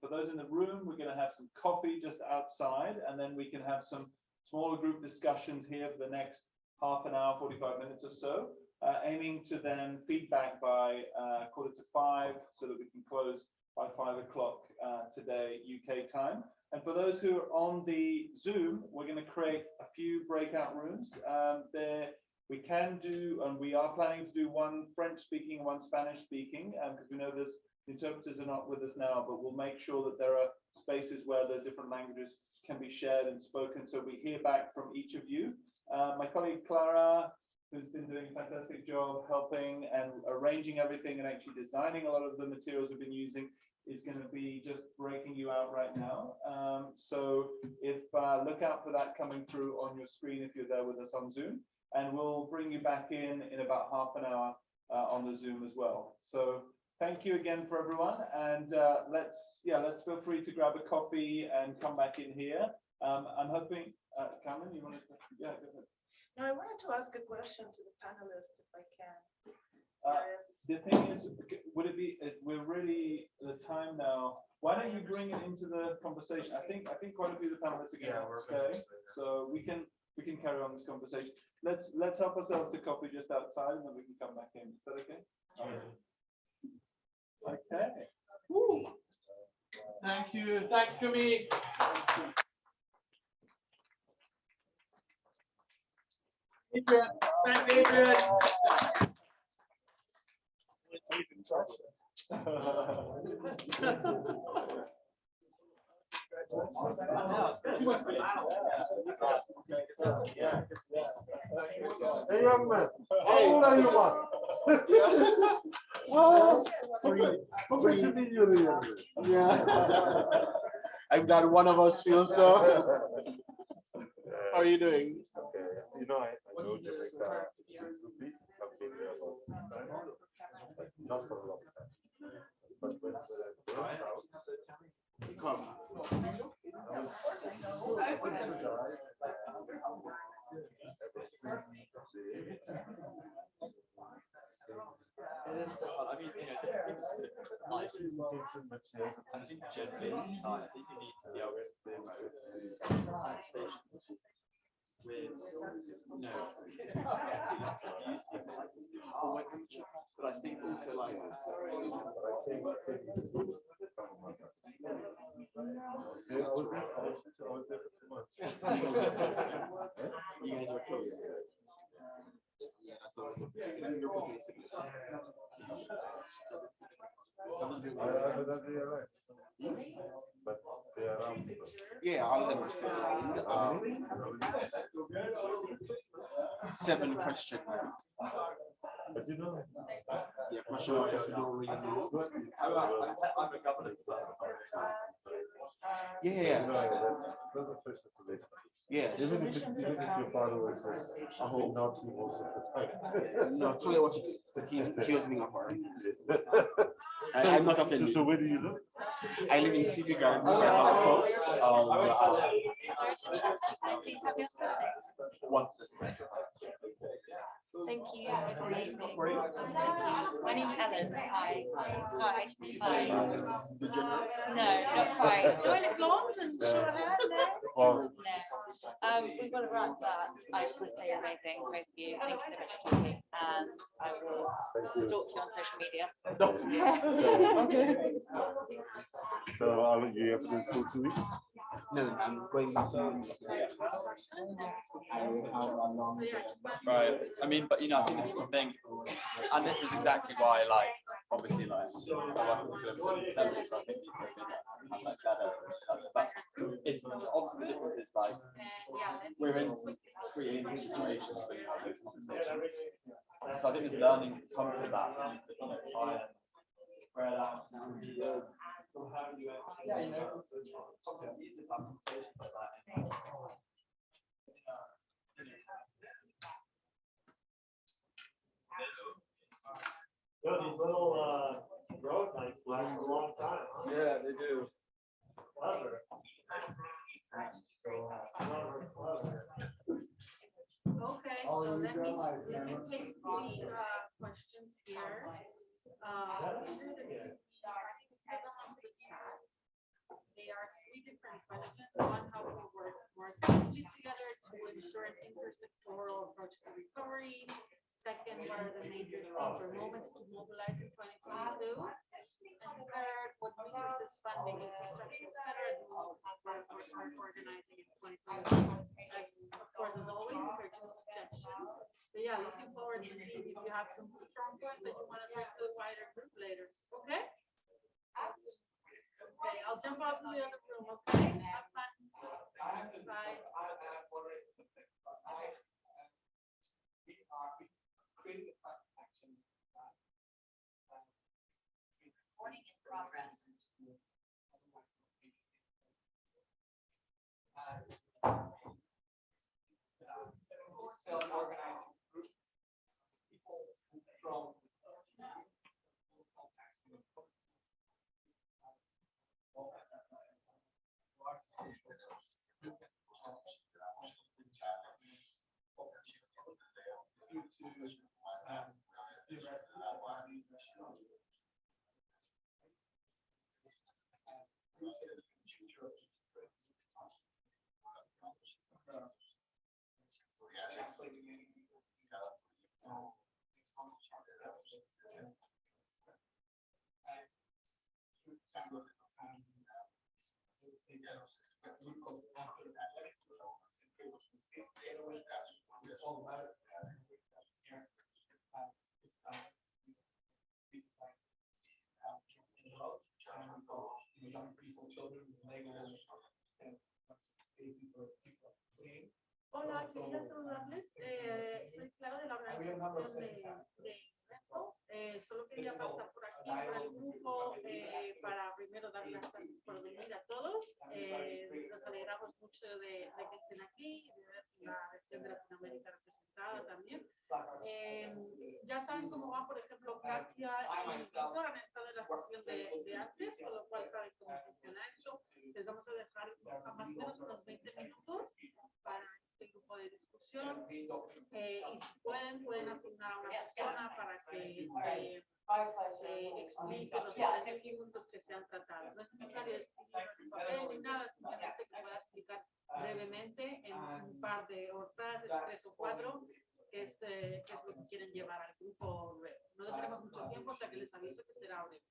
for those in the room, we're going to have some coffee just outside, and then we can have some smaller group discussions here for the next half an hour, 45 minutes or so, aiming to then feedback by 4:45 so that we can close by 5 o'clock today, UK time. And for those who are on the Zoom, we're going to create a few breakout rooms. We can do, and we are planning to do one French speaking, one Spanish speaking, because we know the interpreters are not with us now, but we'll make sure that there are spaces where those different languages can be shared and spoken, so we hear back from each of you. My colleague Clara, who's been doing a fantastic job helping and arranging everything and actually designing a lot of the materials we've been using, is going to be just breaking you out right now. So if look out for that coming through on your screen if you're there with us on Zoom. And we'll bring you back in about half an hour on the Zoom as well. So thank you again for everyone, and let's feel free to grab a coffee and come back in here. I'm hoping, Cameron, you wanted to, yeah, go ahead. No, I wanted to ask a question to the panelists if I can. The thing is, would it be? We're really the time now. Why don't you bring it into the conversation? I think quite a few of the panelists are going to stay, so we can carry on this conversation. Let's help ourselves to coffee just outside, and then we can come back in. Is that okay? Okay. Woo. Thank you. Thanks, Kumi. Adrian. Thanks, Adrian. Hey, young man, how old are you, man? Well, how much you mean you're the youngest? Yeah. I'm glad one of us feels so. How are you doing? Okay. I know Jamaica. I've been there about not for a long time. But when I burned out, Come. It is so hard. I mean, like, I think generally in society, you need to be able to do conversations with, but I think also like, you guys are close. Yeah, I thought it was Yeah, all of them are still 7 question mark. Yeah, question mark is we don't really know. I'm a governance Yeah. Yes. Even if your father was not most of the time. No, clearly what he was being a part. I'm not offended. So where do you live? I live in CB Garden, folks. Please have your surnames. Thank you. Amazing. My name's Ellen. Hi. Hi. Hi. No, not quite. Do I look blonde and short hair? No. No. We've got to wrap that. I just want to say amazing, both of you. Thank you so much for talking. And I will stalk you on social media. Okay. So you have to do full 2 weeks? No, I'm going to. Right. I mean, but you know, I think this is the thing, and this is exactly why, like, obviously, like, I work with the 70s, so I think it's like better. But it's obviously the difference is like we're in creating situations where you have those conversations. So I think there's learning to come from that, and you know, try and spread out. Yeah, you know, it's obviously easy to have conversations like that. These little road nights last a long time. Huh? Yeah, they do. Clever. Clever. Okay, so let me take 3 questions here. They are 3 different questions. One, how we work together to ensure an intersectoral approach to recovery. Second, what are the major themes or moments to mobilize in 2022? And third, what resources, funding, infrastructure, etc. do we have for organizing in 2022? Of course, as always, these are 2 suggestions. But yeah, looking forward to seeing if you have some strong points that you want to bring to the wider group later. Okay? Okay, I'll jump out to the other room, okay? Have fun. Bye. Recording in progress. Self-organizing group, people from Hola, quería saludarles. Soy Clara de la organización de evento. Solo quería pasar por aquí, por el grupo, para primero dar las gracias por venir a todos. Nos alegramos mucho de que estén aquí y de ver la región de Latinoamérica representada también. Ya saben cómo va, por ejemplo, Katia y Víctor han estado en la sesión de antes, con lo cual saben cómo funciona esto. Les vamos a dejar a más o menos unos 20 minutos para este grupo de discusión, y si pueden asignar a una persona para que explique los diferentes puntos que se han tratado. No es necesario escribir en papel ni nada, simplemente que pueda explicar brevemente en un par de frases, 3 o 4, qué es lo que quieren llevar al grupo. No tenemos mucho tiempo, o sea que les aviso que será breve.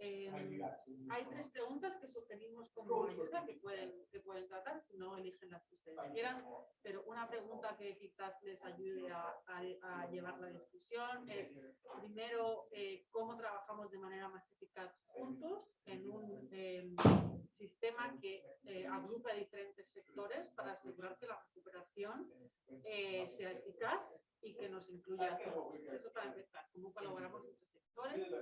Hay tres preguntas que sugerimos como ayuda que pueden tratar, si no eligen las que ustedes quieran, pero una pregunta que quizás les ayude a llevar la discusión es, primero, cómo trabajamos de manera más eficaz juntos en un sistema que agrupa diferentes sectores para asegurar que la recuperación sea eficaz y que nos incluya a todos. Eso para empezar, cómo colaboramos entre sectores.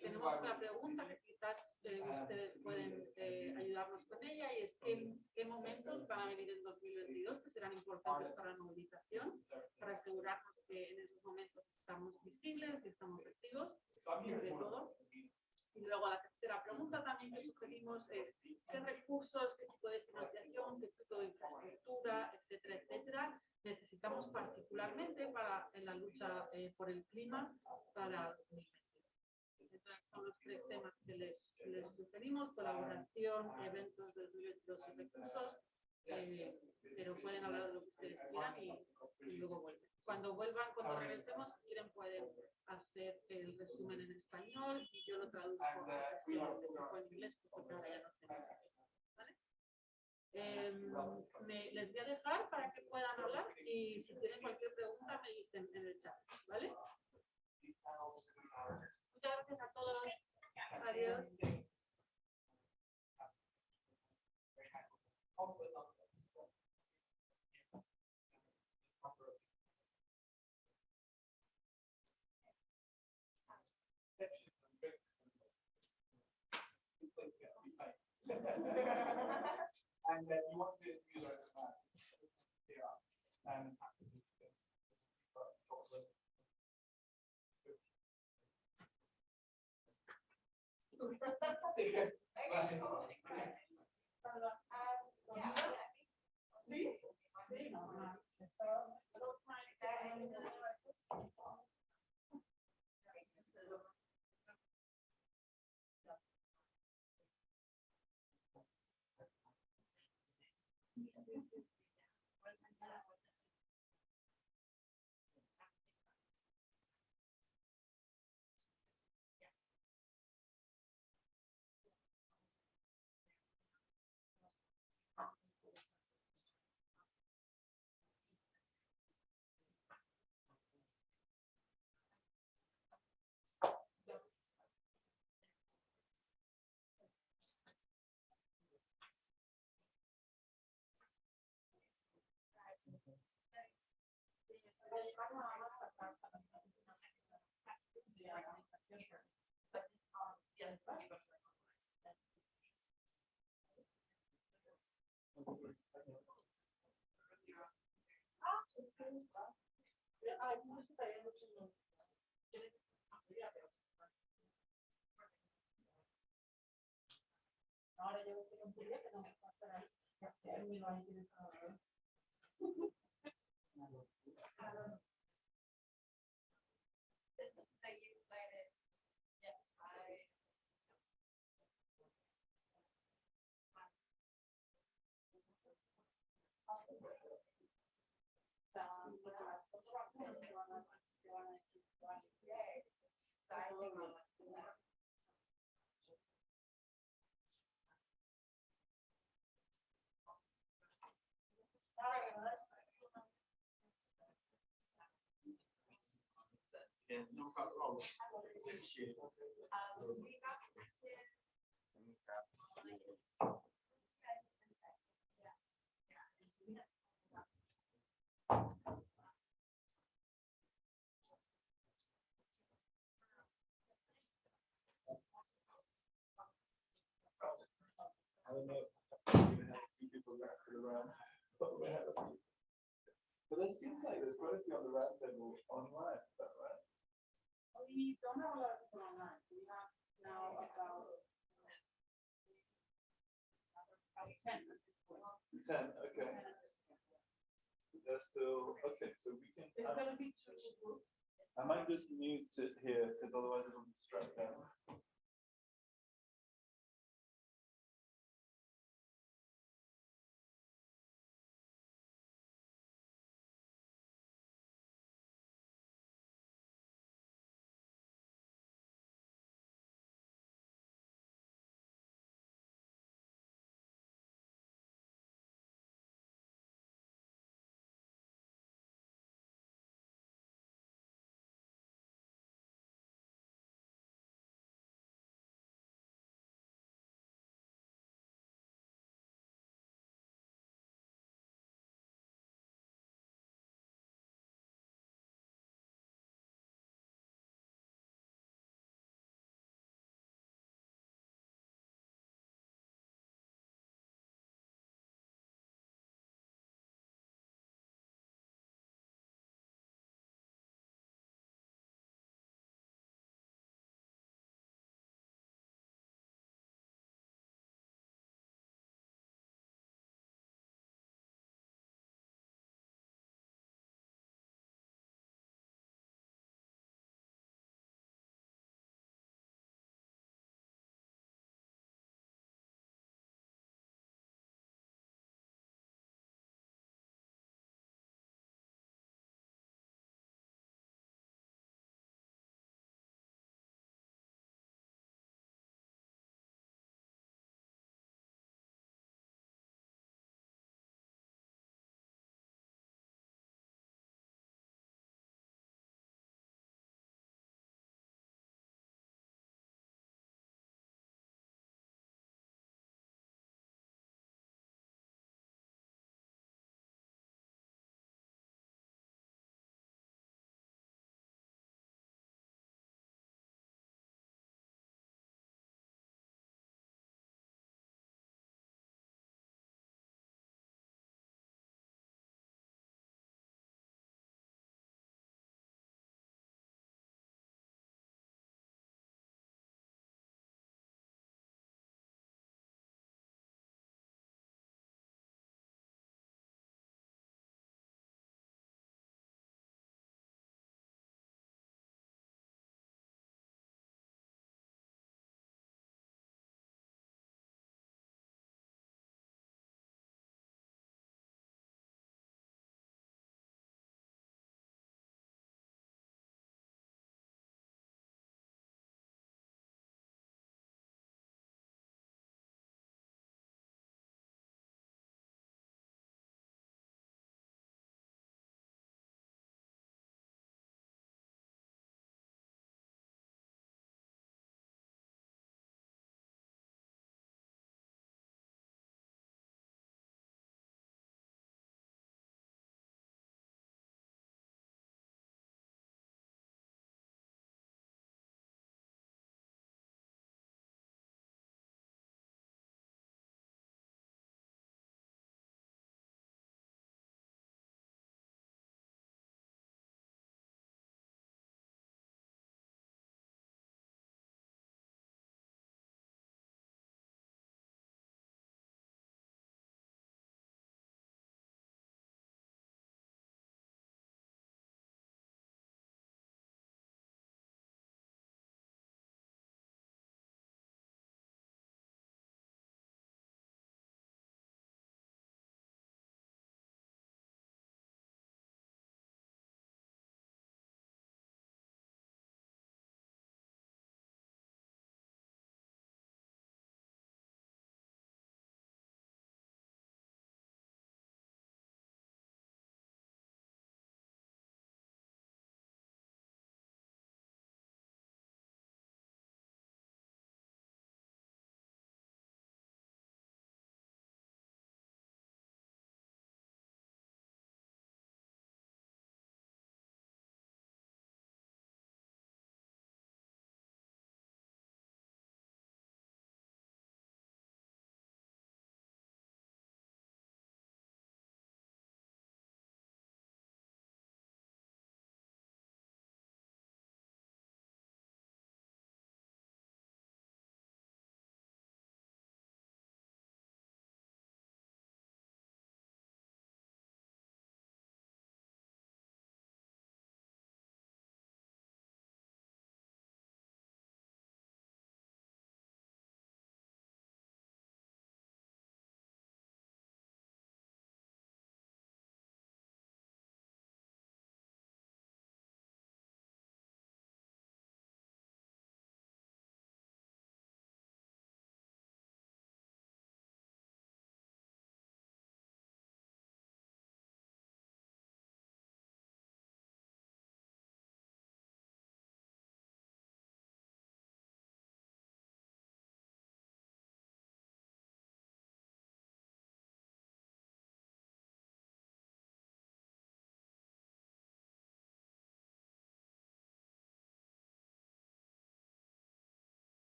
Tenemos otra pregunta que quizás ustedes pueden ayudarnos con ella, y es ¿qué momentos van a venir en 2022 que serán importantes para la movilización, para asegurarnos que en esos momentos estamos visibles y estamos activos entre todos? Y luego la tercera pregunta también que sugerimos es qué recursos, qué tipo de financiación, qué tipo de infraestructura, etcétera, etcétera, necesitamos particularmente en la lucha por el clima para 2020. Entonces son los tres temas que les sugerimos: colaboración, eventos de 2022 y recursos, pero pueden hablar de lo que ustedes quieran y luego vuelven. Cuando regresemos, si quieren pueden hacer el resumen en español y yo lo traduzco en inglés, porque ahora ya no tenemos tiempo, ¿vale? Les voy a dejar para que puedan hablar y si tienen cualquier pregunta me dicen en el chat, ¿vale? Muchas gracias a todos. Adiós. And you want to do those and Ahora yo estoy un día que no me pasará. Yeah, no problem. Thank you. I don't know if we're going to have a few people wrapped around, but we have a few. But it seems like there's quite a few on the round table online, is that right? We don't have a lot of people online. We have now about 10 at this point. 10, okay. There's still, okay, so we can. It's going to be two groups. I might just mute it here because otherwise it'll distract them.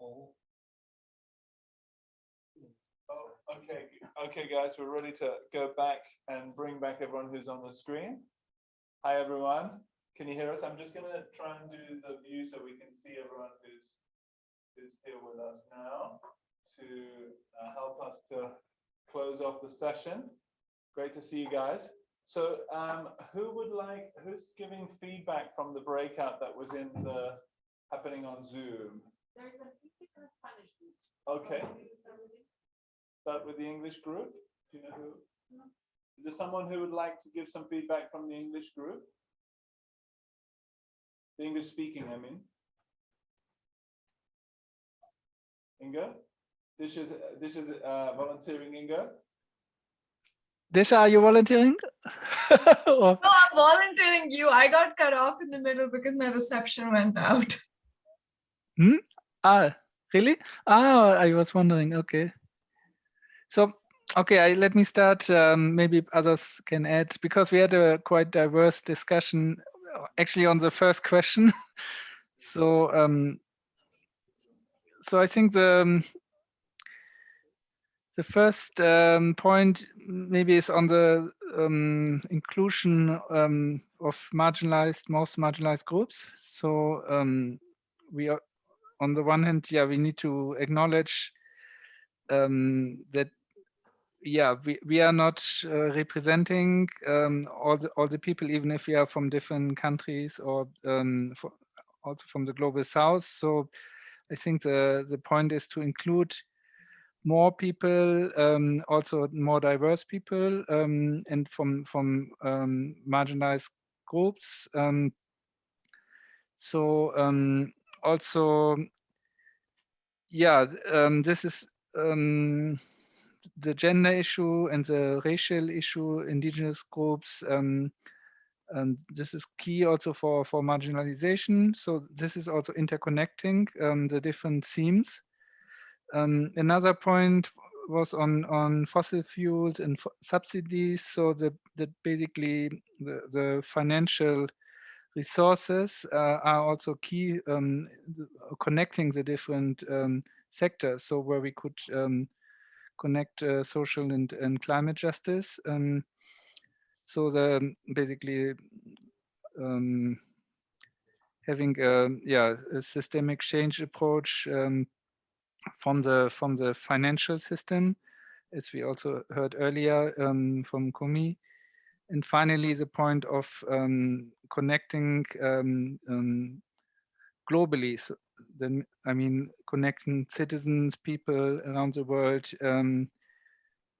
Oh, okay, guys, we're ready to go back and bring back everyone who's on the screen. Hi, everyone. Can you hear us? I'm just going to try and do the view so we can see everyone who's here with us now to help us to close off the session. Great to see you guys. So who's giving feedback from the breakout that was happening on Zoom? There's a Spanish group. Okay. Start with the English group. Do you know who? No. Is there someone who would like to give some feedback from the English group? The English speaking, I mean. Inga? Disha's volunteering, Inga? Disha, are you volunteering? No, I'm volunteering you. I got cut off in the middle because my reception went out. Ah, really? Ah, I was wondering. Okay. So, okay, let me start. Maybe others can add, because we had a quite diverse discussion actually on the first question. So, so I think the first point maybe is on the inclusion of most marginalized groups. So we are, on the one hand, we need to acknowledge that we are not representing all the people, even if we are from different countries or also from the global south. So I think the point is to include more people, also more diverse people, and from marginalized groups. Also, this is the gender issue and the racial issue, indigenous groups. This is key also for marginalization. So this is also interconnecting the different themes. Another point was on fossil fuels and subsidies. So that basically the financial resources are also key, connecting the different sectors. So where we could connect social and climate justice. So basically having a systemic change approach from the financial system, as we also heard earlier from Kumi. And finally, the point of connecting globally. So I mean, connecting citizens, people around the world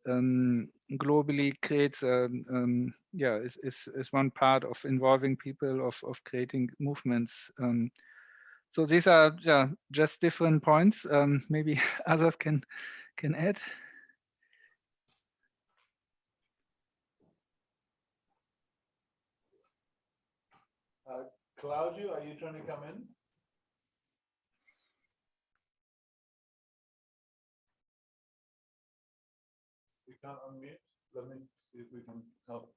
globally creates is one part of involving people, of creating movements. So these are just different points. Maybe others can add. Claudio, are you trying to come in? We can't unmute. Let me see if we can help.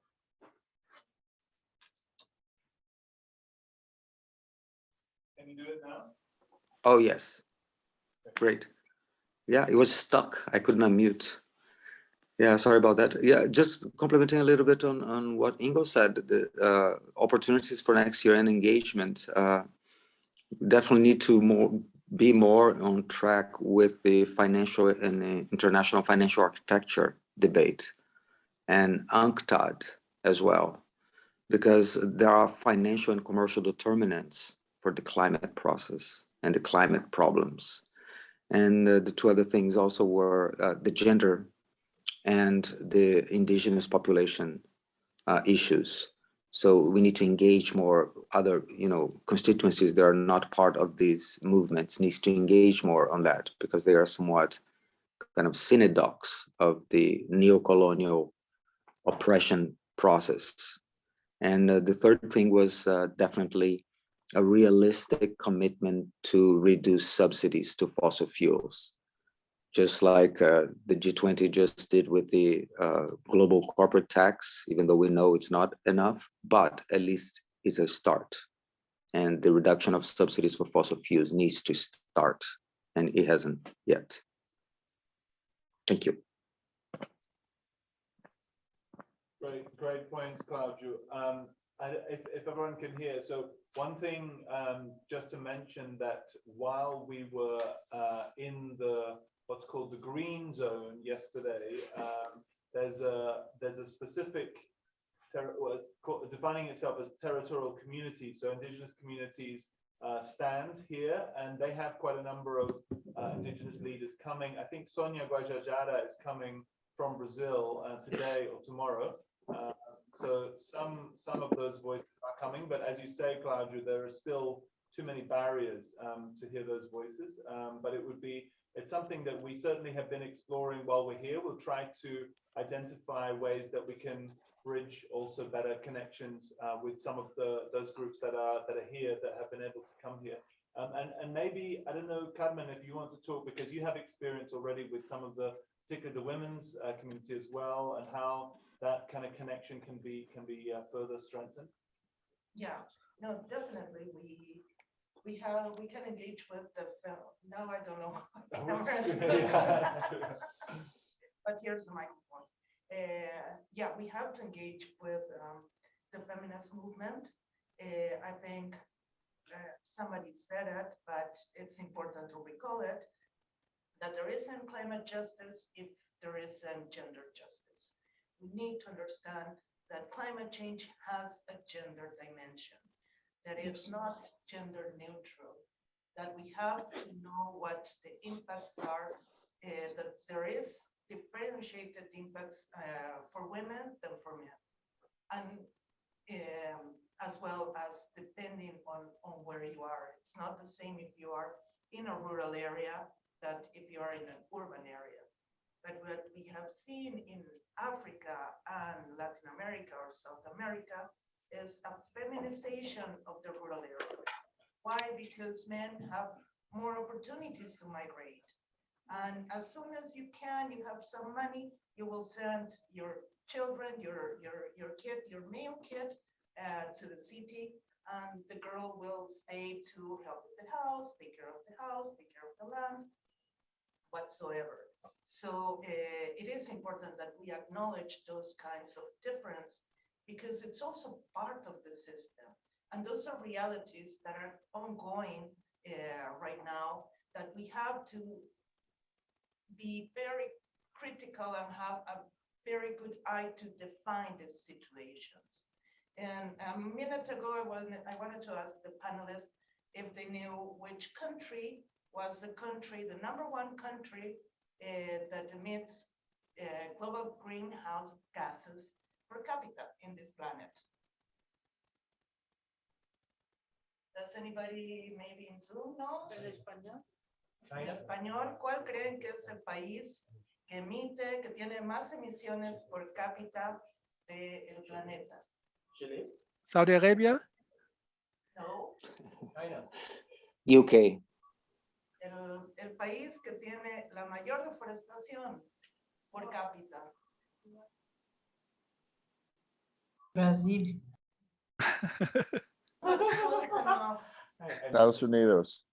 Can you do it now? Oh, yes. Great. Yeah, it was stuck. I couldn't unmute. Yeah, sorry about that. Yeah, just complementing a little bit on what Ingo said, the opportunities for next year and engagement. Definitely need to be more on track with the financial and international financial architecture debate, and UNCTAD as well, because there are financial and commercial determinants for the climate process and the climate problems. And the two other things also were the gender and the indigenous population issues. So we need to engage more other, constituencies that are not part of these movements, needs to engage more on that, because they are somewhat kind of synodox of the neo-colonial oppression process. And the third thing was definitely a realistic commitment to reduce subsidies to fossil fuels, just like the G20 just did with the global corporate tax, even though we know it's not enough, but at least it's a start. And the reduction of subsidies for fossil fuels needs to start. and it hasn't yet. Thank you. Great points, Claudio. If everyone can hear, so one thing just to mention that while we were in the what's called the green zone yesterday, there's a specific defining itself as territorial community. So indigenous communities stand here, and they have quite a number of indigenous leaders coming. I think Sonia Guajajara is coming from Brazil today or tomorrow. So some of those voices are coming, but as you say, Claudio, there are still too many barriers to hear those voices. But it's something that we certainly have been exploring while we're here. We'll try to identify ways that we can bridge also better connections with some of those groups that are here, that have been able to come here. And maybe, I don't know, Carmen, if you want to talk, because you have experience already with some of particularly the women's community as well, and how that kind of connection can be further strengthened. Yeah, no, definitely. We can engage with now I don't know. But here's the microphone. Yeah, we have to engage with the feminist movement. I think somebody said it, but it's important to recall it, that there isn't climate justice if there isn't gender justice. We need to understand that climate change has a gender dimension, that is not gender neutral, that we have to know what the impacts are, that there is differentiated impacts for women than for men. And as well as depending on where you are. It's not the same if you are in a rural area that if you are in an urban area. But what we have seen in Africa and Latin America or South America is a feminization of the rural area. Why? Because men have more opportunities to migrate. And as soon as you can, you have some money, you will send your children, your kid, your male kid to the city, and the girl will stay to help with the house, take care of the house, take care of the land, whatsoever. So it is important that we acknowledge those kinds of difference, because it's also part of the system. And those are realities that are ongoing right now, that we have to be very critical and have a very good eye to define these situations. And a minute ago, I wanted to ask the panelists if they knew which country was the number one country that emits global greenhouse gases per capita in this planet. Does anybody maybe in Zoom know? En español, ¿cuál creen que es el país que emite, que tiene más emisiones por cápita del planeta? Chile? Saudi Arabia? No. China. UK. El país que tiene la mayor deforestación por cápita. Brasil. Close enough. Estados Unidos.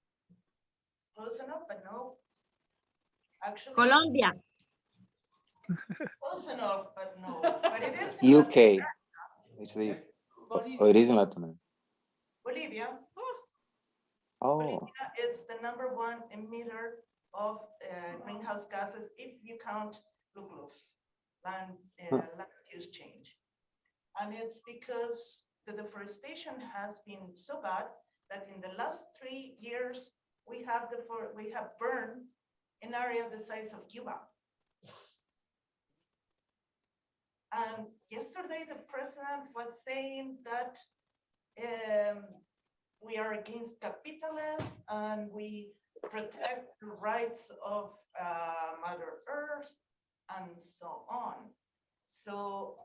Close enough, but no. Actually, Colombia. close enough, but no. But it is in UK. Latin America. It's the it is in Latin America. Bolivia. Oh. Bolivia is the number one emitter of greenhouse gases if you count LULUCs, land use change. And it's because the deforestation has been so bad that in the last 3 years, we have burned an area the size of Cuba. And yesterday, the president was saying that we are against capitalism and we protect the rights of Mother Earth and so on. So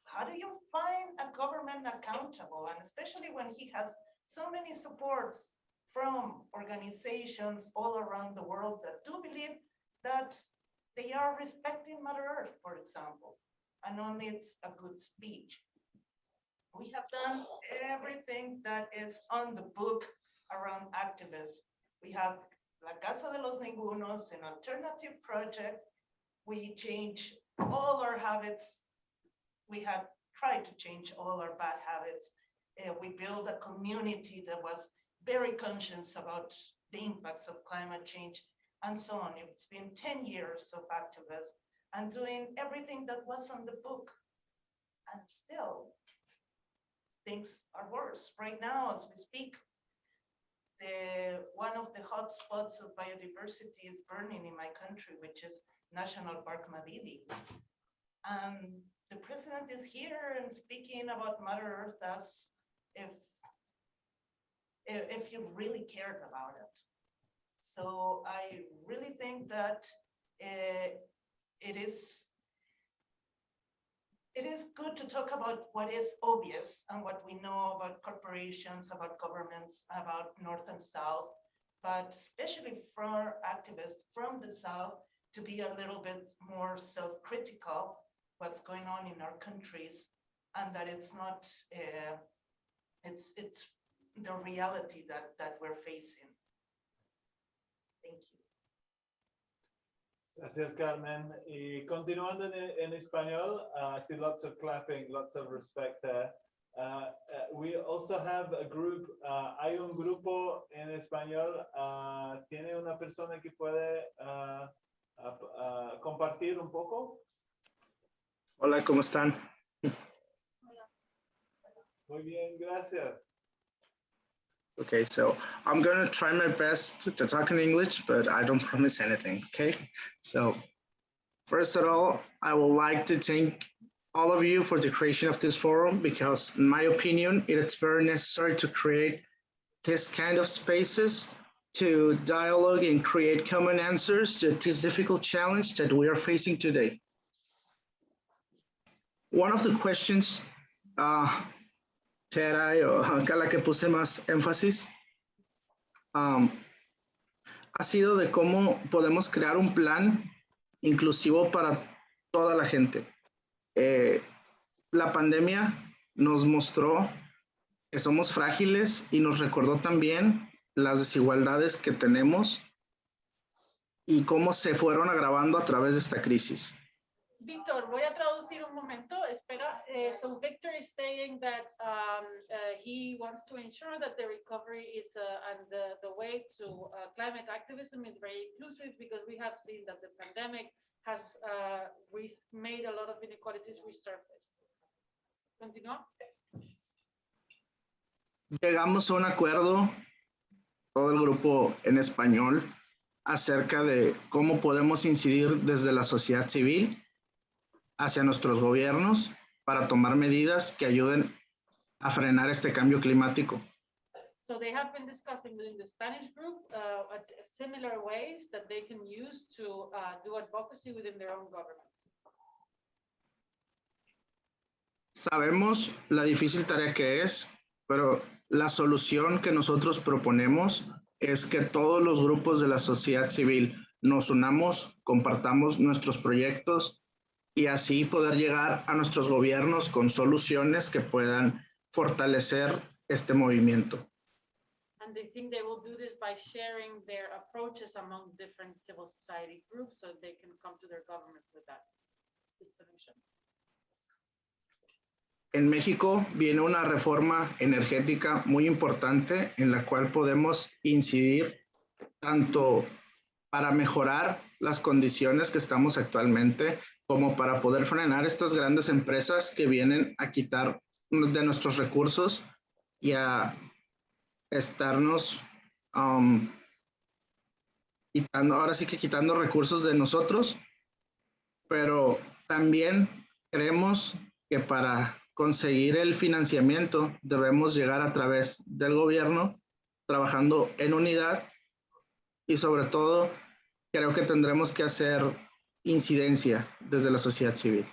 how do you find a government accountable? And especially when he has so many supports from organizations all around the world that do believe that they are respecting Mother Earth, for example, and only it's a good speech. We have done everything that is on the book around activism. We have La Casa de los Ningunos, an alternative project. We changed all our habits. We had tried to change all our bad habits. We built a community that was very conscious about the impacts of climate change and so on. It's been 10 years of activism and doing everything that was on the book. And still, things are worse. Right now, as we speak, one of the hot spots of biodiversity is burning in my country, which is National Park Madidi. The president is here and speaking about Mother Earth as if you really cared about it. So I really think that it is good to talk about what is obvious and what we know about corporations, about governments, about North and South, but especially for activists from the South to be a little bit more self-critical what's going on in our countries, and that it's not, it's the reality that we're facing. Thank you. Gracias, Carmen. Y continuando en español, I see lots of clapping, lots of respect there. We also have a group, hay un grupo en español, ¿tiene una persona que puede compartir un poco? Hola, ¿cómo están? Muy bien, gracias. Okay, so I'm gonna try my best to talk in English, but I don't promise anything, okay? So first of all, I would like to thank all of you for the creation of this forum, because in my opinion, it's very necessary to create this kind of spaces to dialogue and create common answers to this difficult challenge that we are facing today. One of the questions que era acá la que puse más énfasis, ha sido de cómo podemos crear un plan inclusivo para toda la gente. La pandemia nos mostró que somos frágiles y nos recordó también las desigualdades que tenemos y cómo se fueron agravando a través de esta crisis. Víctor, voy a traducir un momento, espera. So Victor is saying that he wants to ensure that the recovery is and the way to climate activism is very inclusive, because we have seen that the pandemic has made a lot of inequalities resurface. Continúa. Llegamos a un acuerdo, todo el grupo en español, acerca de cómo podemos incidir desde la sociedad civil hacia nuestros gobiernos para tomar medidas que ayuden a frenar este cambio climático. So they have been discussing within the Spanish group similar ways that they can use to do advocacy within their own governments. Sabemos la difícil tarea que es, pero la solución que nosotros proponemos es que todos los grupos de la sociedad civil nos unamos, compartamos nuestros proyectos y así poder llegar a nuestros gobiernos con soluciones que puedan fortalecer este movimiento. And they think they will do this by sharing their approaches among different civil society groups so they can come to their governments with that solutions. En México viene una reforma energética muy importante en la cual podemos incidir tanto para mejorar las condiciones que estamos actualmente, como para poder frenar estas grandes empresas que vienen a quitar de nuestros recursos y a estarnos quitando, ahora sí que quitando recursos de nosotros, pero también creemos que para conseguir el financiamiento debemos llegar a través del gobierno, trabajando en unidad, y sobre todo creo que tendremos que hacer incidencia desde la sociedad civil.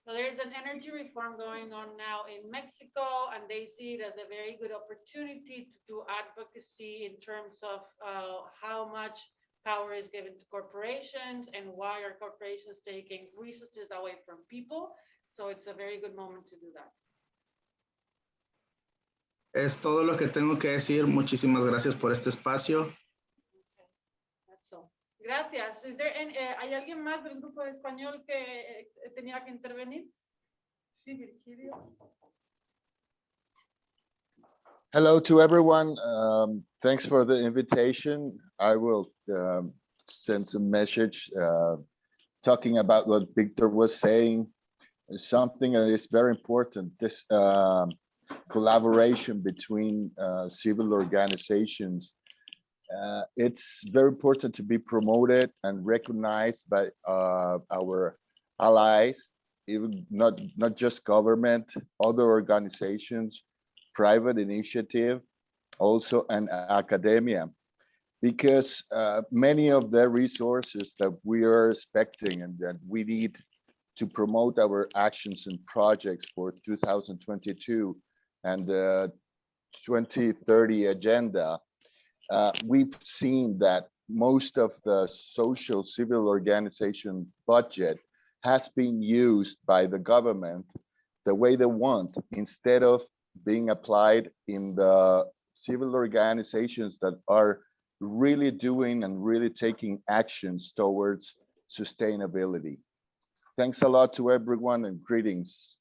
So there's an energy reform going on now in Mexico, and they see it as a very good opportunity to do advocacy in terms of how much power is given to corporations and why are corporations taking resources away from people. So it's a very good moment to do that. Es todo lo que tengo que decir. Muchísimas gracias por este espacio. Gracias. ¿Hay alguien más del grupo de español que tenía que intervenir? Sí, Virgilio. Hello to everyone. Thanks for the invitation. I will send some message talking about what Victor was saying. Is something that is very important. This collaboration between civil organizations. It's very important to be promoted and recognized by our allies, even not just government, other organizations, private initiative, also and academia, because many of the resources that we are expecting and that we need to promote our actions and projects for 2022 and the 2030 agenda, we've seen that most of the social civil organization budget has been used by the government the way they want, instead of being applied in the civil organizations that are really doing and really taking actions towards sustainability. Thanks a lot to everyone and greetings.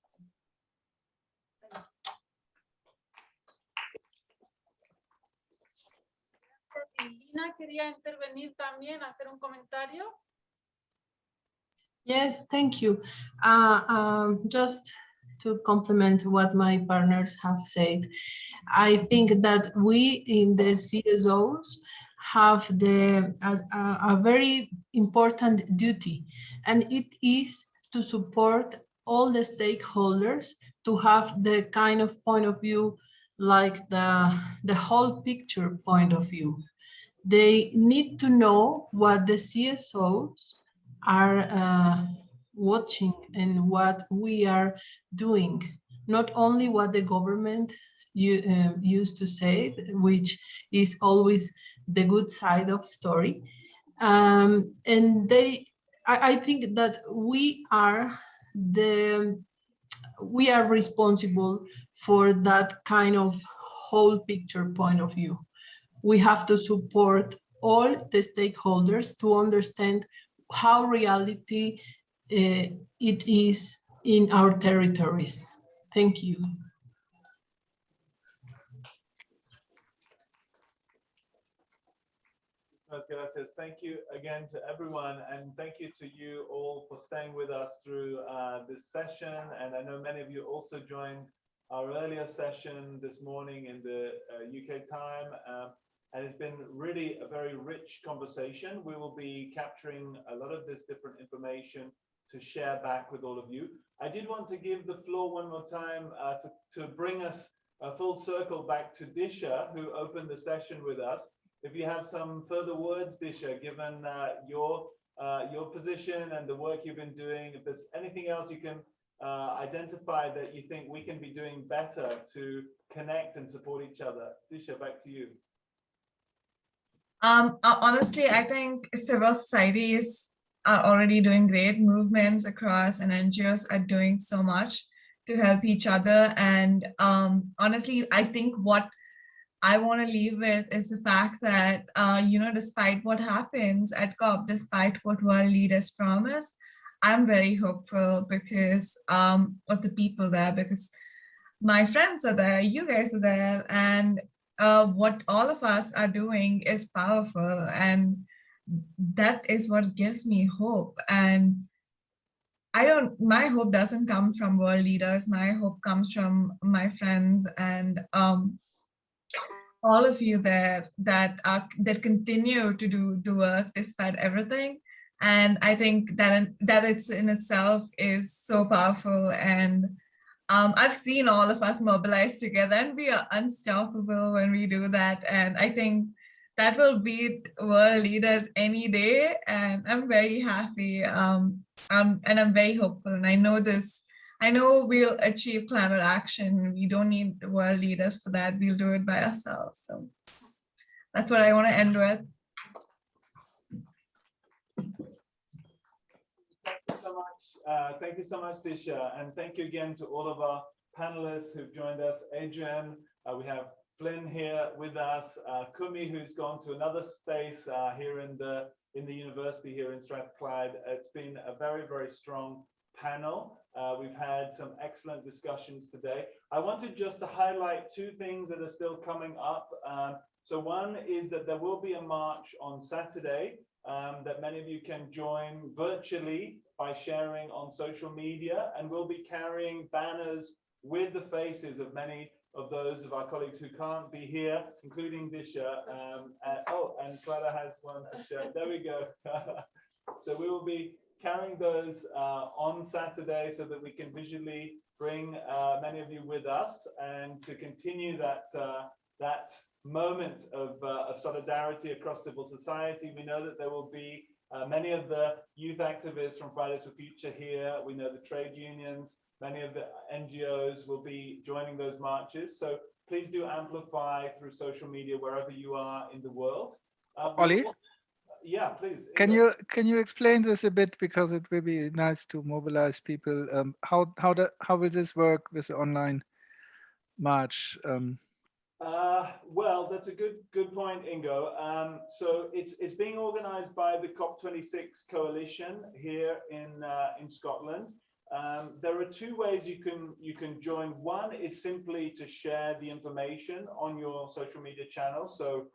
Lina quería intervenir también, hacer un comentario. Yes, thank you. Just to complement what my partners have said, I think that we in the CSOs have a very important duty, and it is to support all the stakeholders to have the kind of point of view like the whole picture point of view. They need to know what the CSOs are watching and what we are doing, not only what the government used to say, which is always the good side of story. And I think that we are responsible for that kind of whole picture point of view. We have to support all the stakeholders to understand how reality it is in our territories. Thank you. Gracias. Thank you again to everyone, and thank you to you all for staying with us through this session. And I know many of you also joined our earlier session this morning in the UK time. And it's been really a very rich conversation. We will be capturing a lot of this different information to share back with all of you. I did want to give the floor one more time to bring us a full circle back to Disha, who opened the session with us. If you have some further words, Disha, given your position and the work you've been doing, if there's anything else you can identify that you think we can be doing better to connect and support each other. Disha, back to you. Honestly, I think civil societies are already doing great. Movements across and NGOs are doing so much to help each other. And honestly, I think what I want to leave with is the fact that, despite what happens at COP, despite what world leaders promise, I'm very hopeful because of the people there, because my friends are there, you guys are there, and what all of us are doing is powerful, and that is what gives me hope. And my hope doesn't come from world leaders. My hope comes from my friends and all of you there that continue to do the work despite everything. And I think that it's in itself is so powerful. And I've seen all of us mobilize together, and we are unstoppable when we do that. And I think that will beat world leaders any day. And I'm very happy. And I'm very hopeful. And I know we'll achieve climate action. We don't need world leaders for that. We'll do it by ourselves. So that's what I want to end with. Thank you so much, Disha, and thank you again to all of our panelists who've joined us. Adrian, we have Flynn here with us, Kumi, who's gone to another space here in the university here in Strathclyde. It's been a very, very strong panel. We've had some excellent discussions today. I wanted just to highlight two things that are still coming up. So one is that there will be a march on Saturday that many of you can join virtually by sharing on social media, and we'll be carrying banners with the faces of many of those of our colleagues who can't be here, including Disha. And Clara has one to share. There we go. So we will be carrying those on Saturday so that we can visually bring many of you with us and to continue that moment of solidarity across civil society. We know that there will be many of the youth activists from Fridays for Future here. We know the trade unions, many of the NGOs will be joining those marches. So please do amplify through social media wherever you are in the world. Ollie? Yeah, please. Can you explain this a bit, because it will be nice to mobilize people. How will this work with the online march? Well, that's a good point, Ingo. So it's being organised by the COP26 coalition here in Scotland. There are two ways you can join. One is simply to share the information on your social media channel. So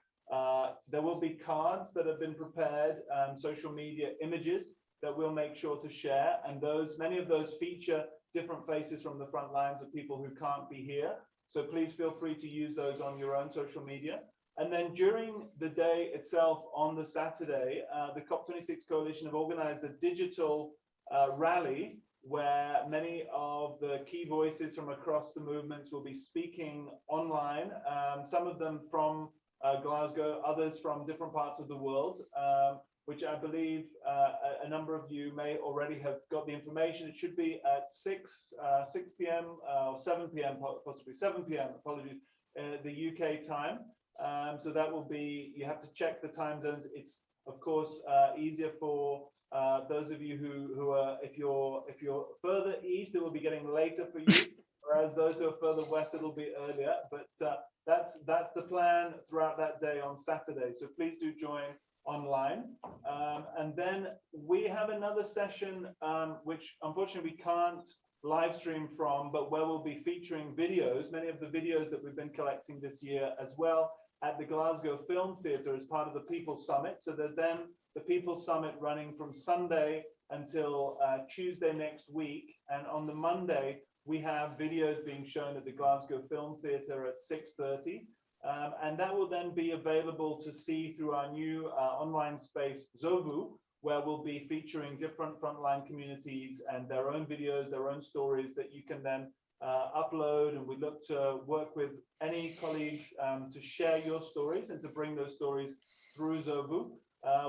there will be cards that have been prepared, social media images that we'll make sure to share, and many of those feature different faces from the front lines of people who can't be here. So please feel free to use those on your own social media. And then during the day itself on the Saturday, the COP26 coalition have organized a digital rally where many of the key voices from across the movements will be speaking online, some of them from Glasgow, others from different parts of the world, which I believe a number of you may already have got the information. It should be at 6 p.m. or 7 p.m. possibly 7 p.m. apologies, the UK time. So that will be, you have to check the time zones. It's of course easier for those of you who are, if you're further east, it will be getting later for you, whereas those who are further west, it'll be earlier. But that's the plan throughout that day on Saturday. So please do join online. And then we have another session which unfortunately we can't live stream from, but where we'll be featuring videos, many of the videos that we've been collecting this year as well, at the Glasgow Film Theatre as part of the People's Summit. So there's then the People's Summit running from Sunday until Tuesday next week. And on the Monday, we have videos being shown at the Glasgow Film Theatre at 6:30. And that will then be available to see through our new online space, Zovu, where we'll be featuring different frontline communities and their own videos, their own stories that you can then upload. And we look to work with any colleagues to share your stories and to bring those stories through Zovu.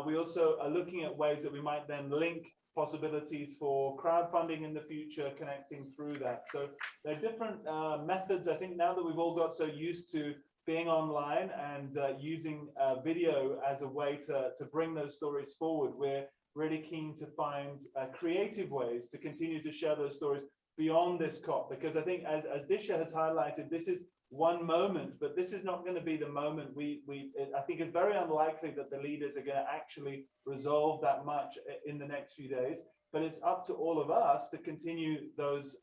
We also are looking at ways that we might then link possibilities for crowdfunding in the future, connecting through that. So there are different methods. I think now that we've all got so used to being online and using video as a way to bring those stories forward, we're really keen to find creative ways to continue to share those stories beyond this COP, because I think as Disha has highlighted, this is one moment, but this is not going to be the moment. I think it's very unlikely that the leaders are going to actually resolve that much in the next few days, but it's up to all of us to continue those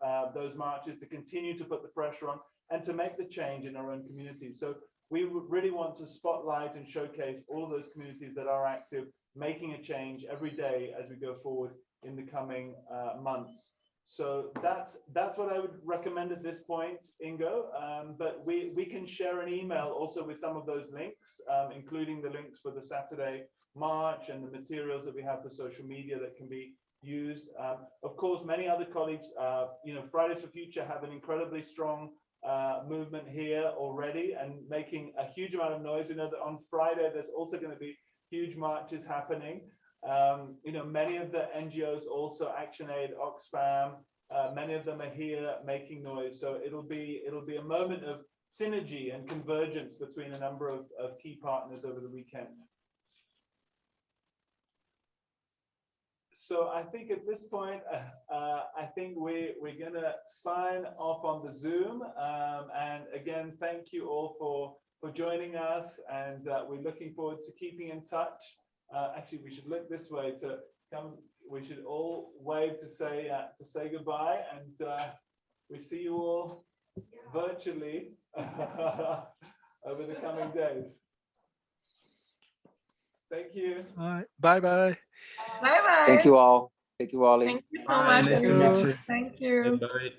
marches, to continue to put the pressure on and to make the change in our own communities. So we really want to spotlight and showcase all of those communities that are active, making a change every day as we go forward in the coming months. So that's what I would recommend at this point, Ingo. But we can share an email also with some of those links, including the links for the Saturday march and the materials that we have for social media that can be used. Of course, many other colleagues, Fridays for Future have an incredibly strong movement here already and making a huge amount of noise. We know that on Friday there's also going to be huge marches happening. Many of the NGOs also, ActionAid, Oxfam, many of them are here making noise. So it'll be a moment of synergy and convergence between a number of key partners over the weekend. so I think at this point, I think we're gonna sign off on the Zoom. And again, thank you all for joining us, and we're looking forward to keeping in touch. Actually, we should look this way to come. We should all wave to say goodbye, and we see you all virtually over the coming days. Thank you. All right. Bye-bye. Bye-bye. Thank you all. Thank you, Ollie. Thank you so Bye, much. nice to meet you. Thank you. Bye.